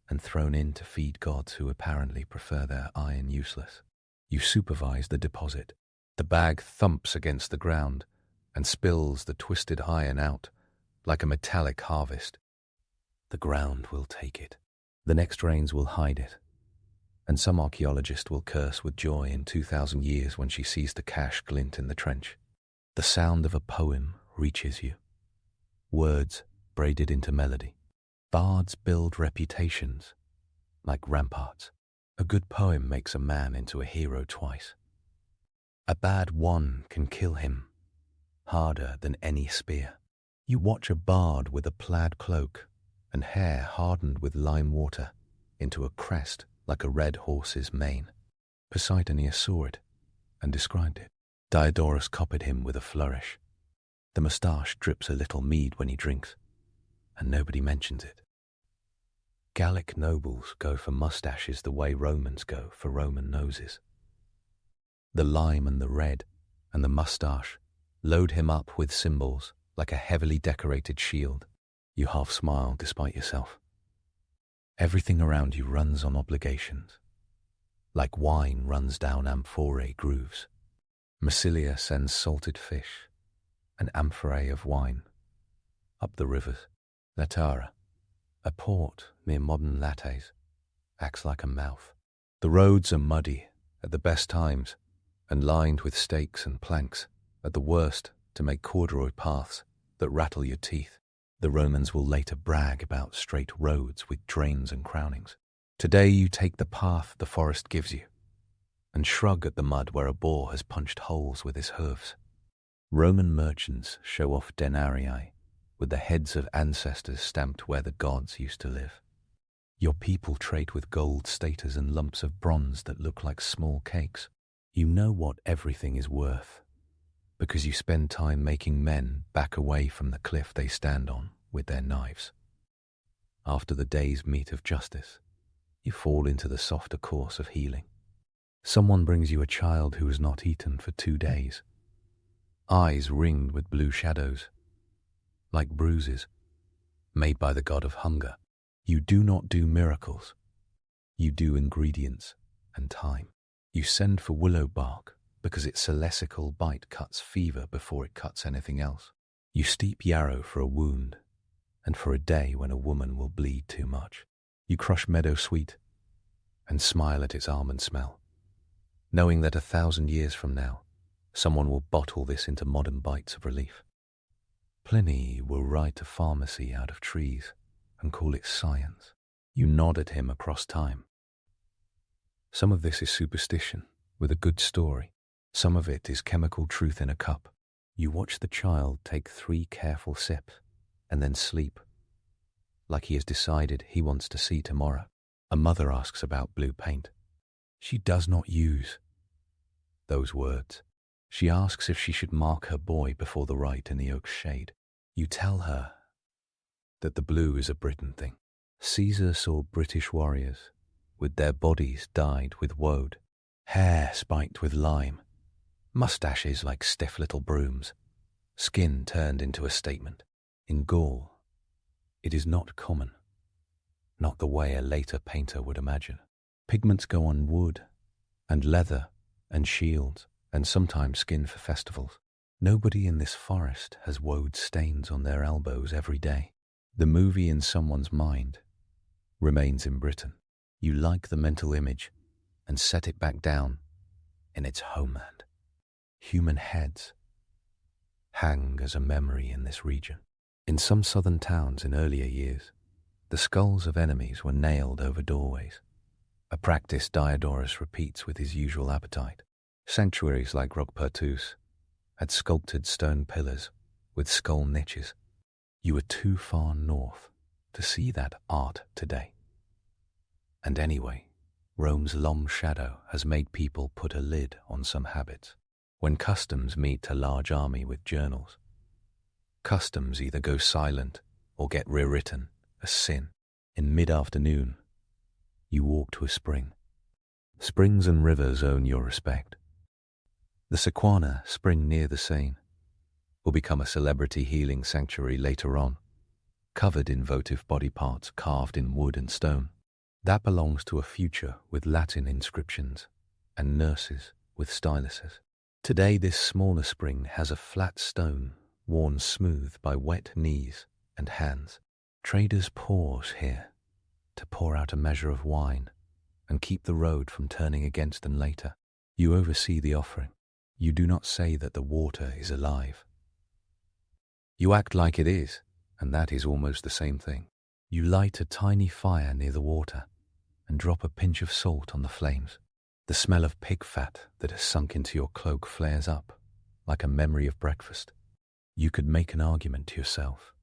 and thrown in to feed gods who apparently prefer their iron useless. You supervise the deposit. The bag thumps against the ground and spills the twisted iron out like a metallic harvest. The ground will take it. The next rains will hide it. And some archaeologist will curse with joy in 2,000 years when she sees the cash glint in the trench. The sound of a poem reaches you. Words braided into melody. Bards build reputations like ramparts. A good poem makes a man into a hero twice. A bad one can kill him harder than any spear. You watch a bard with a plaid cloak and hair hardened with lime water into a crest like a red horse's mane. Poseidonius saw it and described it. Diodorus copied him with a flourish. The moustache drips a little mead when he drinks, and nobody mentions it. Gallic nobles go for moustaches the way Romans go for Roman noses. The lime and the red and the moustache load him up with symbols like a heavily decorated shield. You half smile despite yourself. Everything around you runs on obligations, like wine runs down amphorae grooves. Massilia sends salted fish, an amphorae of wine, up the rivers. Latara, a port near modern lattes, acts like a mouth. The roads are muddy at the best times and lined with stakes and planks at the worst to make corduroy paths that rattle your teeth. The Romans will later brag about straight roads with drains and crownings. Today you take the path the forest gives you and shrug at the mud where a boar has punched holes with his hooves. Roman merchants show off denarii with the heads of ancestors stamped where the gods used to live. Your people trade with gold staters and lumps of bronze that look like small cakes. You know what everything is worth because you spend time making men back away from the cliff they stand on with their knives. After the day's meat of justice, you fall into the softer course of healing. Someone brings you a child who has not eaten for 2 days, eyes ringed with blue shadows, like bruises made by the god of hunger. You do not do miracles. You do ingredients and time. You send for willow bark because its celestial bite cuts fever before it cuts anything else. You steep yarrow for a wound and for a day when a woman will bleed too much. You crush meadow sweet and smile at its almond smell, knowing that 1,000 years from now, someone will bottle this into modern bites of relief. Pliny will write a pharmacy out of trees and call it science. You nod at him across time. Some of this is superstition with a good story. Some of it is chemical truth in a cup. You watch the child take 3 careful sips and then sleep, like he has decided he wants to see tomorrow. A mother asks about blue paint. She does not use those words. She asks if she should mark her boy before the rite in the oak's shade. You tell her that the blue is a Briton thing. Caesar saw British warriors with their bodies dyed with woad, hair spiked with lime, moustaches like stiff little brooms, skin turned into a statement. In Gaul, it is not common, not the way a later painter would imagine. Pigments go on wood and leather and shields and sometimes skin for festivals. Nobody in this forest has wode stains on their elbows every day. The movie in someone's mind remains in Britain. You like the mental image and set it back down in its homeland. Human heads hang as a memory in this region. In some southern towns in earlier years, the skulls of enemies were nailed over doorways, a practice Diodorus repeats with his usual appetite. Sanctuaries like Roquepertus had sculpted stone pillars with skull niches. You were too far north to see that art today. And anyway, Rome's long shadow has made people put a lid on some habits. When customs meet a large army with journals, customs either go silent or get rewritten as sin. In mid-afternoon, you walk to a spring. Springs and rivers own your respect. The Sequana spring near the Seine will become a celebrity healing sanctuary later on, covered in votive body parts carved in wood and stone. That belongs to a future with Latin inscriptions and nurses with styluses. Today this smaller spring has a flat stone worn smooth by wet knees and hands. Traders pause here to pour out a measure of wine and keep the road from turning against them later. You oversee the offering. You do not say that the water is alive. You act like it is, and that is almost the same thing. You light a tiny fire near the water and drop a pinch of salt on the flames. The smell of pig fat that has sunk into your cloak flares up like a memory of breakfast. You could make an argument to yourself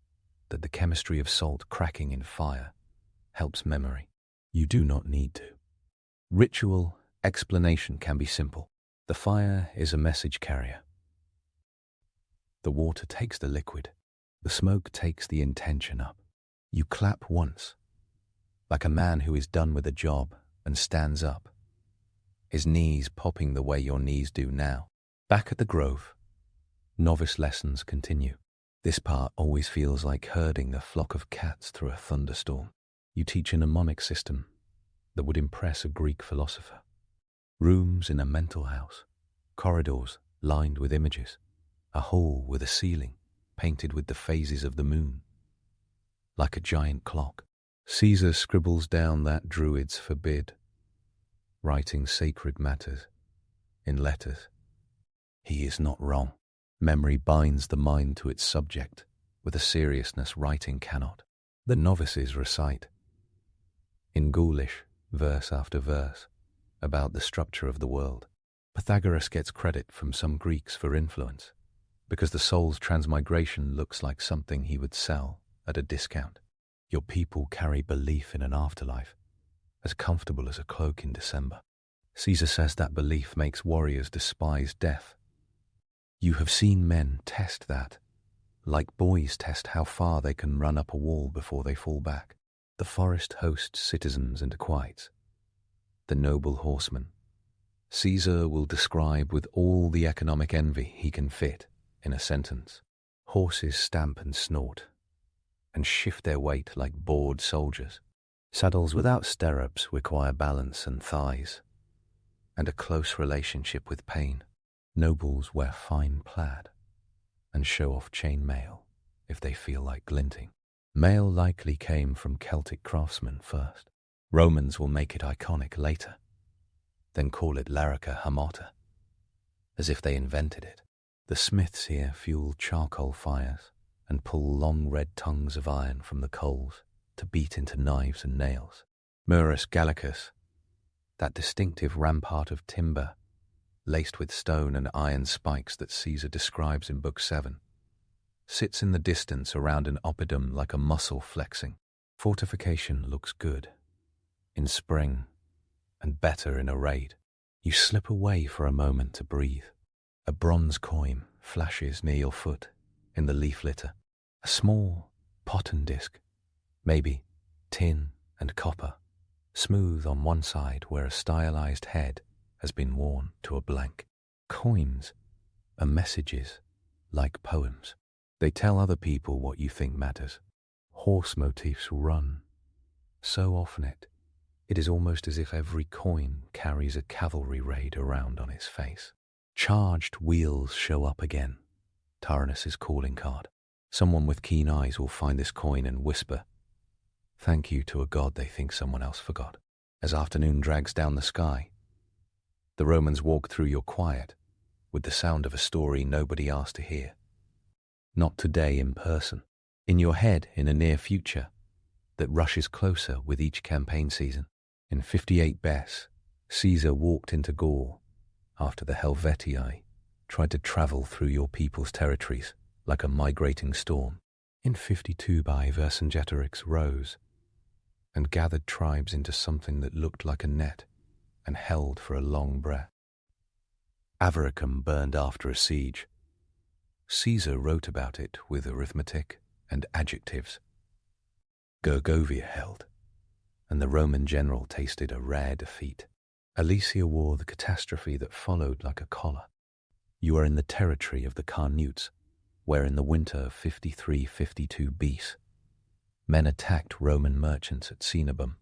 that the chemistry of salt cracking in fire helps memory. You do not need to. Ritual explanation can be simple. The fire is a message carrier. The water takes the liquid. The smoke takes the intention up. You clap once, like a man who is done with a job and stands up, his knees popping the way your knees do now. Back at the Grove, novice lessons continue. This part always feels like herding a flock of cats through a thunderstorm. You teach a mnemonic system that would impress a Greek philosopher. Rooms in a mental house, corridors lined with images, a hall with a ceiling painted with the phases of the moon. Like a giant clock, Caesar scribbles down that Druids forbid, writing sacred matters in letters. He is not wrong. Memory binds the mind to its subject with a seriousness writing cannot. The novices recite, in Gaulish, verse after verse, about the structure of the world. Pythagoras gets credit from some Greeks for influence, because the soul's transmigration looks like something he would sell at a discount. Your people carry belief in an afterlife, as comfortable as a cloak in December. Caesar says that belief makes warriors despise death. You have seen men test that, like boys test how far they can run up a wall before they fall back. The forest hosts citizens and equites. The noble horsemen, Caesar will describe with all the economic envy he can fit in a sentence. Horses stamp and snort, and shift their weight like bored soldiers. Saddles without stirrups require balance and thighs, and a close relationship with pain. Nobles wear fine plaid and show off chain mail if they feel like glinting. Mail likely came from Celtic craftsmen first. Romans will make it iconic later, then call it larica hamata, as if they invented it. The smiths here fuel charcoal fires and pull long red tongues of iron from the coals to beat into knives and nails. Murus Gallicus, that distinctive rampart of timber laced with stone and iron spikes that Caesar describes in Book 7, sits in the distance around an oppidum like a muscle flexing. Fortification looks good in spring and better in a raid. You slip away for a moment to breathe. A bronze coin flashes near your foot in the leaf litter. A small potton disc, maybe tin and copper, smooth on one side where a stylized head has been worn to a blank. Coins are messages like poems. They tell other people what you think matters. Horse motifs run so often it is almost as if every coin carries a cavalry raid around on its face. Charged wheels show up again. Tyrannus's calling card. Someone with keen eyes will find this coin and whisper, "Thank you," to a god they think someone else forgot. As afternoon drags down the sky, the Romans walk through your quiet with the sound of a story nobody asked to hear. Not today in person, in your head in a near future that rushes closer with each campaign season. In 58 BS, Caesar walked into Gaul after the Helvetii tried to travel through your people's territories like a migrating storm. In 52 by Vercingetorix rose and gathered tribes into something that looked like a net and held for a long breath. Avaricum burned after a siege. Caesar wrote about it with arithmetic and adjectives. Gergovia held, and the Roman general tasted a rare defeat. Alesia wore the catastrophe that followed like a collar. You are in the territory of the Carnutes, where in the winter of 53-52 BC, men attacked Roman merchants at Cenabum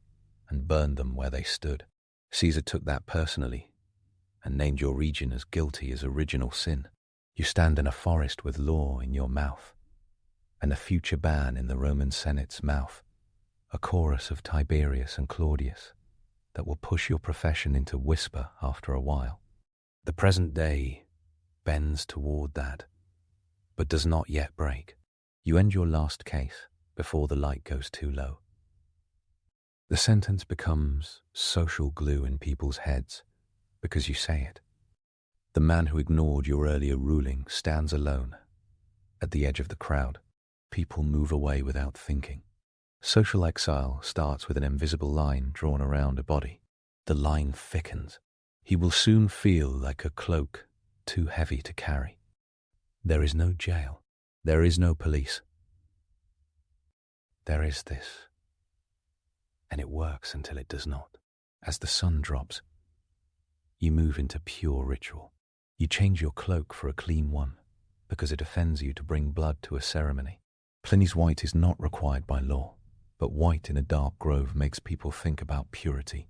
and burned them where they stood. Caesar took that personally and named your region as guilty as original sin. You stand in a forest with law in your mouth and a future ban in the Roman Senate's mouth, a chorus of Tiberius and Claudius that will push your profession into whisper after a while. The present day bends toward that, but does not yet break. You end your last case before the light goes too low. The sentence becomes social glue in people's heads because you say it. The man who ignored your earlier ruling stands alone at the edge of the crowd. People move away without thinking. Social exile starts with an invisible line drawn around a body. The line thickens. He will soon feel like a cloak too heavy to carry. There is no jail. There is no police. There is this. And it works until it does not. As the sun drops, you move into pure ritual. You change your cloak for a clean one because it offends you to bring blood to a ceremony. Pliny's white is not required by law, but white in a dark grove makes people think about purity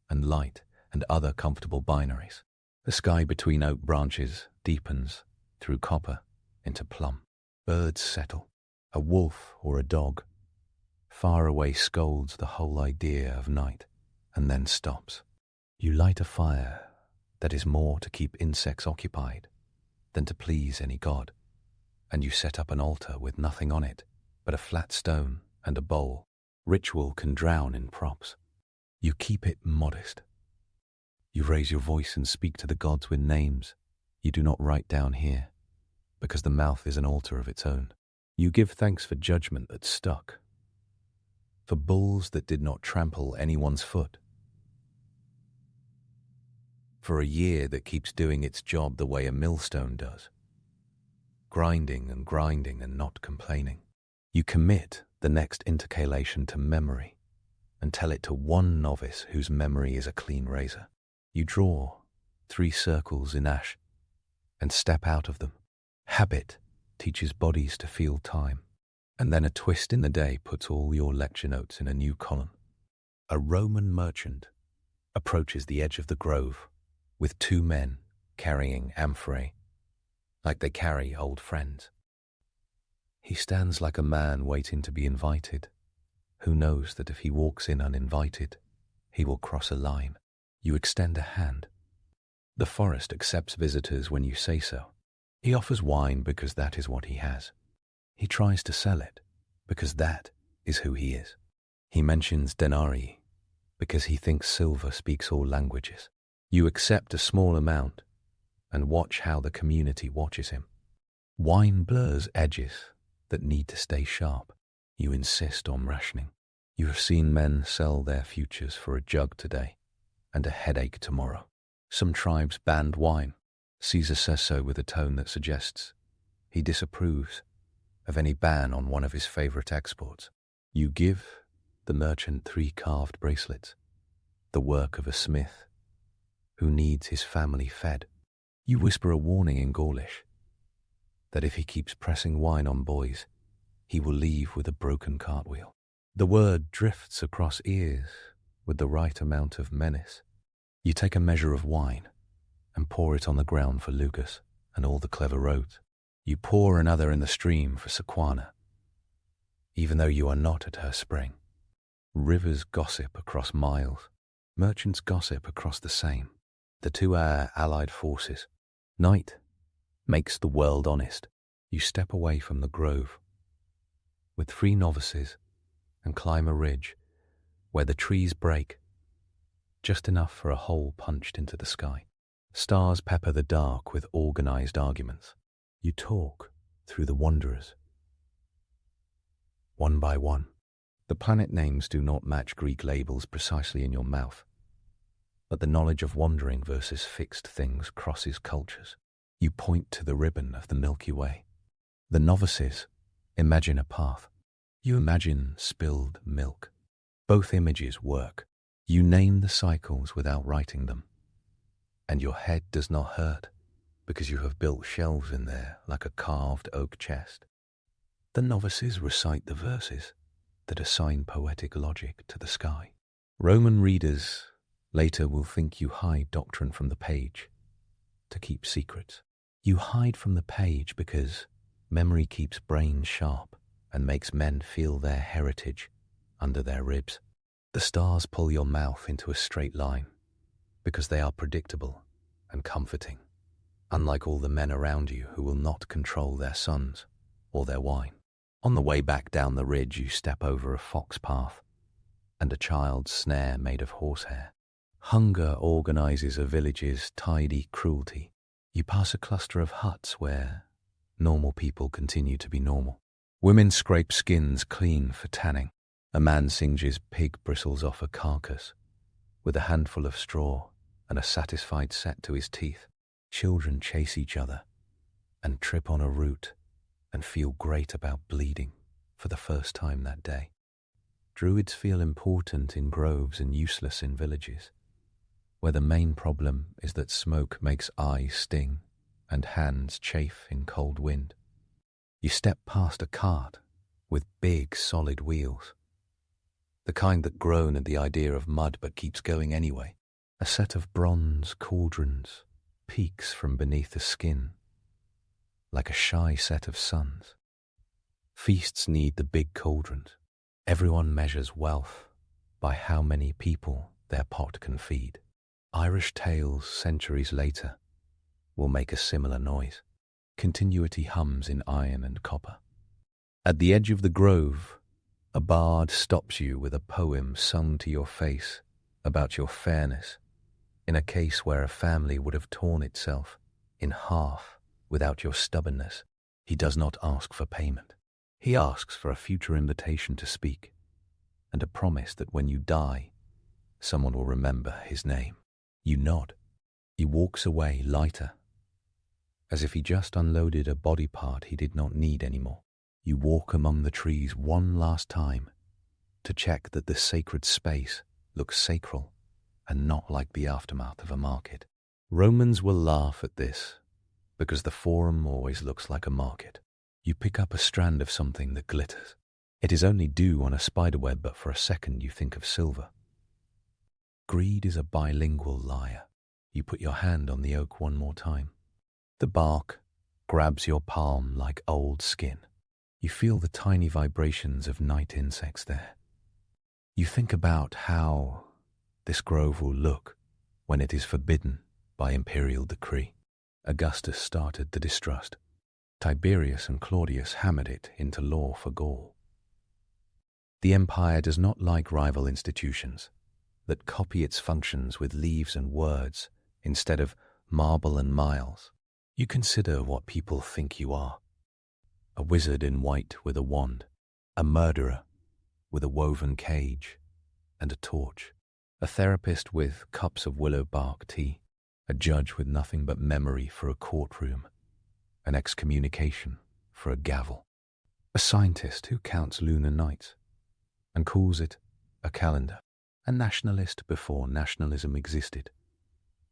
and light and other comfortable binaries. The sky between oak branches deepens through copper into plum. Birds settle. A wolf or a dog far away scolds the whole idea of night and then stops. You light a fire that is more to keep insects occupied than to please any god, and you set up an altar with nothing on it but a flat stone and a bowl. Ritual can drown in props. You keep it modest. You raise your voice and speak to the gods with names you do not write down here, because the mouth is an altar of its own. You give thanks for judgment that stuck, for bulls that did not trample anyone's foot, for a year that keeps doing its job the way a millstone does, grinding and not complaining. You commit the next intercalation to memory and tell it to one novice whose memory is a clean razor. You draw 3 circles in ash and step out of them. Habit teaches bodies to feel time, and then a twist in the day puts all your lecture notes in a new column. A Roman merchant approaches the edge of the grove with 2 men carrying amphorae, like they carry old friends. He stands like a man waiting to be invited, who knows that if he walks in uninvited, he will cross a line. You extend a hand. The forest accepts visitors when you say so. He offers wine because that is what he has. He tries to sell it because that is who he is. He mentions denarii because he thinks silver speaks all languages. You accept a small amount and watch how the community watches him. Wine blurs edges that need to stay sharp. You insist on rationing. You have seen men sell their futures for a jug today and a headache tomorrow. Some tribes banned wine. Caesar says so with a tone that suggests he disapproves of any ban on one of his favorite exports. You give the merchant 3 carved bracelets, the work of a smith who needs his family fed. You whisper a warning in Gaulish that if he keeps pressing wine on boys, he will leave with a broken cartwheel. The word drifts across ears with the right amount of menace. You take a measure of wine and pour it on the ground for Lucas and all the clever roads. You pour another in the stream for Sequana, even though you are not at her spring. Rivers gossip across miles. Merchants gossip across the Seine. The two are allied forces. Night makes the world honest. You step away from the grove with 3 novices and climb a ridge where the trees break, just enough for a hole punched into the sky. Stars pepper the dark with organized arguments. You talk through the wanderers, one by one. The planet names do not match Greek labels precisely in your mouth, but the knowledge of wandering versus fixed things crosses cultures. You point to the ribbon of the Milky Way. The novices imagine a path. You imagine spilled milk. Both images work. You name the cycles without writing them, and your head does not hurt because you have built shelves in there like a carved oak chest. The novices recite the verses that assign poetic logic to the sky. Roman readers later will think you hide doctrine from the page to keep secrets. You hide from the page because memory keeps brains sharp and makes men feel their heritage under their ribs. The stars pull your mouth into a straight line because they are predictable and comforting, unlike all the men around you who will not control their sons or their wine. On the way back down the ridge, you step over a fox path and a child's snare made of horsehair. Hunger organizes a village's tidy cruelty. You pass a cluster of huts where normal people continue to be normal. Women scrape skins clean for tanning. A man singes pig bristles off a carcass with a handful of straw and a satisfied set to his teeth. Children chase each other and trip on a root and feel great about bleeding for the first time that day. Druids feel important in groves and useless in villages, where the main problem is that smoke makes eyes sting and hands chafe in cold wind. You step past a cart with big, solid wheels, the kind that groan at the idea of mud but keeps going anyway. A set of bronze cauldrons peeks from beneath the skin, like a shy set of suns. Feasts need the big cauldrons. Everyone measures wealth by how many people their pot can feed. Irish tales centuries later will make a similar noise. Continuity hums in iron and copper. At the edge of the grove, a bard stops you with a poem sung to your face about your fairness, in a case where a family would have torn itself in half without your stubbornness. He does not ask for payment. He asks for a future invitation to speak and a promise that when you die, someone will remember his name. You nod. He walks away lighter, as if he just unloaded a body part he did not need anymore. You walk among the trees one last time to check that the sacred space looks sacral and not like the aftermath of a market. Romans will laugh at this because the forum always looks like a market. You pick up a strand of something that glitters. It is only dew on a spiderweb, but for a second you think of silver. Greed is a bilingual liar. You put your hand on the oak one more time. The bark grabs your palm like old skin. You feel the tiny vibrations of night insects there. You think about how this grove will look when it is forbidden by imperial decree. Augustus started the distrust. Tiberius and Claudius hammered it into law for Gaul. The empire does not like rival institutions that copy its functions with leaves and words instead of marble and miles. You consider what people think you are. A wizard in white with a wand, a murderer with a woven cage and a torch, a therapist with cups of willow bark tea, a judge with nothing but memory for a courtroom, an excommunication for a gavel, a scientist who counts lunar nights and calls it a calendar, a nationalist before nationalism existed,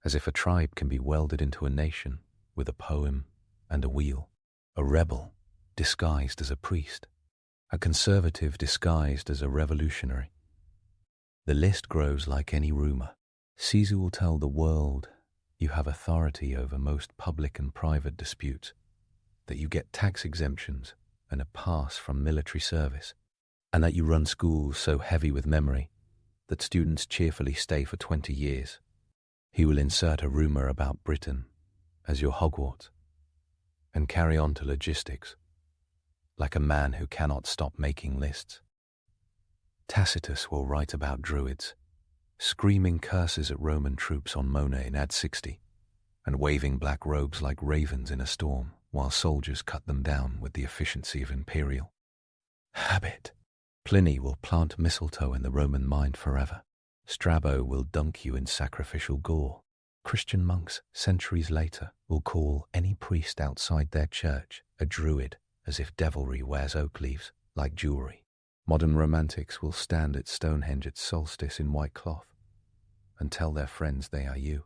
as if a tribe can be welded into a nation with a poem and a wheel. a rebel disguised as a priest, a conservative disguised as a revolutionary. The list grows like any rumor. Caesar will tell the world you have authority over most public and private disputes, that you get tax exemptions and a pass from military service, and that you run schools so heavy with memory that students cheerfully stay for 20 years. He will insert a rumor about Britain as your Hogwarts and carry on to logistics, like a man who cannot stop making lists. Tacitus will write about Druids, screaming curses at Roman troops on Mona in Ad 60, and waving black robes like ravens in a storm while soldiers cut them down with the efficiency of imperial habit. Pliny will plant mistletoe in the Roman mind forever. Strabo will dunk you in sacrificial gore. Christian monks, centuries later, will call any priest outside their church a druid, as if devilry wears oak leaves like jewelry. Modern romantics will stand at Stonehenge at solstice in white cloth and tell their friends they are you.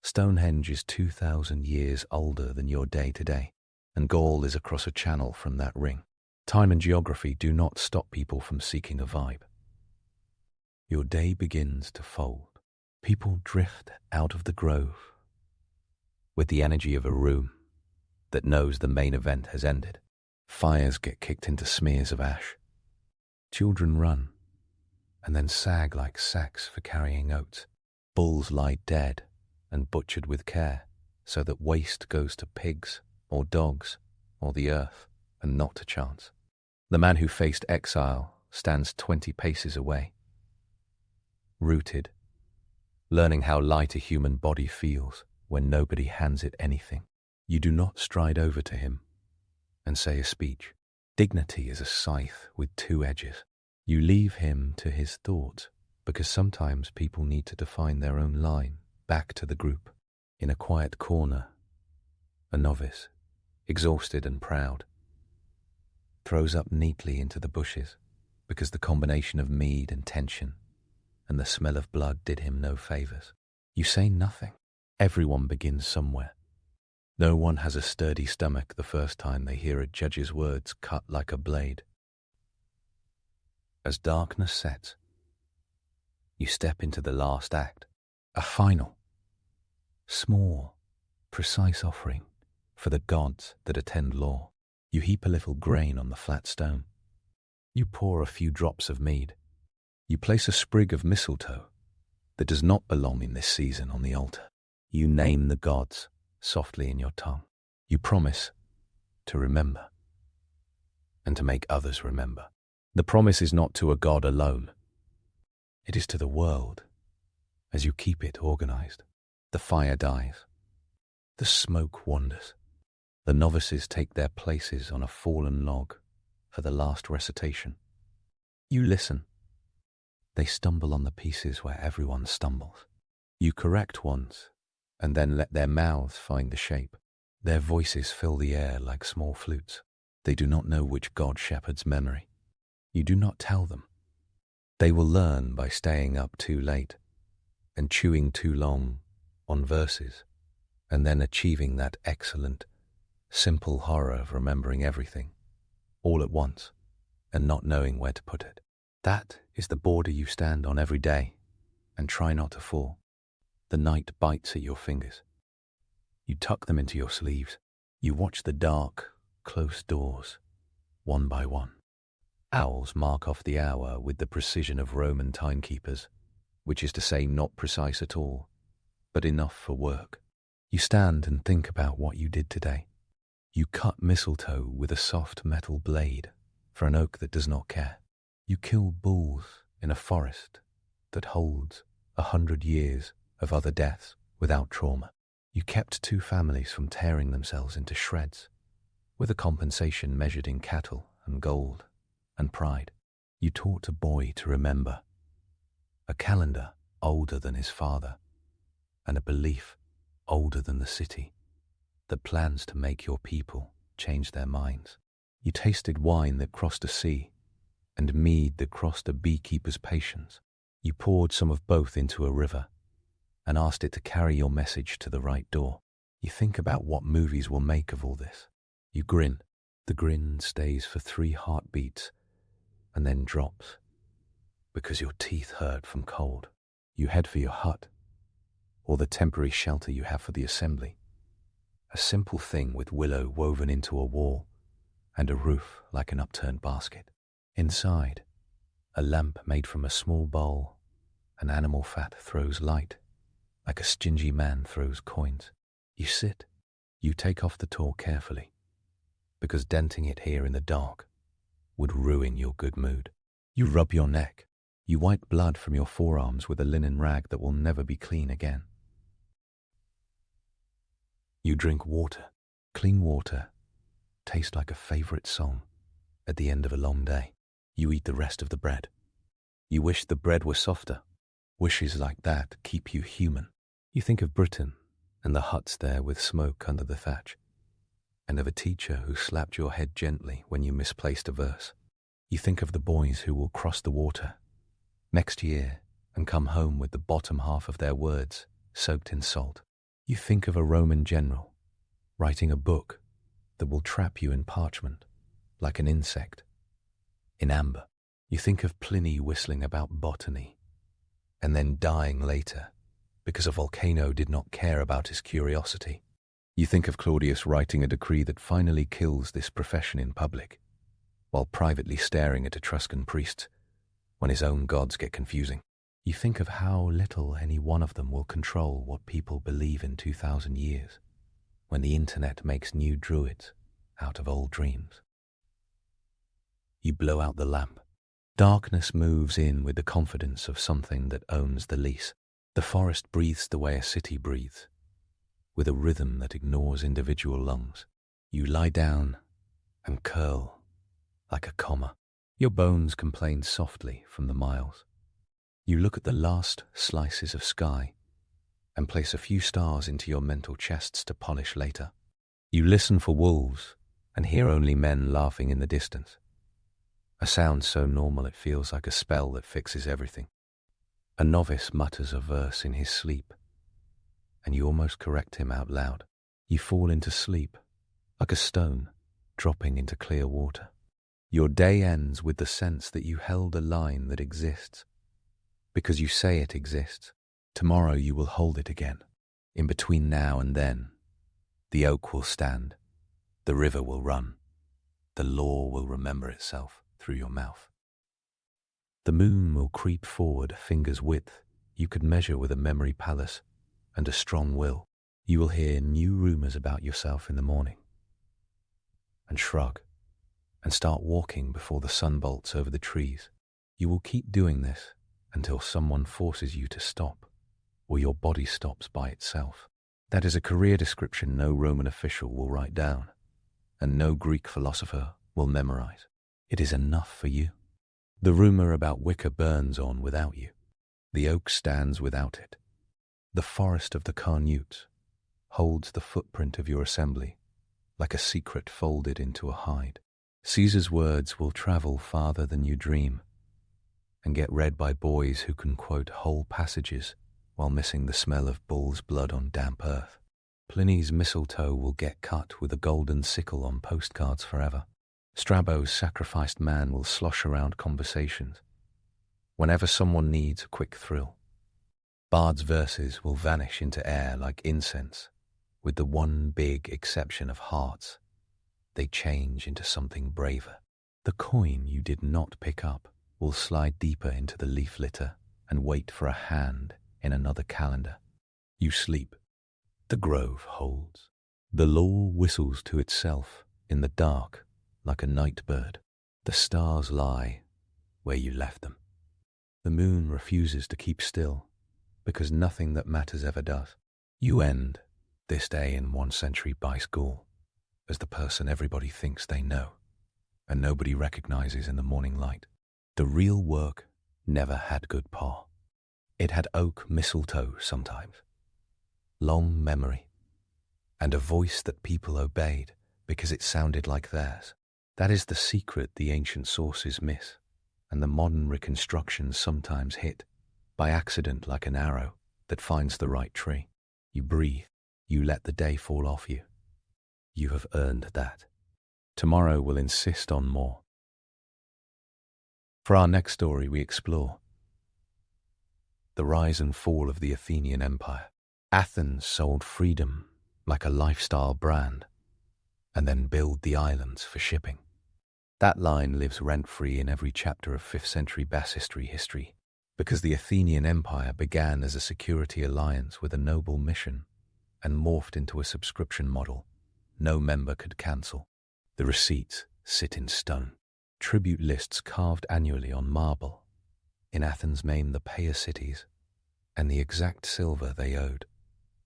Stonehenge is 2,000 years older than your day today, and Gaul is across a channel from that ring. Time and geography do not stop people from seeking a vibe. Your day begins to fold. People drift out of the grove with the energy of a room that knows the main event has ended. Fires get kicked into smears of ash. Children run and then sag like sacks for carrying oats. Bulls lie dead and butchered with care so that waste goes to pigs or dogs or the earth and not to chance. The man who faced exile stands 20 paces away, rooted, learning how light a human body feels when nobody hands it anything. You do not stride over to him and say a speech. Dignity is a scythe with two edges. You leave him to his thoughts, because sometimes people need to define their own line back to the group. In a quiet corner, a novice, exhausted and proud, throws up neatly into the bushes because the combination of mead and tension and the smell of blood did him no favors. You say nothing. Everyone begins somewhere. No one has a sturdy stomach the first time they hear a judge's words cut like a blade. As darkness sets, you step into the last act, a final, small, precise offering for the gods that attend law. You heap a little grain on the flat stone. You pour a few drops of mead. You place a sprig of mistletoe that does not belong in this season on the altar. You name the gods softly in your tongue. You promise to remember and to make others remember. The promise is not to a god alone. It is to the world as you keep it organized. The fire dies. The smoke wanders. The novices take their places on a fallen log for the last recitation. You listen. They stumble on the pieces where everyone stumbles. You correct ones and then let their mouths find the shape. Their voices fill the air like small flutes. They do not know which god shepherds memory. You do not tell them. They will learn by staying up too late and chewing too long on verses and then achieving that excellent, simple horror of remembering everything all at once and not knowing where to put it. That is the border you stand on every day and try not to fall. The night bites at your fingers. You tuck them into your sleeves. You watch the dark, close doors, one by one. Owls mark off the hour with the precision of Roman timekeepers, which is to say not precise at all, but enough for work. You stand and think about what you did today. You cut mistletoe with a soft metal blade for an oak that does not care. You kill bulls in a forest that holds 100 years of other deaths without trauma. You kept 2 families from tearing themselves into shreds, with a compensation measured in cattle and gold and pride. You taught a boy to remember, a calendar older than his father, and a belief older than the city that plans to make your people change their minds. You tasted wine that crossed a sea and mead that crossed a beekeeper's patience. You poured some of both into a river and asked it to carry your message to the right door. You think about what movies will make of all this. You grin. The grin stays for 3 heartbeats and then drops because your teeth hurt from cold. You head for your hut, or the temporary shelter you have for the assembly. A simple thing with willow woven into a wall and a roof like an upturned basket. Inside, a lamp made from a small bowl and animal fat throws light, like a stingy man throws coins. You sit, you take off the door carefully, because denting it here in the dark would ruin your good mood. You rub your neck, you wipe blood from your forearms with a linen rag that will never be clean again. You drink water, clean water, tastes like a favorite song at the end of a long day. You eat the rest of the bread. You wish the bread were softer. Wishes like that keep you human. You think of Britain and the huts there with smoke under the thatch, and of a teacher who slapped your head gently when you misplaced a verse. You think of the boys who will cross the water next year and come home with the bottom half of their words soaked in salt. You think of a Roman general writing a book that will trap you in parchment like an insect in amber. You think of Pliny whistling about botany and then dying later because a volcano did not care about his curiosity. You think of Claudius writing a decree that finally kills this profession in public, while privately staring at Etruscan priests when his own gods get confusing. You think of how little any one of them will control what people believe in 2,000 years, when the internet makes new druids out of old dreams. You blow out the lamp. Darkness moves in with the confidence of something that owns the lease. The forest breathes the way a city breathes, with a rhythm that ignores individual lungs. You lie down and curl like a comma. Your bones complain softly from the miles. You look at the last slices of sky and place a few stars into your mental chests to polish later. You listen for wolves and hear only men laughing in the distance. A sound so normal it feels like a spell that fixes everything. A novice mutters a verse in his sleep, and you almost correct him out loud. You fall into sleep, like a stone dropping into clear water. Your day ends with the sense that you held a line that exists, because you say it exists. Tomorrow you will hold it again. In between now and then, the oak will stand, the river will run, the law will remember itself through your mouth. The moon will creep forward finger's width you could measure with a memory palace and a strong will. You will hear new rumors about yourself in the morning and shrug and start walking before the sun bolts over the trees. You will keep doing this until someone forces you to stop or your body stops by itself. That is a career description no Roman official will write down and no Greek philosopher will memorize. It is enough for you. The rumor about wicker burns on without you. The oak stands without it. The forest of the Carnutes holds the footprint of your assembly, like a secret folded into a hide. Caesar's words will travel farther than you dream and get read by boys who can quote whole passages while missing the smell of bull's blood on damp earth. Pliny's mistletoe will get cut with a golden sickle on postcards forever. Strabo's sacrificed man will slosh around conversations whenever someone needs a quick thrill. Bard's verses will vanish into air like incense, with the one big exception of hearts. They change into something braver. The coin you did not pick up will slide deeper into the leaf litter and wait for a hand in another calendar. You sleep. The grove holds. The law whistles to itself in the dark like a night bird. The stars lie where you left them. The moon refuses to keep still because nothing that matters ever does. You end this day in 1st century by school as the person everybody thinks they know and nobody recognizes in the morning light. The real work never had good paw. It had oak mistletoe sometimes, long memory, and a voice that people obeyed because it sounded like theirs. That is the secret the ancient sources miss, and the modern reconstructions sometimes hit, by accident like an arrow that finds the right tree. You breathe, you let the day fall off you. You have earned that. Tomorrow we'll insist on more. For our next story, we explore the rise and fall of the Athenian Empire. Athens sold freedom like a lifestyle brand, and then billed the islands for shipping. That line lives rent-free in every chapter of 5th century Basistry history, because the Athenian Empire began as a security alliance with a noble mission and morphed into a subscription model no member could cancel. The receipts sit in stone. Tribute lists carved annually on marble. In Athens name the payer cities and the exact silver they owed.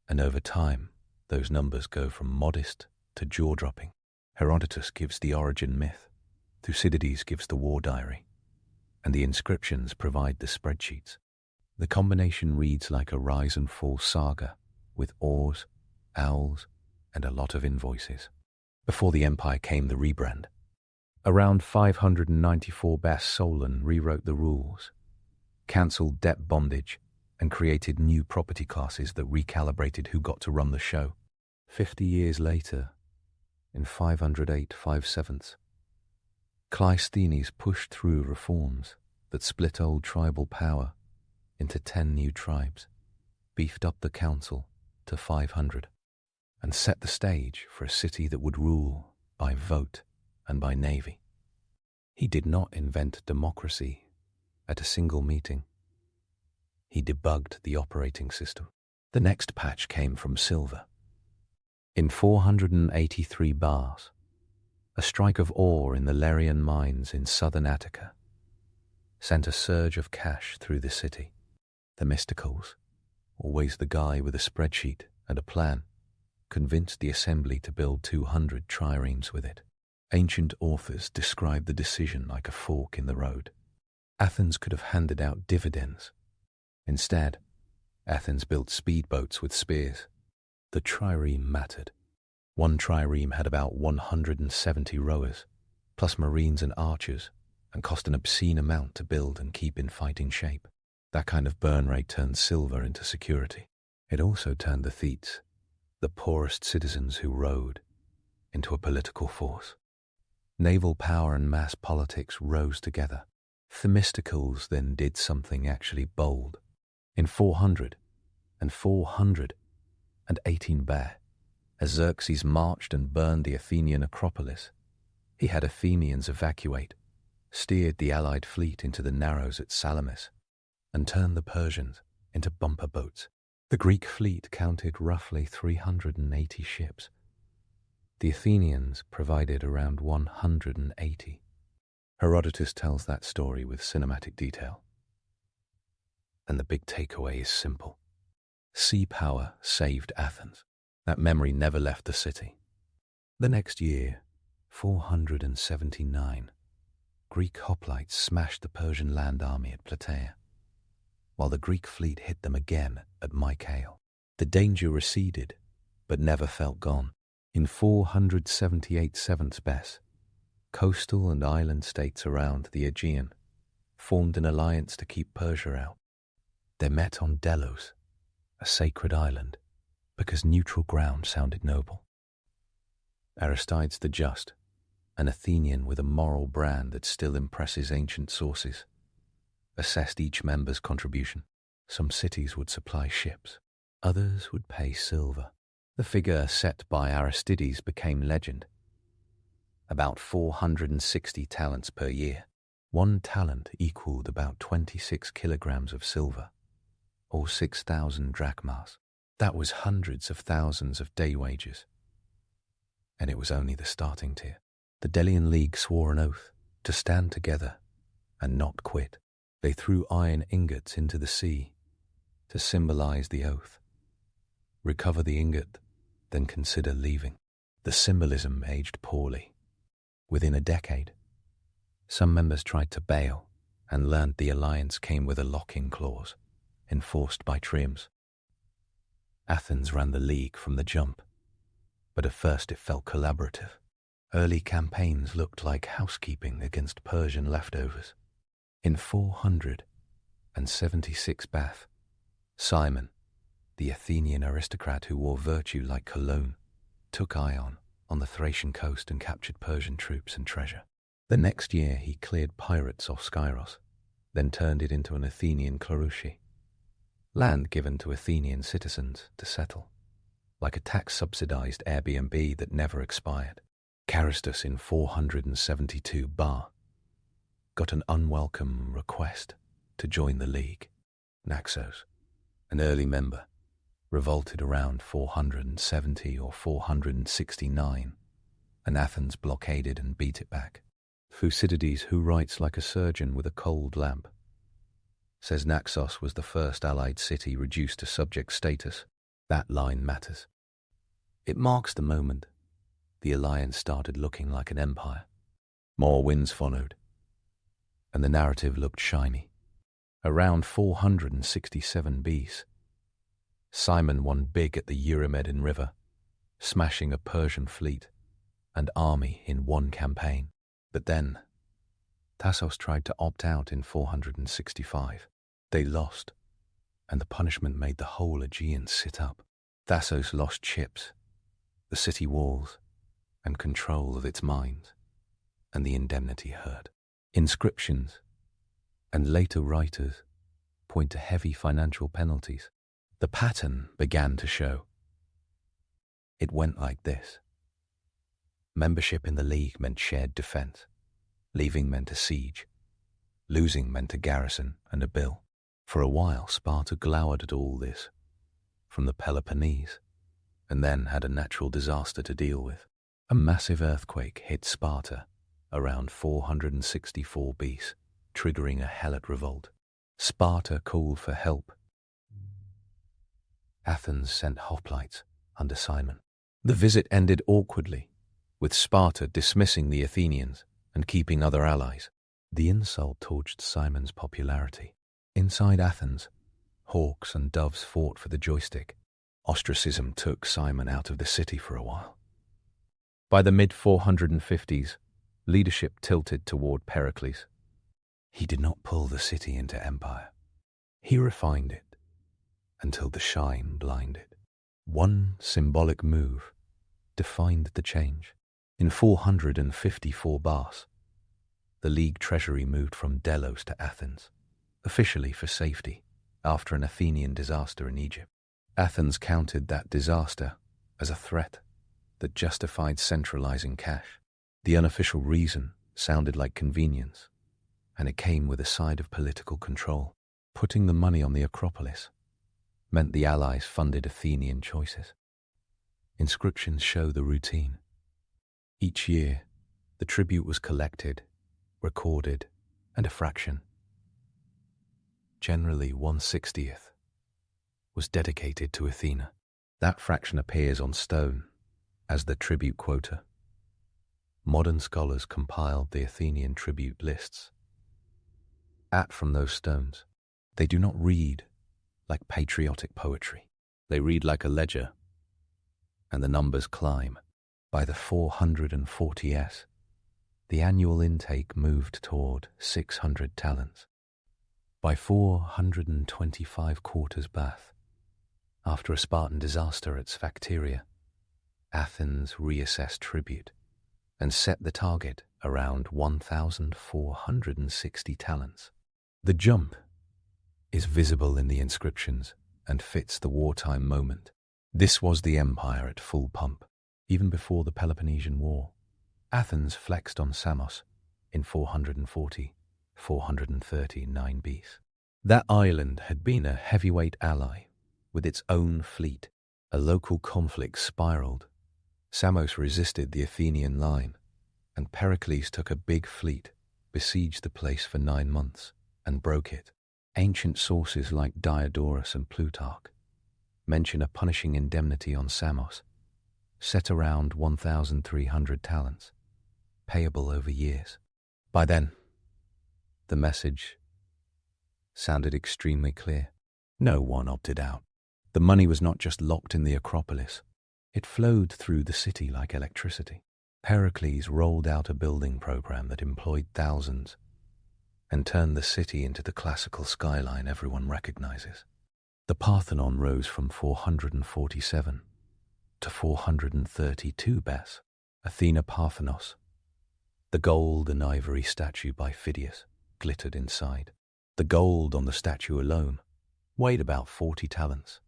And over time, those numbers go from modest to jaw-dropping. Herodotus gives the origin myth, Thucydides gives the war diary, and the inscriptions provide the spreadsheets. The combination reads like a rise and fall saga, with oars, owls, and a lot of invoices. Before the empire came the rebrand. Around 594 Solon rewrote the rules, cancelled debt bondage, and created new property classes that recalibrated who got to run the show. 50 years later, in 508 5/7, Cleisthenes pushed through reforms that split old tribal power into 10 new tribes, beefed up the council to 500, and set the stage for a city that would rule by vote and by navy. He did not invent democracy at a single meeting. He debugged the operating system. The next patch came from silver. In 483 bars, a strike of ore in the Lerian mines in southern Attica sent a surge of cash through the city. Themistocles, always the guy with a spreadsheet and a plan, convinced the assembly to build 200 triremes with it. Ancient authors describe the decision like a fork in the road. Athens could have handed out dividends. Instead, Athens built speedboats with spears. The trireme mattered. One trireme had about 170 rowers, plus marines and archers, and cost an obscene amount to build and keep in fighting shape. That kind of burn rate turned silver into security. It also turned the thetes, the poorest citizens who rowed, into a political force. Naval power and mass politics rose together. Themistocles then did something actually bold. In 418 BAE, as Xerxes marched and burned the Athenian Acropolis, he had Athenians evacuate, steered the allied fleet into the narrows at Salamis, and turned the Persians into bumper boats. The Greek fleet counted roughly 380 ships. The Athenians provided around 180. Herodotus tells that story with cinematic detail. And the big takeaway is simple. Sea power saved Athens. That memory never left the city. The next year, 479, Greek hoplites smashed the Persian land army at Plataea, while the Greek fleet hit them again at Mycale. The danger receded, but never felt gone. In 478 7th BES, coastal and island states around the Aegean formed an alliance to keep Persia out. They met on Delos, a sacred island, because neutral ground sounded noble. Aristides the Just, an Athenian with a moral brand that still impresses ancient sources, assessed each member's contribution. Some cities would supply ships, others would pay silver. The figure set by Aristides became legend. About 460 talents per year. 1 talent equaled about 26 kilograms of silver, or 6,000 drachmas. That was hundreds of thousands of day wages. And it was only the starting tier. The Delian League swore an oath to stand together and not quit. They threw iron ingots into the sea to symbolize the oath. Recover the ingot, then consider leaving. The symbolism aged poorly. Within a decade, some members tried to bail and learned the alliance came with a lock-in clause enforced by triremes. Athens ran the league from the jump, but at first it felt collaborative. Early campaigns looked like housekeeping against Persian leftovers. In 476 BAF, Simon, the Athenian aristocrat who wore virtue like cologne, took Ion on the Thracian coast and captured Persian troops and treasure. The next year he cleared pirates off Skyros, then turned it into an Athenian clerouche, land given to Athenian citizens to settle, like a tax-subsidized Airbnb that never expired. Carystus in 472 Bar got an unwelcome request to join the League. Naxos, an early member, revolted around 470 or 469, and Athens blockaded and beat it back. Thucydides, who writes like a surgeon with a cold lamp, says Naxos was the first allied city reduced to subject status. That line matters. It marks the moment the alliance started looking like an empire. More wins followed, and the narrative looked shiny. Around 467 BC, Cimon won big at the Eurymedon River, smashing a Persian fleet and army in one campaign. But then, Tassos tried to opt out in 465. They lost, and the punishment made the whole Aegean sit up. Tassos lost ships, the city walls, and control of its mines, and the indemnity hurt. Inscriptions and later writers point to heavy financial penalties. The pattern began to show. It went like this. Membership in the League meant shared defense. Leaving meant a siege. Losing meant a garrison and a bill. For a while, Sparta glowered at all this, from the Peloponnese, and then had a natural disaster to deal with. A massive earthquake hit Sparta around 464 BC, triggering a Helot revolt. Sparta called for help. Athens sent hoplites under Cimon. The visit ended awkwardly, with Sparta dismissing the Athenians and keeping other allies. The insult torched Cimon's popularity. Inside Athens, hawks and doves fought for the joystick. Ostracism took Cimon out of the city for a while. By the mid-450s, leadership tilted toward Pericles. He did not pull the city into empire. He refined it until the shine blinded. One symbolic move defined the change. In 454 Bars, the League treasury moved from Delos to Athens, officially for safety, after an Athenian disaster in Egypt. Athens counted that disaster as a threat that justified centralizing cash. The unofficial reason sounded like convenience, and it came with a side of political control. Putting the money on the Acropolis meant the allies funded Athenian choices. Inscriptions show the routine. Each year, the tribute was collected, recorded, and a fraction, generally 1/60th, was dedicated to Athena. That fraction appears on stone as the tribute quota. Modern scholars compiled the Athenian tribute lists. From those stones, they do not read like patriotic poetry. They read like a ledger, and the numbers climb. By the 440s, the annual intake moved toward 600 talents. By 425 quarters Bath, after a Spartan disaster at Sphacteria, Athens reassessed tribute and set the target around 1,460 talents. The jump is visible in the inscriptions and fits the wartime moment. This was the empire at full pump. Even before the Peloponnesian War, Athens flexed on Samos in 439 BC. That island had been a heavyweight ally with its own fleet. A local conflict spiraled. Samos resisted the Athenian line, and Pericles took a big fleet, besieged the place for 9 months, and broke it. Ancient sources like Diodorus and Plutarch mention a punishing indemnity on Samos, set around 1,300 talents, payable over years. By then, the message sounded extremely clear. No one opted out. The money was not just locked in the Acropolis. It flowed through the city like electricity. Pericles rolled out a building program that employed thousands and turned the city into the classical skyline everyone recognizes. The Parthenon rose from 447 to 432 BC. Athena Parthenos. The gold and ivory statue by Phidias glittered inside. The gold on the statue alone weighed about 40 talents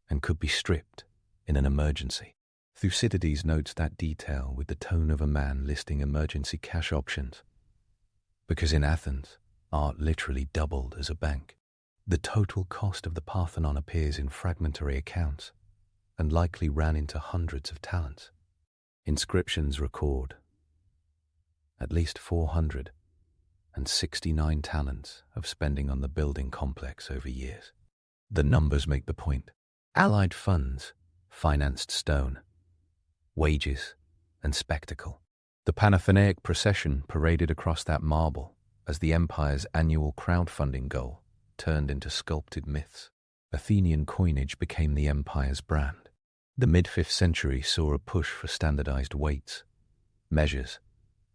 and could be stripped in an emergency. Thucydides notes that detail with the tone of a man listing emergency cash options, because in Athens, art literally doubled as a bank. The total cost of the Parthenon appears in fragmentary accounts and likely ran into hundreds of talents. Inscriptions record at least 469 talents of spending on the building complex over years. The numbers make the point. Allied funds financed stone, wages, and spectacle. The Panathenaic procession paraded across that marble as the empire's annual crowdfunding goal turned into sculpted myths. Athenian coinage became the empire's brand. The mid-5th century saw a push for standardized weights, measures,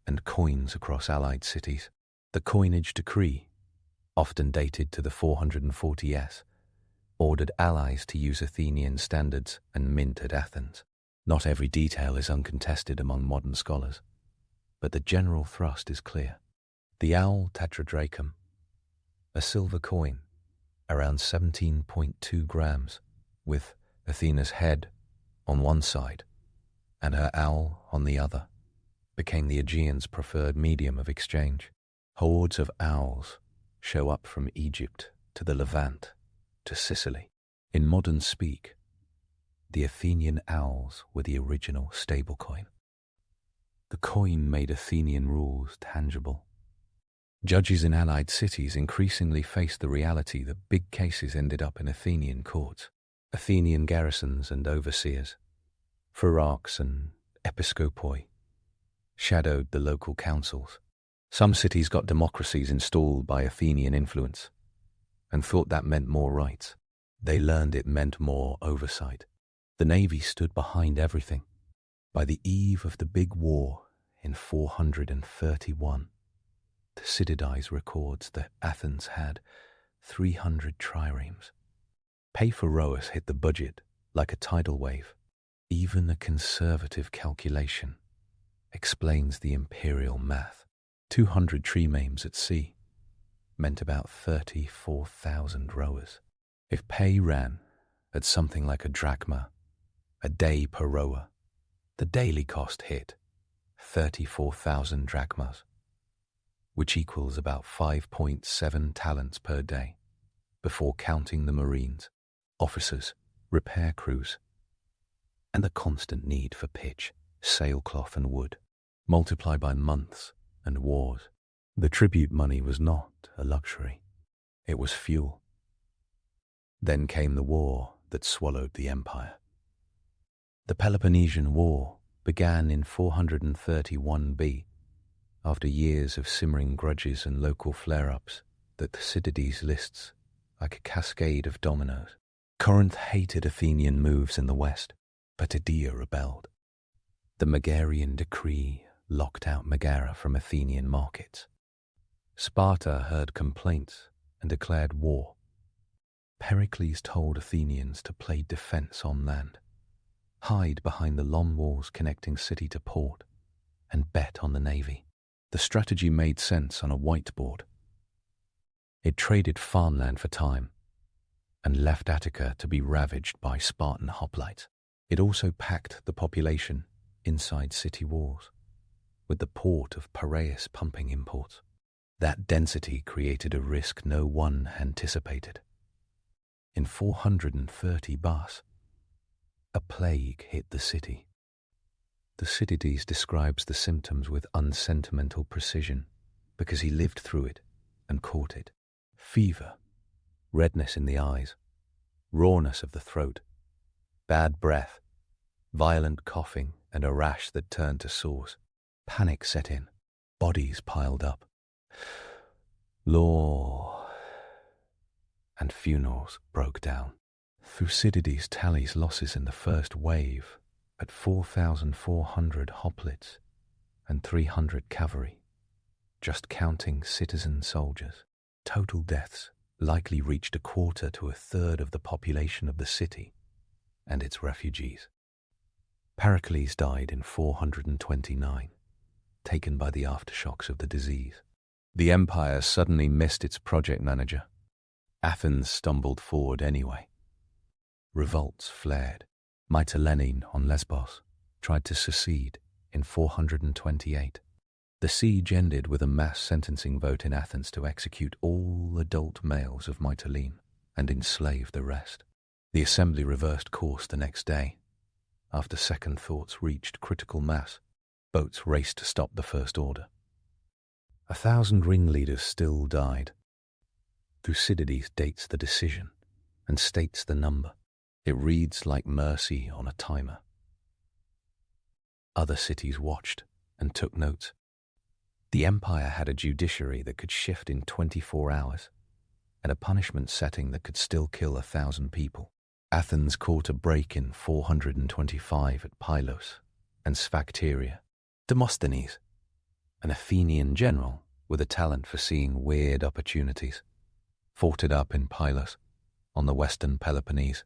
and coins across allied cities. The coinage decree, often dated to the 440s, ordered allies to use Athenian standards and mint at Athens. Not every detail is uncontested among modern scholars, but the general thrust is clear. The owl tetradrachm, a silver coin, around 17.2 grams, with Athena's head on one side and her owl on the other, became the Aegeans' preferred medium of exchange. Hordes of owls show up from Egypt to the Levant to Sicily. In modern speak, the Athenian owls were the original stablecoin. The coin made Athenian rules tangible. Judges in allied cities increasingly faced the reality that big cases ended up in Athenian courts. Athenian garrisons and overseers, phararchs and episkopoi, shadowed the local councils. Some cities got democracies installed by Athenian influence and thought that meant more rights. They learned it meant more oversight. The navy stood behind everything. By the eve of the big war in 431, Thucydides records that Athens had 300 triremes. Pay for rowers hit the budget like a tidal wave. Even a conservative calculation explains the imperial math. 200 triremes at sea meant about 34,000 rowers. If pay ran at something like a drachma a day per rower, the daily cost hit 34,000 drachmas, which equals about 5.7 talents per day, before counting the marines, officers, repair crews, and the constant need for pitch, sailcloth and wood, multiplied by months and wars. The tribute money was not a luxury. It was fuel. Then came the war that swallowed the empire. The Peloponnesian War began in 431 B, after years of simmering grudges and local flare-ups that Thucydides lists like a cascade of dominoes. Corinth hated Athenian moves in the west, but Edea rebelled. The Megarian decree locked out Megara from Athenian markets. Sparta heard complaints and declared war. Pericles told Athenians to play defense on land, hide behind the long walls connecting city to port, and bet on the navy. The strategy made sense on a whiteboard. It traded farmland for time and left Attica to be ravaged by Spartan hoplites. It also packed the population inside city walls, with the port of Piraeus pumping imports. That density created a risk no one anticipated. In 430 Bas, a plague hit the city. Thucydides describes the symptoms with unsentimental precision because he lived through it and caught it. Fever, redness in the eyes, rawness of the throat, bad breath, violent coughing, and a rash that turned to sores. Panic set in. Bodies piled up. Law and funerals broke down. Thucydides tallies losses in the first wave at 4,400 hoplites and 300 cavalry, just counting citizen soldiers. Total deaths likely reached a quarter to a third of the population of the city and its refugees. Pericles died in 429, taken by the aftershocks of the disease. The empire suddenly missed its project manager. Athens stumbled forward anyway. Revolts flared. Mytilene on Lesbos tried to secede in 428. The siege ended with a mass sentencing vote in Athens to execute all adult males of Mytilene and enslave the rest. The assembly reversed course the next day. After second thoughts reached critical mass, boats raced to stop the First Order. 1,000 ringleaders still died. Thucydides dates the decision and states the number. It reads like mercy on a timer. Other cities watched and took notes. The empire had a judiciary that could shift in 24 hours and a punishment setting that could still kill 1,000 people. Athens caught a break in 425 at Pylos and Sphacteria. Demosthenes, an Athenian general with a talent for seeing weird opportunities, fought it up in Pylos on the western Peloponnese,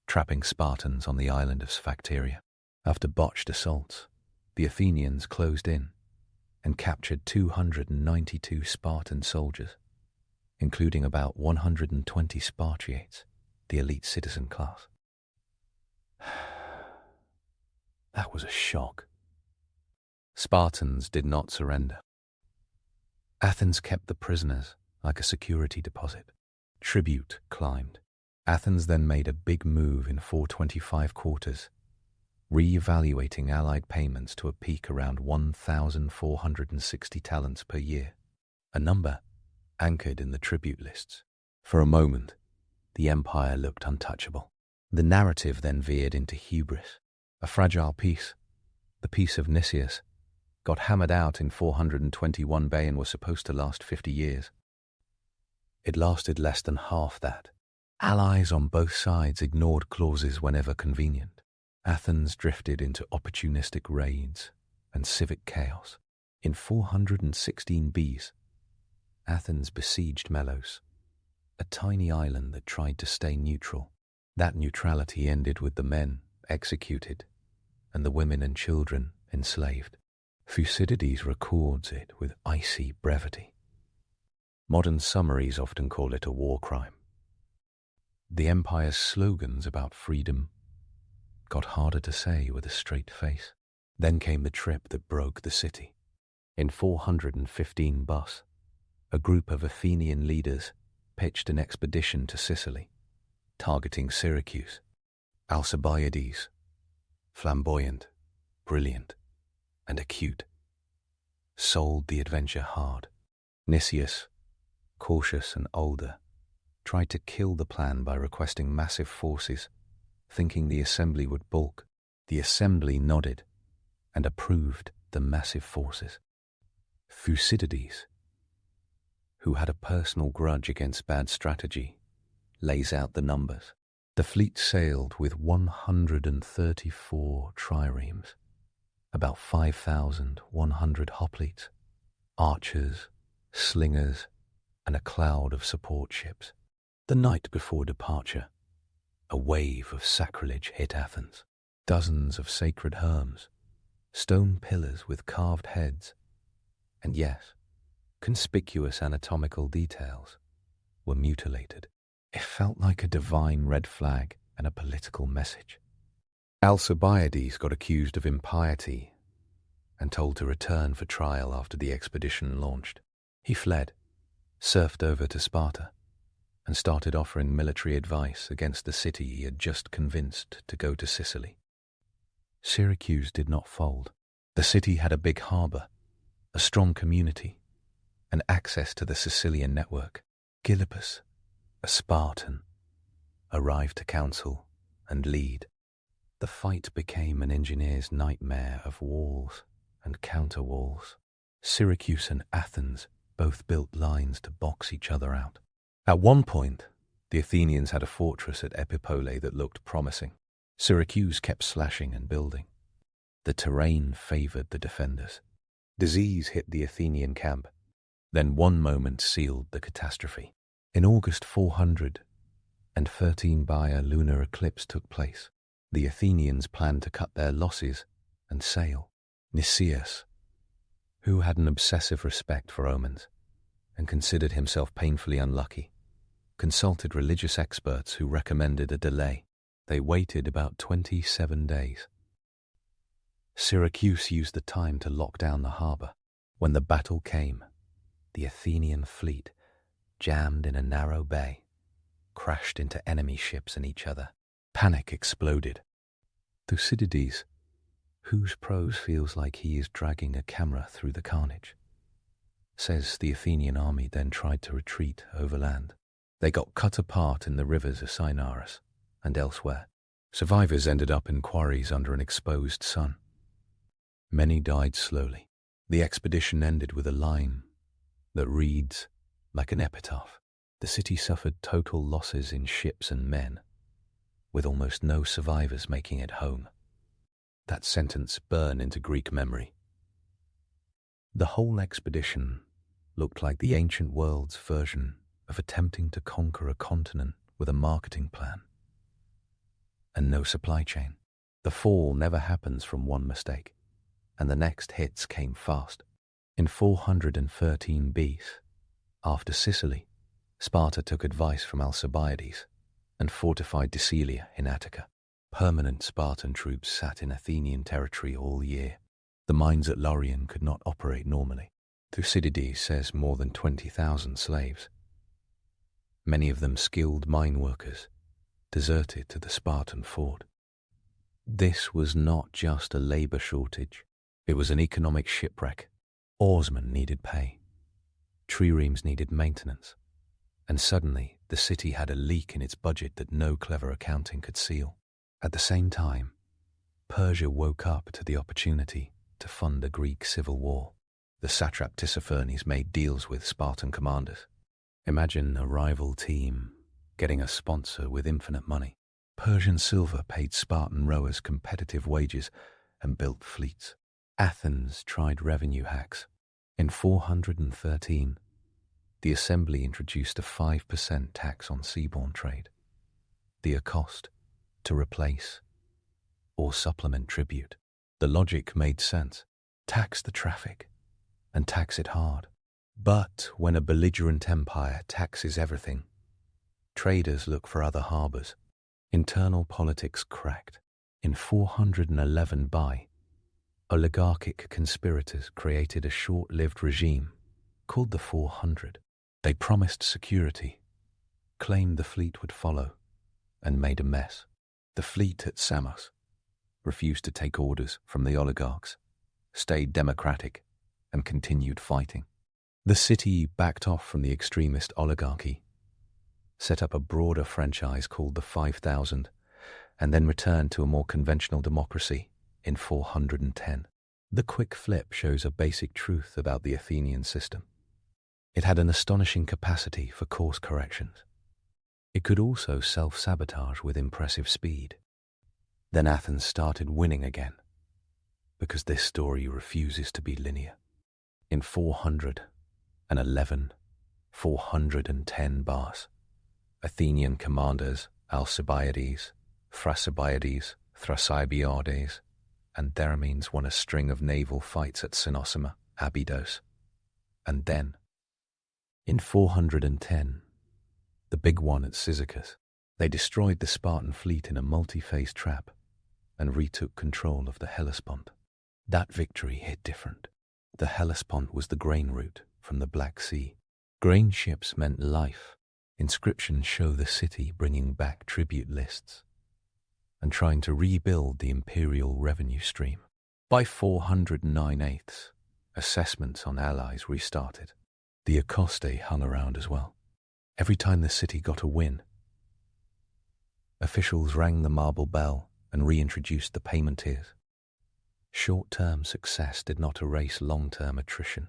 trapping Spartans on the island of Sphacteria. After botched assaults, the Athenians closed in and captured 292 Spartan soldiers, including about 120 Spartiates, the elite citizen class. That was a shock. Spartans did not surrender. Athens kept the prisoners like a security deposit. Tribute climbed. Athens then made a big move in 425 quarters, re-evaluating allied payments to a peak around 1,460 talents per year, a number anchored in the tribute lists. For a moment, the empire looked untouchable. The narrative then veered into hubris. A fragile peace, the Peace of Nicias, got hammered out in 421 BC and was supposed to last 50 years. It lasted less than half that. Allies on both sides ignored clauses whenever convenient. Athens drifted into opportunistic raids and civic chaos. In 416 BC, Athens besieged Melos, a tiny island that tried to stay neutral. That neutrality ended with the men executed and the women and children enslaved. Thucydides records it with icy brevity. Modern summaries often call it a war crime. The empire's slogans about freedom got harder to say with a straight face. Then came the trip that broke the city. In 415 BC, a group of Athenian leaders pitched an expedition to Sicily, targeting Syracuse. Alcibiades, flamboyant, brilliant, and acute, sold the adventure hard. Nicias, cautious and older, tried to kill the plan by requesting massive forces, thinking the assembly would balk. The assembly nodded and approved the massive forces. Thucydides, who had a personal grudge against bad strategy, lays out the numbers. The fleet sailed with 134 triremes, about 5,100 hoplites, archers, slingers, and a cloud of support ships. The night before departure, a wave of sacrilege hit Athens. Dozens of sacred herms, stone pillars with carved heads, and yes, conspicuous anatomical details, were mutilated. It felt like a divine red flag and a political message. Alcibiades got accused of impiety and told to return for trial after the expedition launched. He fled, surfed over to Sparta, and started offering military advice against the city he had just convinced to go to Sicily. Syracuse did not fold. The city had a big harbour, a strong community, and access to the Sicilian network. Gylippus, a Spartan, arrived to counsel and lead. The fight became an engineer's nightmare of walls and counter-walls. Syracuse and Athens both built lines to box each other out. At one point, the Athenians had a fortress at Epipolae that looked promising. Syracuse kept slashing and building. The terrain favoured the defenders. Disease hit the Athenian camp. Then one moment sealed the catastrophe. In August 413, a lunar eclipse took place. The Athenians planned to cut their losses and sail. Nicias, who had an obsessive respect for omens and considered himself painfully unlucky, consulted religious experts who recommended a delay. They waited about 27 days. Syracuse used the time to lock down the harbor. When the battle came, the Athenian fleet, jammed in a narrow bay, crashed into enemy ships and each other. Panic exploded. Thucydides, whose prose feels like he is dragging a camera through the carnage, says the Athenian army then tried to retreat overland. They got cut apart in the rivers of Cynarus and elsewhere. Survivors ended up in quarries under an exposed sun. Many died slowly. The expedition ended with a line that reads like an epitaph. The city suffered total losses in ships and men, with almost no survivors making it home. That sentence burned into Greek memory. The whole expedition looked like the ancient world's version of attempting to conquer a continent with a marketing plan and no supply chain. The fall never happens from one mistake, and the next hits came fast. In 413 BC, after Sicily, Sparta took advice from Alcibiades and fortified Decilia in Attica. Permanent Spartan troops sat in Athenian territory all year. The mines at Laurion could not operate normally. Thucydides says more than 20,000 slaves, many of them skilled mine workers, deserted to the Spartan fort. This was not just a labor shortage, it was an economic shipwreck. Oarsmen needed pay, triremes needed maintenance, and suddenly the city had a leak in its budget that no clever accounting could seal. At the same time, Persia woke up to the opportunity to fund a Greek civil war. The satrap Tissaphernes made deals with Spartan commanders. Imagine a rival team getting a sponsor with infinite money. Persian silver paid Spartan rowers competitive wages and built fleets. Athens tried revenue hacks. In 413, the assembly introduced a 5% tax on seaborne trade, the accost to replace or supplement tribute. The logic made sense. Tax the traffic, and tax it hard. But when a belligerent empire taxes everything, traders look for other harbors. Internal politics cracked. In 411 BY, oligarchic conspirators created a short-lived regime called the 400. They promised security, claimed the fleet would follow, and made a mess. The fleet at Samos refused to take orders from the oligarchs, stayed democratic, and continued fighting. The city backed off from the extremist oligarchy, set up a broader franchise called the 5000, and then returned to a more conventional democracy in 410. The quick flip shows a basic truth about the Athenian system. It had an astonishing capacity for course corrections. It could also self-sabotage with impressive speed. Then Athens started winning again, because this story refuses to be linear. In 411, 410 bars, Athenian commanders Alcibiades, Thrasybiodes, Thrasybiodes, and Theramenes won a string of naval fights at Cynossema, Abydos. And then, in 410, the big one at Cyzicus, they destroyed the Spartan fleet in a multi-phase trap and retook control of the Hellespont. That victory hit different. The Hellespont was the grain route from the Black Sea. Grain ships meant life. Inscriptions show the city bringing back tribute lists and trying to rebuild the imperial revenue stream. By 409/8, assessments on allies restarted. The accoste hung around as well. Every time the city got a win, officials rang the marble bell and reintroduced the payment tiers. Short-term success did not erase long-term attrition.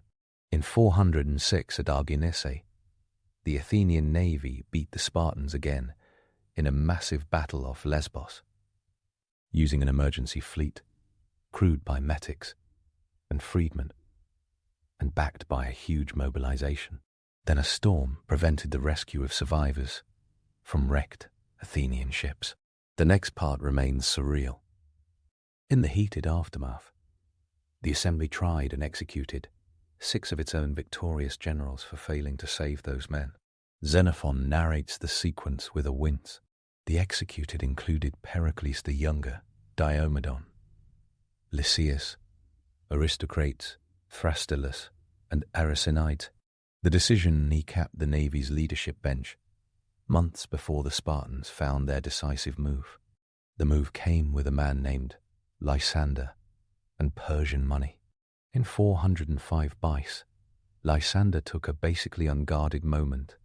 In 406 at Arginisse, the Athenian navy beat the Spartans again in a massive battle off Lesbos, using an emergency fleet, crewed by metics and freedmen, and backed by a huge mobilization. Then a storm prevented the rescue of survivors from wrecked Athenian ships. The next part remains surreal. In the heated aftermath, the assembly tried and executed 6 of its own victorious generals for failing to save those men. Xenophon narrates the sequence with a wince. The executed included Pericles the Younger, Diomedon, Lysias, Aristocrates, Thrastylus, and Aricinite. The decision kneecapped the navy's leadership bench months before the Spartans found their decisive move. The move came with a man named Lysander and Persian money. In 405 BC, Lysander took a basically unguarded moment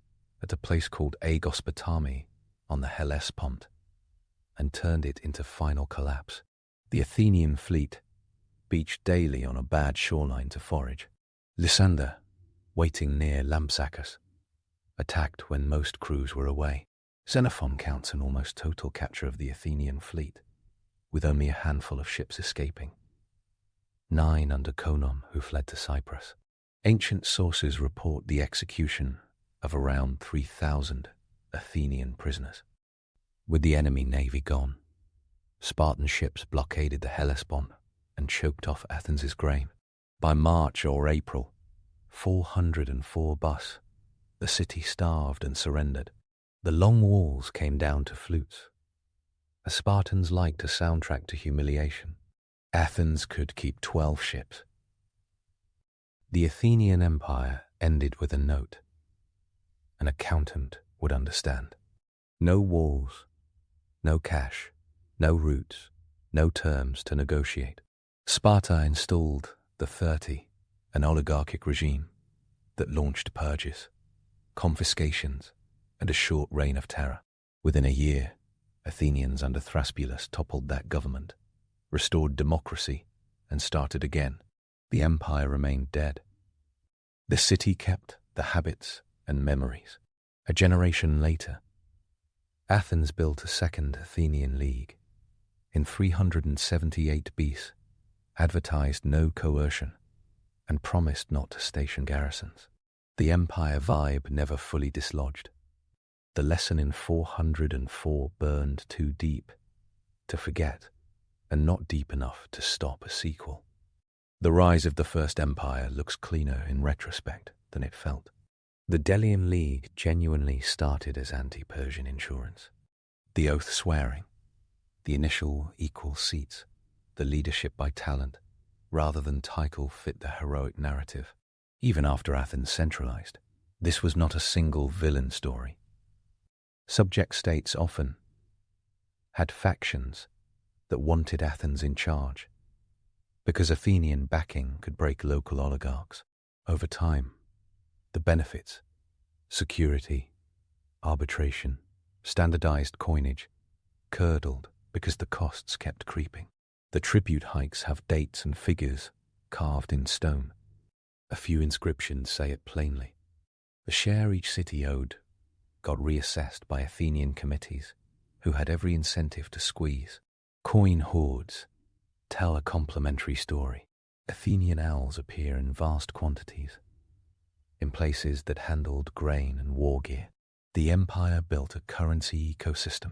at a place called Aegospotami on the Hellespont and turned it into final collapse. The Athenian fleet beached daily on a bad shoreline to forage. Lysander, waiting near Lampsacus, attacked when most crews were away. Xenophon counts an almost total capture of the Athenian fleet, with only a handful of ships escaping. 9 under Conon who fled to Cyprus. Ancient sources report the execution of around 3,000 Athenian prisoners. With the enemy navy gone, Spartan ships blockaded the Hellespont and choked off Athens' grain. By March or April 404 BC, the city starved and surrendered. The long walls came down to flutes. The Spartans liked a soundtrack to humiliation. Athens could keep 12 ships. The Athenian Empire ended with a note. An accountant would understand. No walls, no cash, no routes, no terms to negotiate. Sparta installed the 30, an oligarchic regime that launched purges, confiscations, and a short reign of terror. Within a year, Athenians under Thrasybules toppled that government, restored democracy, and started again. The empire remained dead. The city kept the habits and memories. A generation later, Athens built a second Athenian League. In 378 BC, advertised no coercion, and promised not to station garrisons. The empire vibe never fully dislodged. The lesson in 404 burned too deep to forget, and not deep enough to stop a sequel. The rise of the First Empire looks cleaner in retrospect than it felt. The Delian League genuinely started as anti-Persian insurance. The oath-swearing, the initial equal seats, the leadership by talent, rather than title fit the heroic narrative. Even after Athens centralized, this was not a single villain story. Subject states often had factions that wanted Athens in charge, because Athenian backing could break local oligarchs. Over time, the benefits, security, arbitration, standardized coinage, curdled because the costs kept creeping. The tribute hikes have dates and figures carved in stone. A few inscriptions say it plainly. The share each city owed got reassessed by Athenian committees who had every incentive to squeeze. Coin hoards tell a complementary story. Athenian owls appear in vast quantities, in places that handled grain and war gear. The empire built a currency ecosystem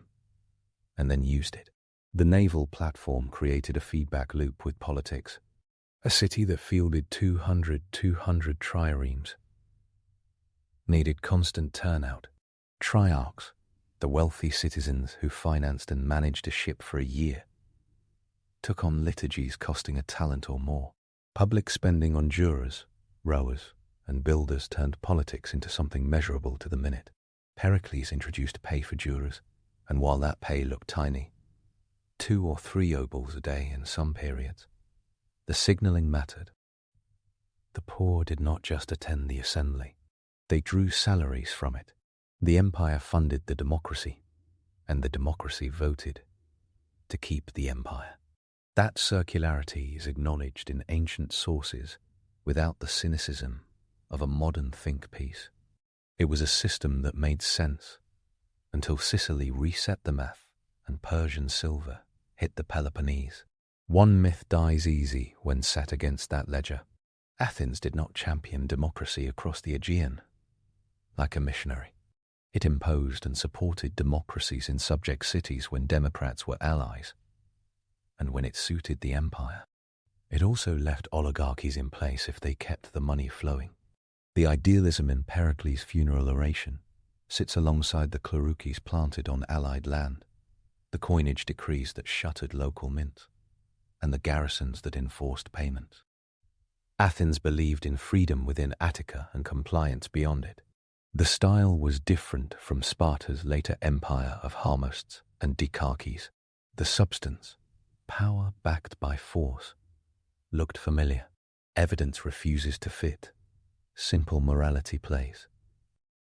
and then used it. The naval platform created a feedback loop with politics. A city that fielded 200 triremes needed constant turnout. Triarchs, the wealthy citizens who financed and managed a ship for a year, took on liturgies costing a talent or more. Public spending on jurors, rowers, and builders turned politics into something measurable to the minute. Pericles introduced pay for jurors, and while that pay looked tiny, 2 or 3 obols a day in some periods, the signalling mattered. The poor did not just attend the assembly. They drew salaries from it. The empire funded the democracy, and the democracy voted to keep the empire. That circularity is acknowledged in ancient sources without the cynicism of a modern think piece. It was a system that made sense until Sicily reset the math and Persian silver hit the Peloponnese. One myth dies easy when set against that ledger. Athens did not champion democracy across the Aegean like a missionary. It imposed and supported democracies in subject cities when democrats were allies, and when it suited the empire. It also left oligarchies in place if they kept the money flowing. The idealism in Pericles' funeral oration sits alongside the clarukes planted on allied land, the coinage decrees that shuttered local mints, and the garrisons that enforced payments. Athens believed in freedom within Attica and compliance beyond it. The style was different from Sparta's later empire of Harmosts and Dikarches. The substance, power backed by force, looked familiar. Evidence refuses to fit. Simple morality plays.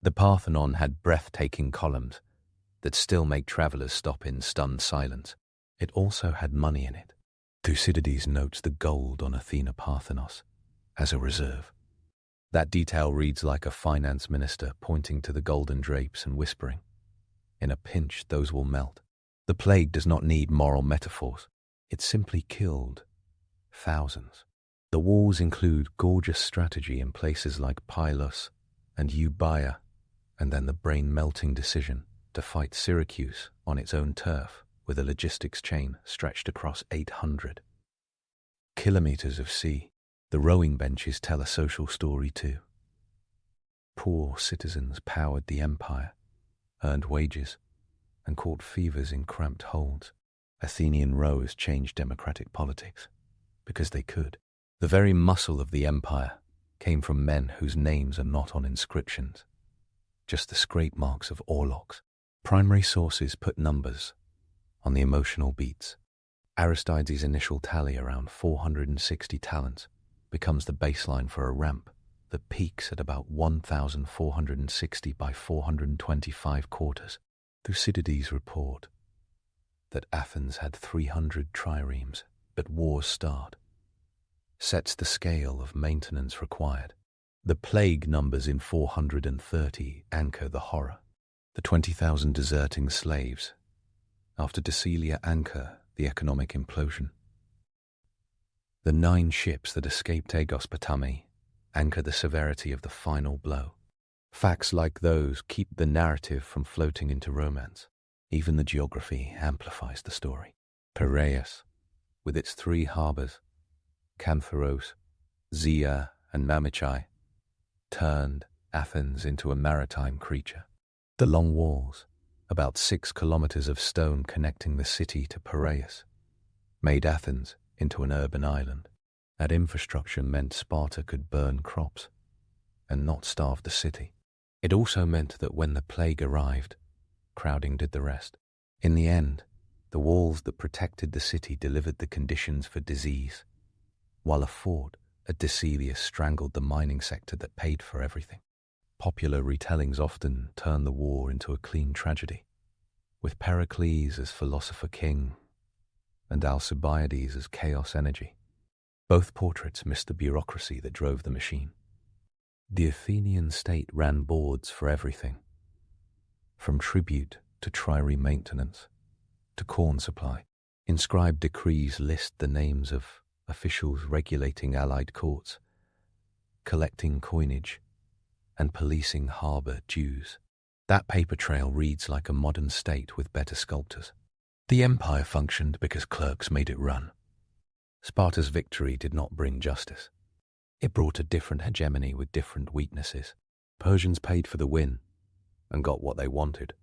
The Parthenon had breathtaking columns that still make travelers stop in stunned silence. It also had money in it. Thucydides notes the gold on Athena Parthenos as a reserve. That detail reads like a finance minister pointing to the golden drapes and whispering, "In a pinch, those will melt." The plague does not need moral metaphors. It simply killed thousands. The walls include gorgeous strategy in places like Pylos and Euboea, and then the brain-melting decision to fight Syracuse on its own turf with a logistics chain stretched across 800 kilometers of sea. The rowing benches tell a social story too. Poor citizens powered the empire, earned wages, and caught fevers in cramped holds. Athenian rowers changed democratic politics because they could. The very muscle of the empire came from men whose names are not on inscriptions, just the scrape marks of oarlocks. Primary sources put numbers on the emotional beats. Aristides' initial tally, around 460 talents, becomes the baseline for a ramp that peaks at about 1,460 by 425 quarters. Thucydides' report that Athens had 300 triremes, but wars start, sets the scale of maintenance required. The plague numbers in 430 anchor the horror. The 20,000 deserting slaves after Decilia anchor the economic implosion. The 9 ships that escaped Aegospotami anchor the severity of the final blow. Facts like those keep the narrative from floating into romance. Even the geography amplifies the story. Piraeus, with its 3 harbors, Cantharos, Zia, and Mamichai, turned Athens into a maritime creature. The long walls, about 6 kilometers of stone connecting the city to Piraeus, made Athens into an urban island. That infrastructure meant Sparta could burn crops and not starve the city. It also meant that when the plague arrived, crowding did the rest. In the end, the walls that protected the city delivered the conditions for disease, while a fort at Decilia strangled the mining sector that paid for everything. Popular retellings often turn the war into a clean tragedy, with Pericles as philosopher king and Alcibiades as chaos energy. Both portraits missed the bureaucracy that drove the machine. The Athenian state ran boards for everything, from tribute to trireme maintenance to corn supply. Inscribed decrees list the names of officials regulating allied courts, collecting coinage, and policing harbour dues. That paper trail reads like a modern state with better sculptors. The empire functioned because clerks made it run. Sparta's victory did not bring justice. It brought a different hegemony with different weaknesses. Persians paid for the win and got what they wanted.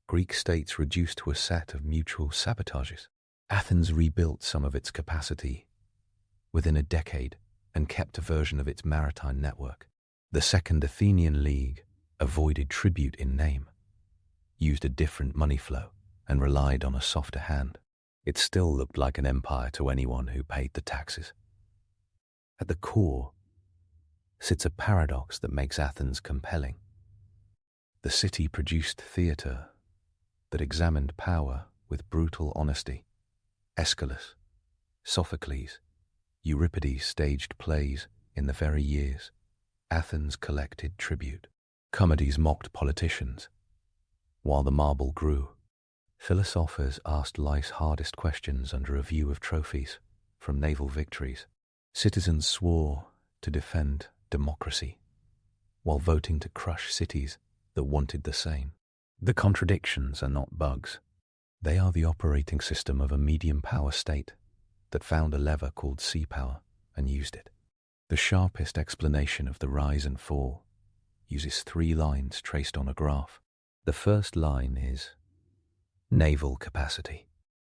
Greek states reduced to a set of mutual sabotages. Athens rebuilt some of its capacity within a decade and kept a version of its maritime network. The Second Athenian League avoided tribute in name, used a different money flow, and relied on a softer hand. It still looked like an empire to anyone who paid the taxes. At the core sits a paradox that makes Athens compelling. The city produced theatre that examined power with brutal honesty. Aeschylus, Sophocles, Euripides staged plays in the very years Athens collected tribute. Comedies mocked politicians, while the marble grew. Philosophers asked life's hardest questions under a view of trophies from naval victories. Citizens swore to defend democracy, while voting to crush cities that wanted the same. The contradictions are not bugs. They are the operating system of a medium power state that found a lever called sea power and used it. The sharpest explanation of the rise and fall uses 3 lines traced on a graph. The first line is naval capacity.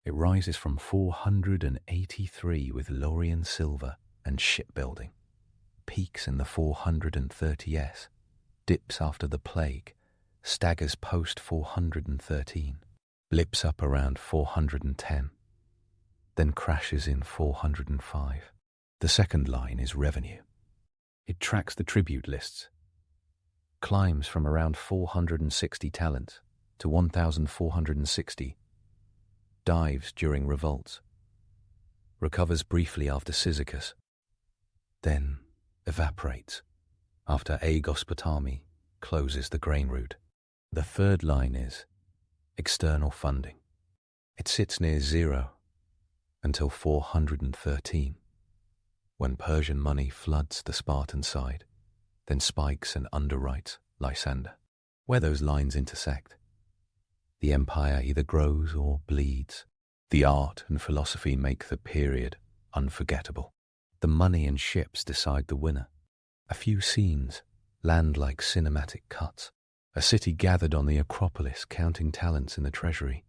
It rises from 483 with Laurian silver and shipbuilding, peaks in the 430s, dips after the plague, staggers post 413, blips up around 410, then crashes in 405. The second line is revenue. It tracks the tribute lists, climbs from around 460 talents to 1,460, dives during revolts, recovers briefly after Cyzicus, then evaporates after Aegospotami closes the grain route. The third line is external funding. It sits near 0 until 413, when Persian money floods the Spartan side, then spikes and underwrites Lysander. Where those lines intersect, the empire either grows or bleeds. The art and philosophy make the period unforgettable. The money and ships decide the winner. A few scenes land like cinematic cuts. A city gathered on the Acropolis counting talents in the treasury,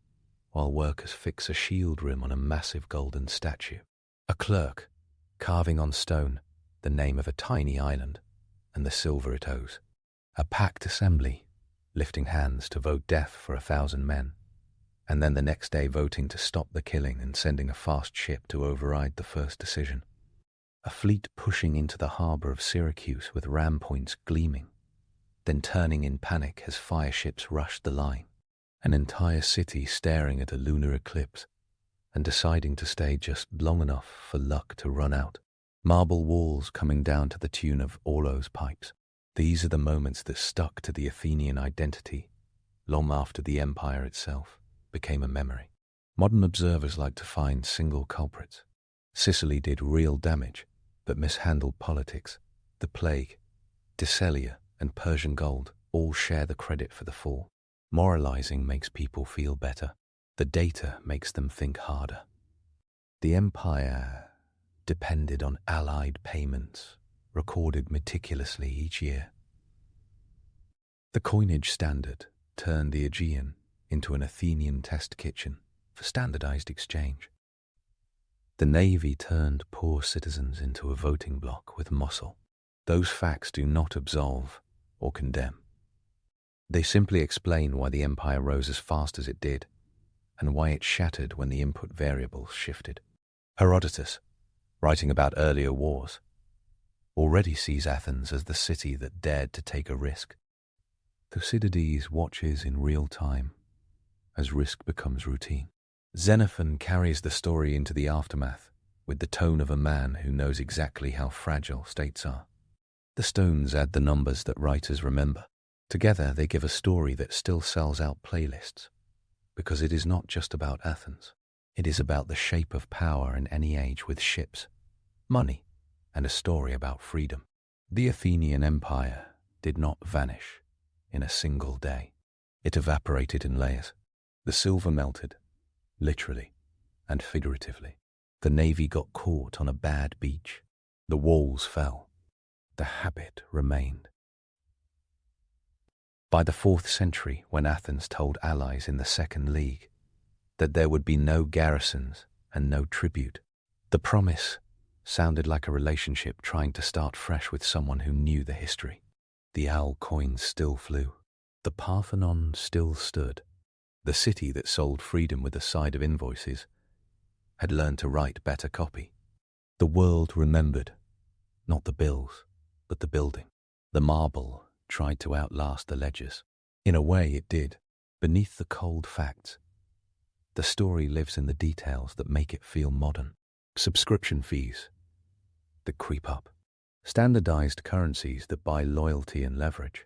while workers fix a shield rim on a massive golden statue. A clerk carving on stone the name of a tiny island and the silver it owes. A packed assembly lifting hands to vote death for 1,000 men, and then the next day voting to stop the killing and sending a fast ship to override the first decision. A fleet pushing into the harbour of Syracuse with ram points gleaming, then turning in panic as fire ships rushed the line. An entire city staring at a lunar eclipse and deciding to stay just long enough for luck to run out. Marble walls coming down to the tune of Orlo's pipes. These are the moments that stuck to the Athenian identity long after the empire itself became a memory. Modern observers like to find single culprits. Sicily did real damage, but mishandled politics. The plague, Decelia, and Persian gold all share the credit for the fall. Moralizing makes people feel better. The data makes them think harder. The empire depended on allied payments, recorded meticulously each year. The coinage standard turned the Aegean into an Athenian test kitchen for standardized exchange. The navy turned poor citizens into a voting bloc with muscle. Those facts do not absolve or condemn. They simply explain why the empire rose as fast as it did and why it shattered when the input variables shifted. Herodotus, writing about earlier wars, already sees Athens as the city that dared to take a risk. Thucydides watches in real time as risk becomes routine. Xenophon carries the story into the aftermath with the tone of a man who knows exactly how fragile states are. The stones add the numbers that writers remember. Together they give a story that still sells out playlists, because it is not just about Athens. It is about the shape of power in any age with ships, money, and a story about freedom. The Athenian Empire did not vanish in a single day. It evaporated in layers. The silver melted, literally and figuratively. The navy got caught on a bad beach. The walls fell. The habit remained. By the 4th century, when Athens told allies in the Second League that there would be no garrisons and no tribute, the promise sounded like a relationship trying to start fresh with someone who knew the history. The owl coins still flew. The Parthenon still stood. The city that sold freedom with a side of invoices had learned to write better copy. The world remembered, not the bills, but the building. The marble tried to outlast the ledgers. In a way it did. Beneath the cold facts, the story lives in the details that make it feel modern. Subscription fees that creep up. Standardized currencies that buy loyalty and leverage.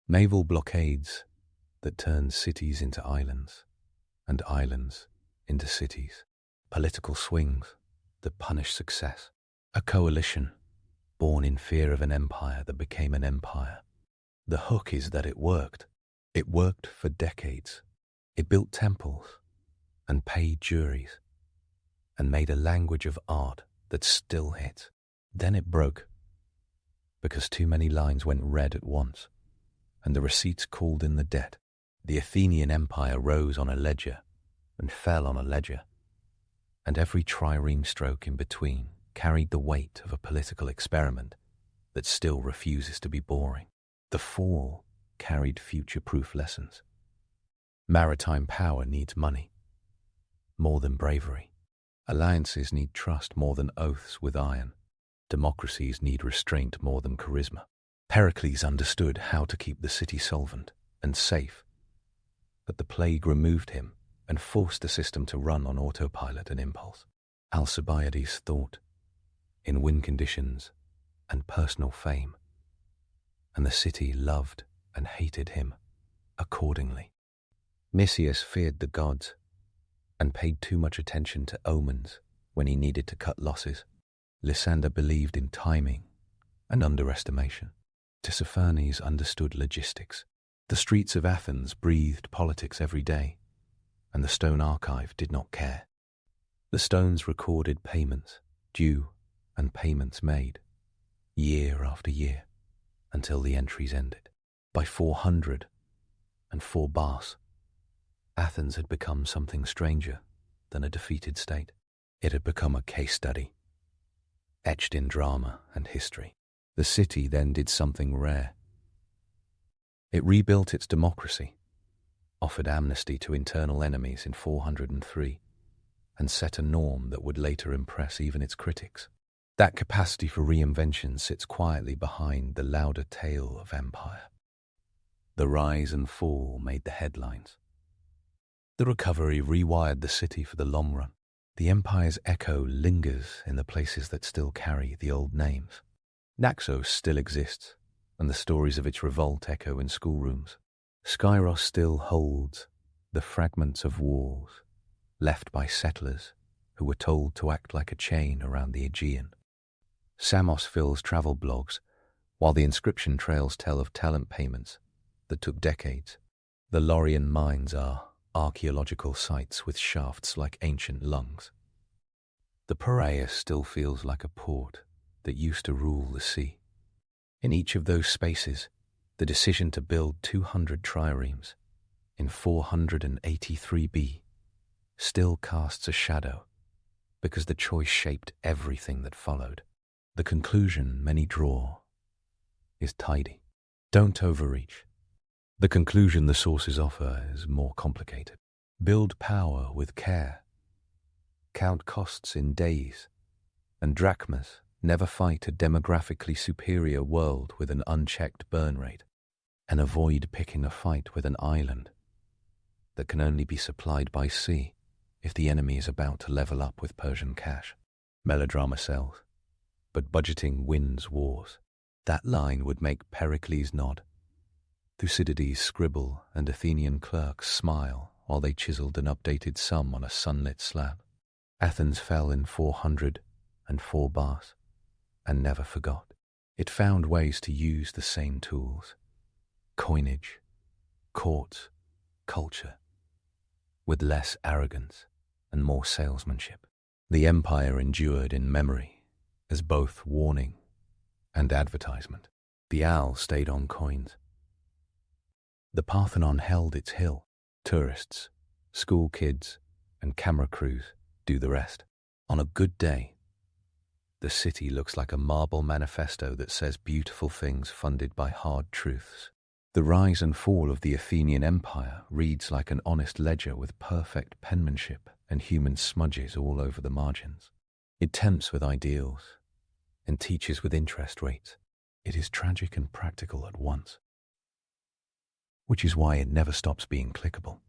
Naval blockades that turn cities into islands and islands into cities. Political swings that punish success. A coalition born in fear of an empire that became an empire. The hook is that it worked. It worked for decades. It built temples and paid juries and made a language of art that still hits. Then it broke because too many lines went red at once and the receipts called in the debt. The Athenian Empire rose on a ledger and fell on a ledger, and every trireme stroke in between carried the weight of a political experiment that still refuses to be boring. The fall carried future-proof lessons. Maritime power needs money, more than bravery. Alliances need trust more than oaths with iron. Democracies need restraint more than charisma. Pericles understood how to keep the city solvent and safe, but the plague removed him and forced the system to run on autopilot and impulse. Alcibiades thought in win conditions and personal fame, and the city loved and hated him accordingly. Nicias feared the gods and paid too much attention to omens when he needed to cut losses. Lysander believed in timing and underestimation. Tissaphernes understood logistics. The streets of Athens breathed politics every day, and the stone archive did not care. The stones recorded payments due and payments made, year after year, until the entries ended. By 404 Bas, Athens had become something stranger than a defeated state. It had become a case study, etched in drama and history. The city then did something rare. It rebuilt its democracy, offered amnesty to internal enemies in 403, and set a norm that would later impress even its critics. That capacity for reinvention sits quietly behind the louder tale of empire. The rise and fall made the headlines. The recovery rewired the city for the long run. The empire's echo lingers in the places that still carry the old names. Naxos still exists, and the stories of its revolt echo in schoolrooms. Skyros still holds the fragments of walls left by settlers who were told to act like a chain around the Aegean. Samos fills travel blogs, while the inscription trails tell of talent payments that took decades. The Laurian mines are archaeological sites with shafts like ancient lungs. The Piraeus still feels like a port that used to rule the sea. In each of those spaces, the decision to build 200 triremes in 483 B still casts a shadow because the choice shaped everything that followed. The conclusion many draw is tidy. Don't overreach. The conclusion the sources offer is more complicated. Build power with care. Count costs in days, and drachmas never fight a demographically superior world with an unchecked burn rate, and avoid picking a fight with an island that can only be supplied by sea if the enemy is about to level up with Persian cash. Melodrama sells, but budgeting wins wars. That line would make Pericles nod, Thucydides scribble, and Athenian clerks smile while they chiseled an updated sum on a sunlit slab. Athens fell in 404 Bas and never forgot. It found ways to use the same tools: coinage, courts, culture, with less arrogance and more salesmanship. The empire endured in memory as both warning and advertisement. The owl stayed on coins. The Parthenon held its hill. Tourists, school kids, and camera crews do the rest. On a good day, the city looks like a marble manifesto that says beautiful things funded by hard truths. The rise and fall of the Athenian Empire reads like an honest ledger with perfect penmanship and human smudges all over the margins. It tempts with ideals and teaches with interest rates. It is tragic and practical at once, which is why it never stops being clickable.